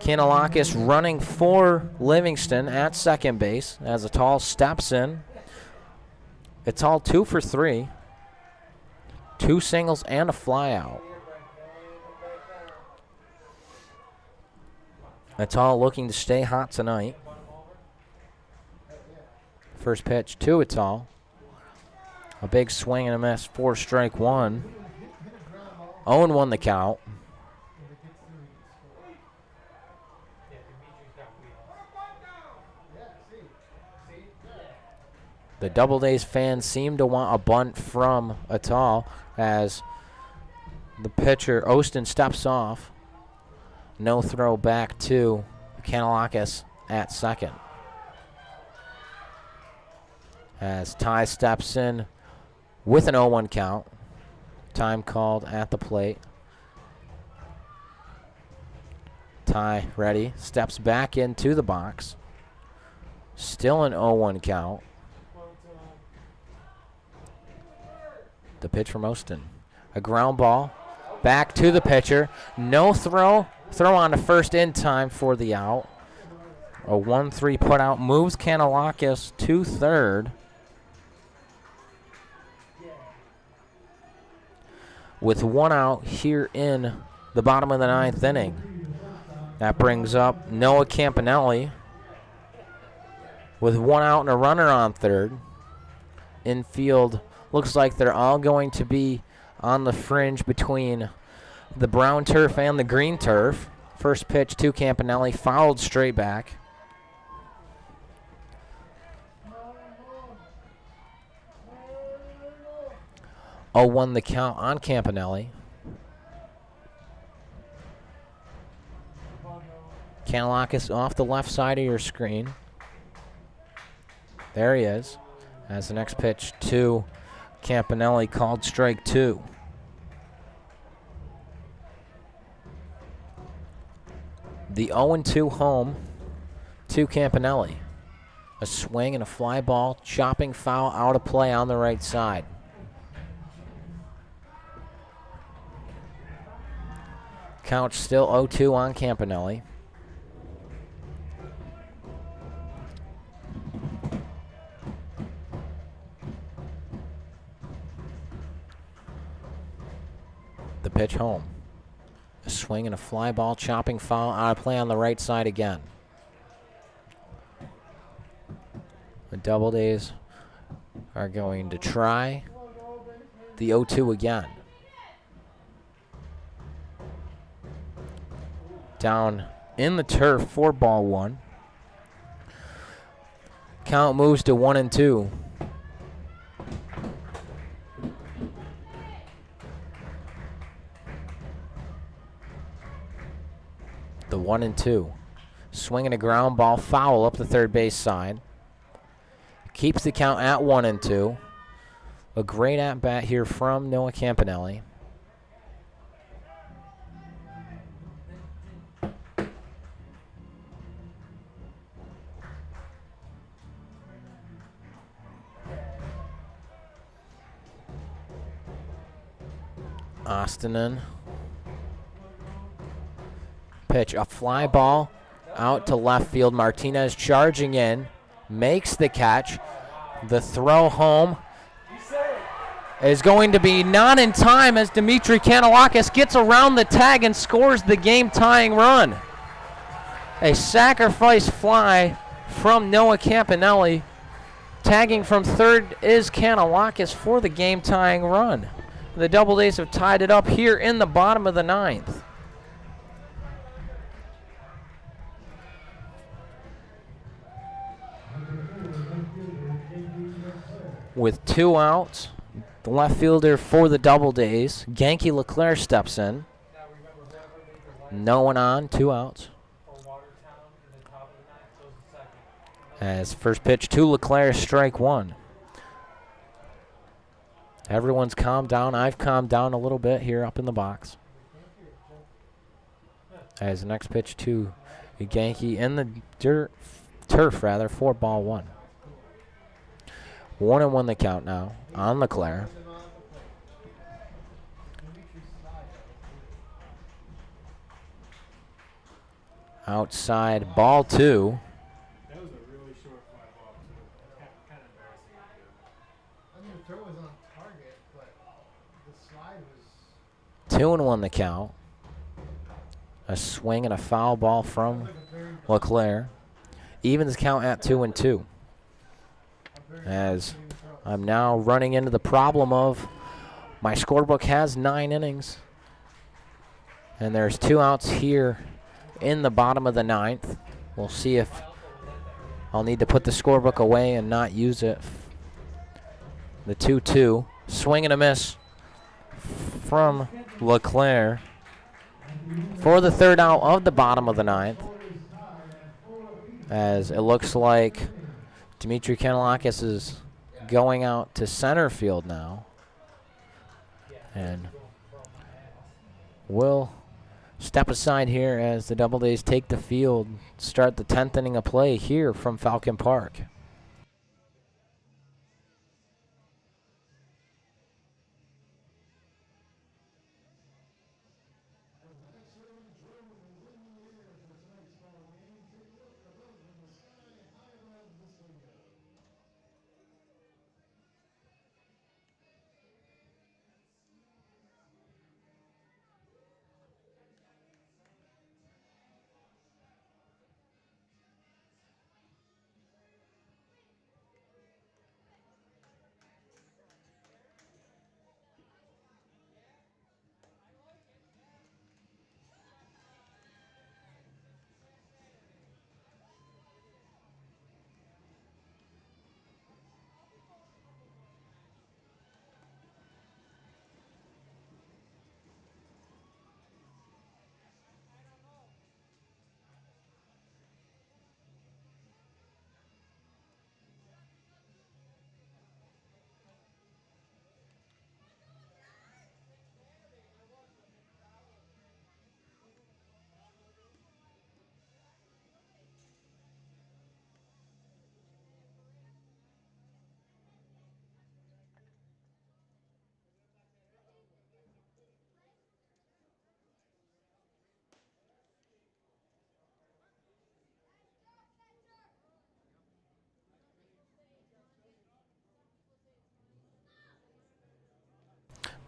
Kanalakis running for Livingston at second base as Atal steps in. Atal 2 for 3. 2 singles and a flyout. Atal looking to stay hot tonight. First pitch to Atal. A big swing and a miss for strike 1. 0-1 the count. The Doubledays fans seem to want a bunt from Atal as the pitcher, Ostin, steps off. No throw back to Kanalakis at second. As Ty steps in with an 0-1 count. Time called at the plate. Ty ready, steps back into the box. Still an 0-1 count. The pitch from Ostin. A ground ball. Back to the pitcher. No throw. Throw on to first in time for the out. A 1-3 put out. Moves Kanalakis to third. With 1 out here in the bottom of the 9th inning. That brings up Noah Campanelli with 1 out and a runner on third. Infield looks like they're all going to be on the fringe between the brown turf and the green turf. First pitch to Campanelli, fouled straight back. Oh, 1 the count on Campanelli. Kanalakis off the left side of your screen. There he is. As the next pitch to Campanelli, called strike 2. The 0-2 home to Campanelli. A swing and a fly ball, chopping foul out of play on the right side. Count still 0-2 on Campanelli. The pitch home. A swing and a fly ball, chopping foul, out of play on the right side again. The Doubledays are going to try the 0-2 again. Down in the turf for ball one. Count moves to 1-2. The 1-2. Swinging a ground ball, foul up the third base side. Keeps the count at 1-2. A great at bat here from Noah Campanelli. Ostonen. Pitch, a fly ball out to left field. Martinez charging in, makes the catch. The throw home is going to be not in time as Dimitri Kanalakis gets around the tag and scores the game-tying run. A sacrifice fly from Noah Campanelli. Tagging from third is Kanalakis for the game-tying run. The Doubledays have tied it up here in the bottom of the ninth. With 2 outs, the left fielder for the Doubledays, Genki Leclerc, steps in. No one on, 2 outs. As first pitch to Leclerc, strike 1. Everyone's calmed down. I've calmed down a little bit here up in the box. As the next pitch to Genki in the turf for ball 1. 1-1 the count now on Leclerc. Outside, ball 2. That was a really short fly ball, too. Kind of embarrassing. I mean, the throw was on target, but the slide was... 2-1 the count. A swing and a foul ball from Leclerc. Evens count at 2-2. As I'm now running into the problem of my scorebook has 9 innings. And there's 2 outs here in the bottom of the ninth. We'll see if I'll need to put the scorebook away and not use it. The 2-2. Swing and a miss from Leclerc for the 3rd out of the bottom of the ninth. As it looks like Dimitri Kanalakis is going out to center field now. And will step aside here as the Doubledays take the field, start the 10th inning of play here from Falcon Park.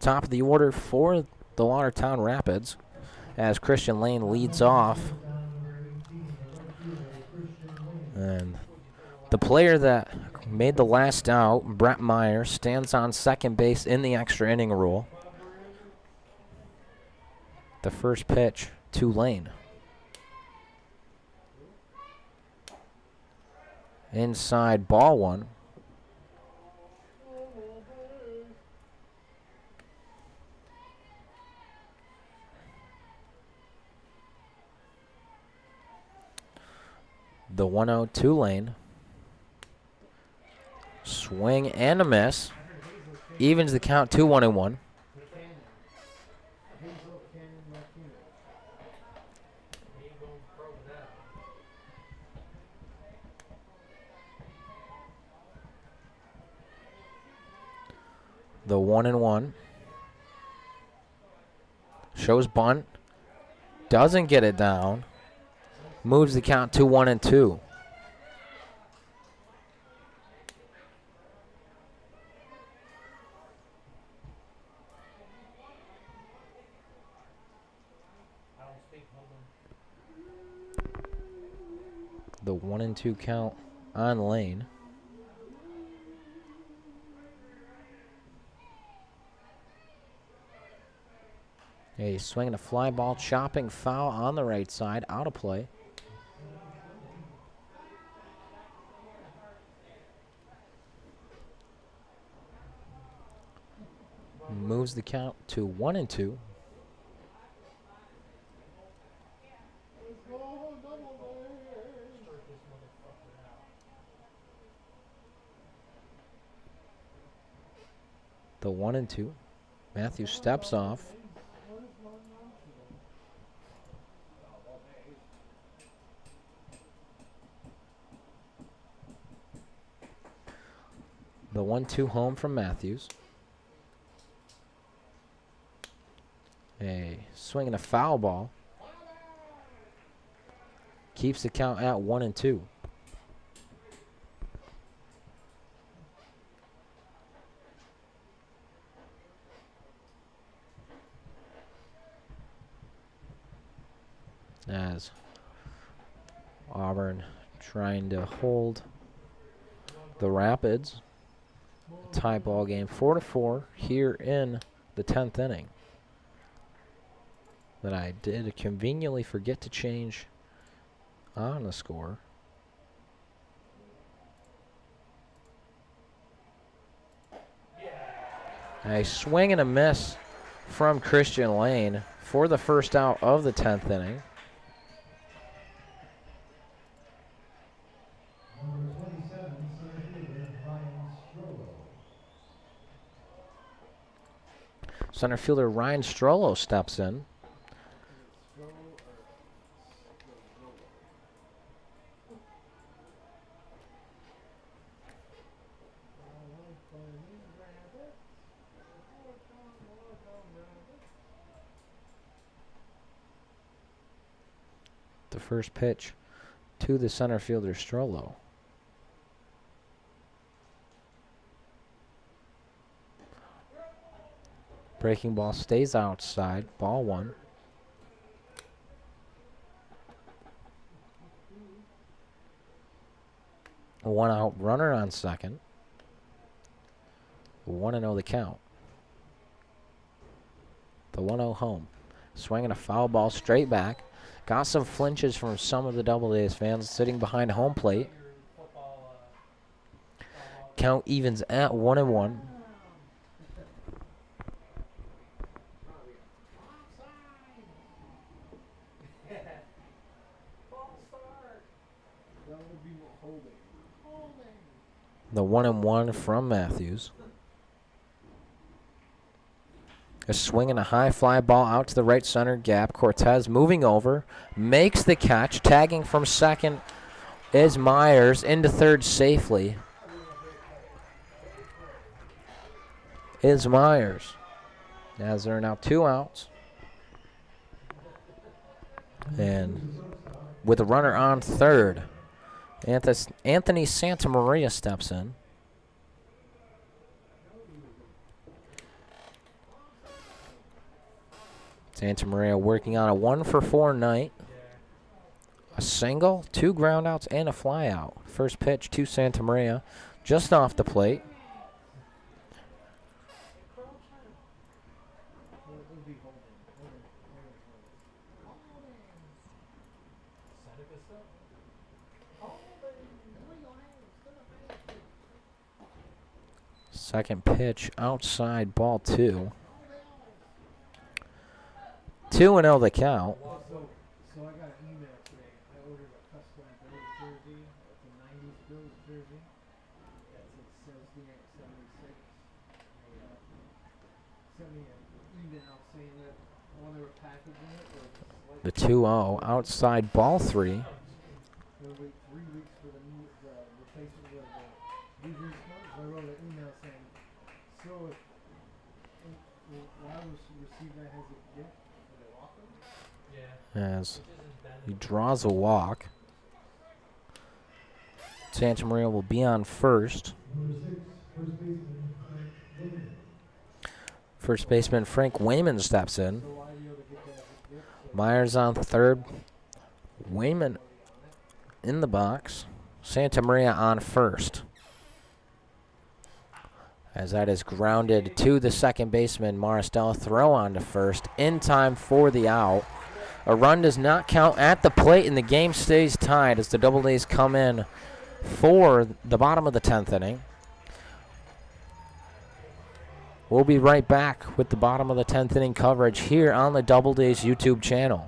top of the order for the Watertown Rapids as Christian Lane leads off. And the player that made the last out, Brett Meyer, stands on second base in the extra inning rule. The first pitch to Lane. Inside, ball one. The 1-0 to Lane. Swing and a miss. Evens the count 2-1-1. The 1-1. Shows bunt. Doesn't get it down. Moves the count to 1-2. The 1-2 count on Lane. A swing and a fly ball, chopping foul on the right side, out of play. Moves the count to 1-2. The 1-2. Matthews steps off. The 1-2 home from Matthews. A swing and a foul ball. Keeps the count at 1-2. As Auburn trying to hold the Rapids. Tie ball game 4-4 here in the 10th inning. That I did conveniently forget to change on the score. A swing and a miss from Christian Lane for the first out of the 10th inning. Center fielder Ryan Strollo steps in. The first pitch to the center fielder Strollo. Breaking ball stays outside. Ball one. A 1-out runner on second. 1-0 the count. The 1-0 home. Swinging a foul ball straight back. Got some flinches from some of the Doubledays fans sitting behind home plate. Count evens at 1-1. The 1-1 from Matthews. A swing and a high fly ball out to the right center gap. Cortez moving over, makes the catch. Tagging from second is Myers into third safely. Is Myers. As there are now 2 outs. And with a runner on third, Anthony Santamaria steps in. Santa Maria working on a 1-for-4 night. A single, 2 groundouts, and a flyout. First pitch to Santa Maria, just off the plate. Second pitch, outside, ball 2. 2-0 the count. So I got an email today. I ordered a custom Bills jersey. It's a 90s Bills jersey. It says here at 76. They sent me an email saying that when they were packaging it, there was a The slight 2-0, outside, ball 3. They'll wait 3 weeks for the replacement of the new jersey comes. I wrote an email saying, so if why was received that as a gift? Did they walk them? Yeah. As he draws a walk. Santa Maria will be on first. First baseman Frank Wayman steps in. So why are you able to get that as a gift? Myers on third. Wayman in the box. Santa Maria on first. As that is grounded to the second baseman, Maristella. Throw on to first in time for the out. A run does not count at the plate, and the game stays tied as the Doubledays come in for the bottom of the 10th inning. We'll be right back with the bottom of the 10th inning coverage here on the Doubledays YouTube channel.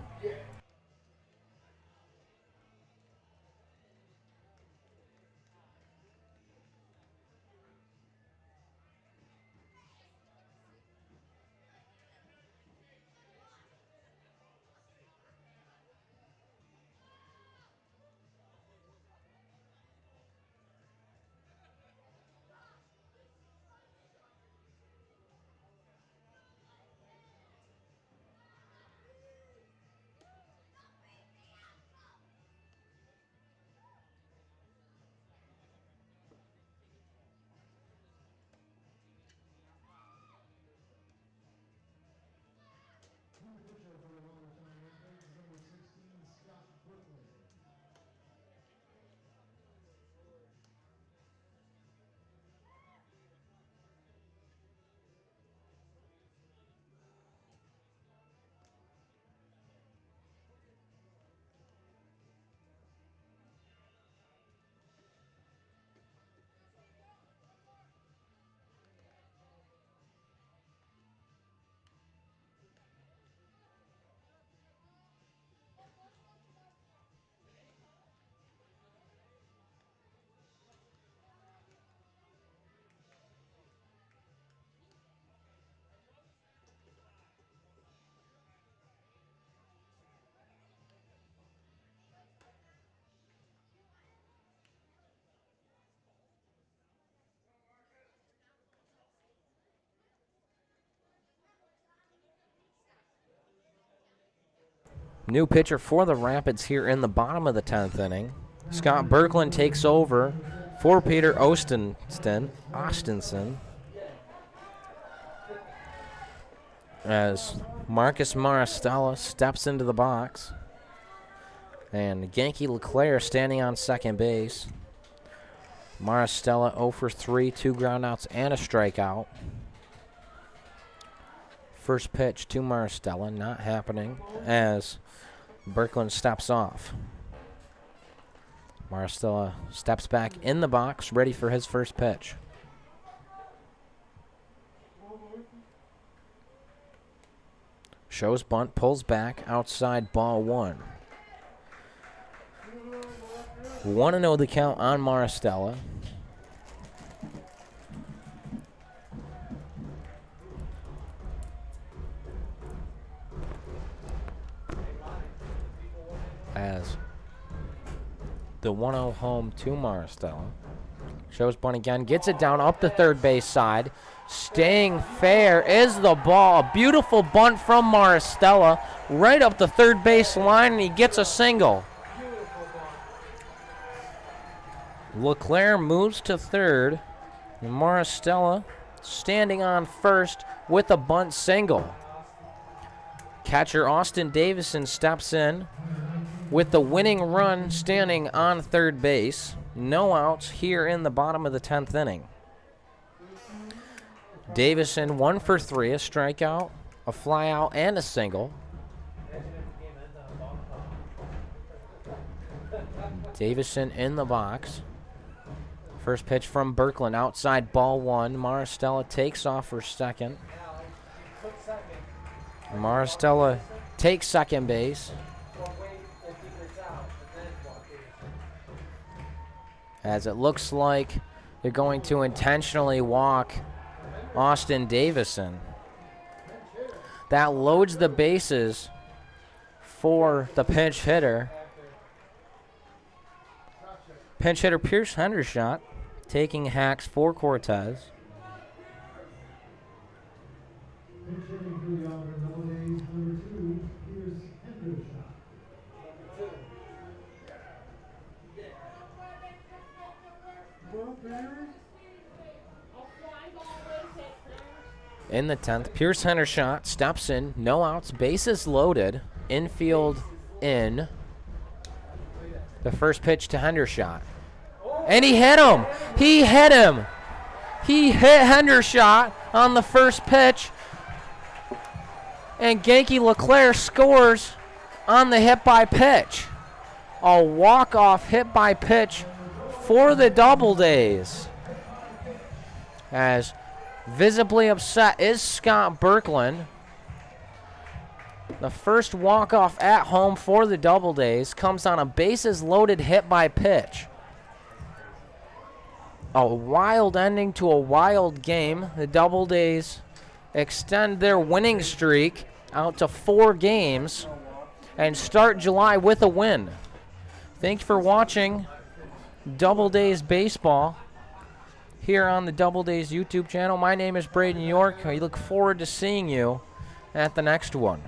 New pitcher for the Rapids here in the bottom of the 10th inning. Scott Berglund takes over for Peter Ostenson. As Marcus Maristella steps into the box. And Genki Leclerc standing on second base. Maristella 0 for 3, 2 groundouts and a strikeout. First pitch to Maristella, not happening as Berglund steps off. Maristella steps back in the box, ready for his first pitch. Shows bunt, pulls back, outside, ball 1. 1-0 the count on Maristella. As the 1-0 home to Maristella. Shows bunt again, gets it down up the third base side. Staying fair is the ball. A beautiful bunt from Maristella right up the third base line, and he gets a single. Leclerc moves to third, and Maristella standing on first with a bunt single. Catcher Austin Davison steps in with the winning run standing on third base. No outs here in the bottom of the 10th inning. Davison 1 for 3, a strikeout, a flyout, and a single. Davison in the box. First pitch from Birkeland, outside ball 1. Maristella takes off for second. Maristella takes second base. As it looks like they're going to intentionally walk Austin Davison. That loads the bases for the pinch hitter. Pinch hitter Pierce Hendershot taking hacks for Cortez. In the 10th, Pierce Hendershot steps in, no outs, bases loaded, infield in. The first pitch to Hendershot. And he hit him. He hit him. He hit Hendershot on the first pitch. And Genki LeClaire scores on the hit by pitch. A walk-off hit by pitch for the Doubledays. As visibly upset is Scott Birkeland. The first walk-off at home for the Doubledays comes on a bases-loaded hit by pitch. A wild ending to a wild game. The Doubledays extend their winning streak out to 4 games and start July with a win. Thanks for watching Doubledays Baseball here on the Doubledays YouTube channel. My name is Braden York. I look forward to seeing you at the next one.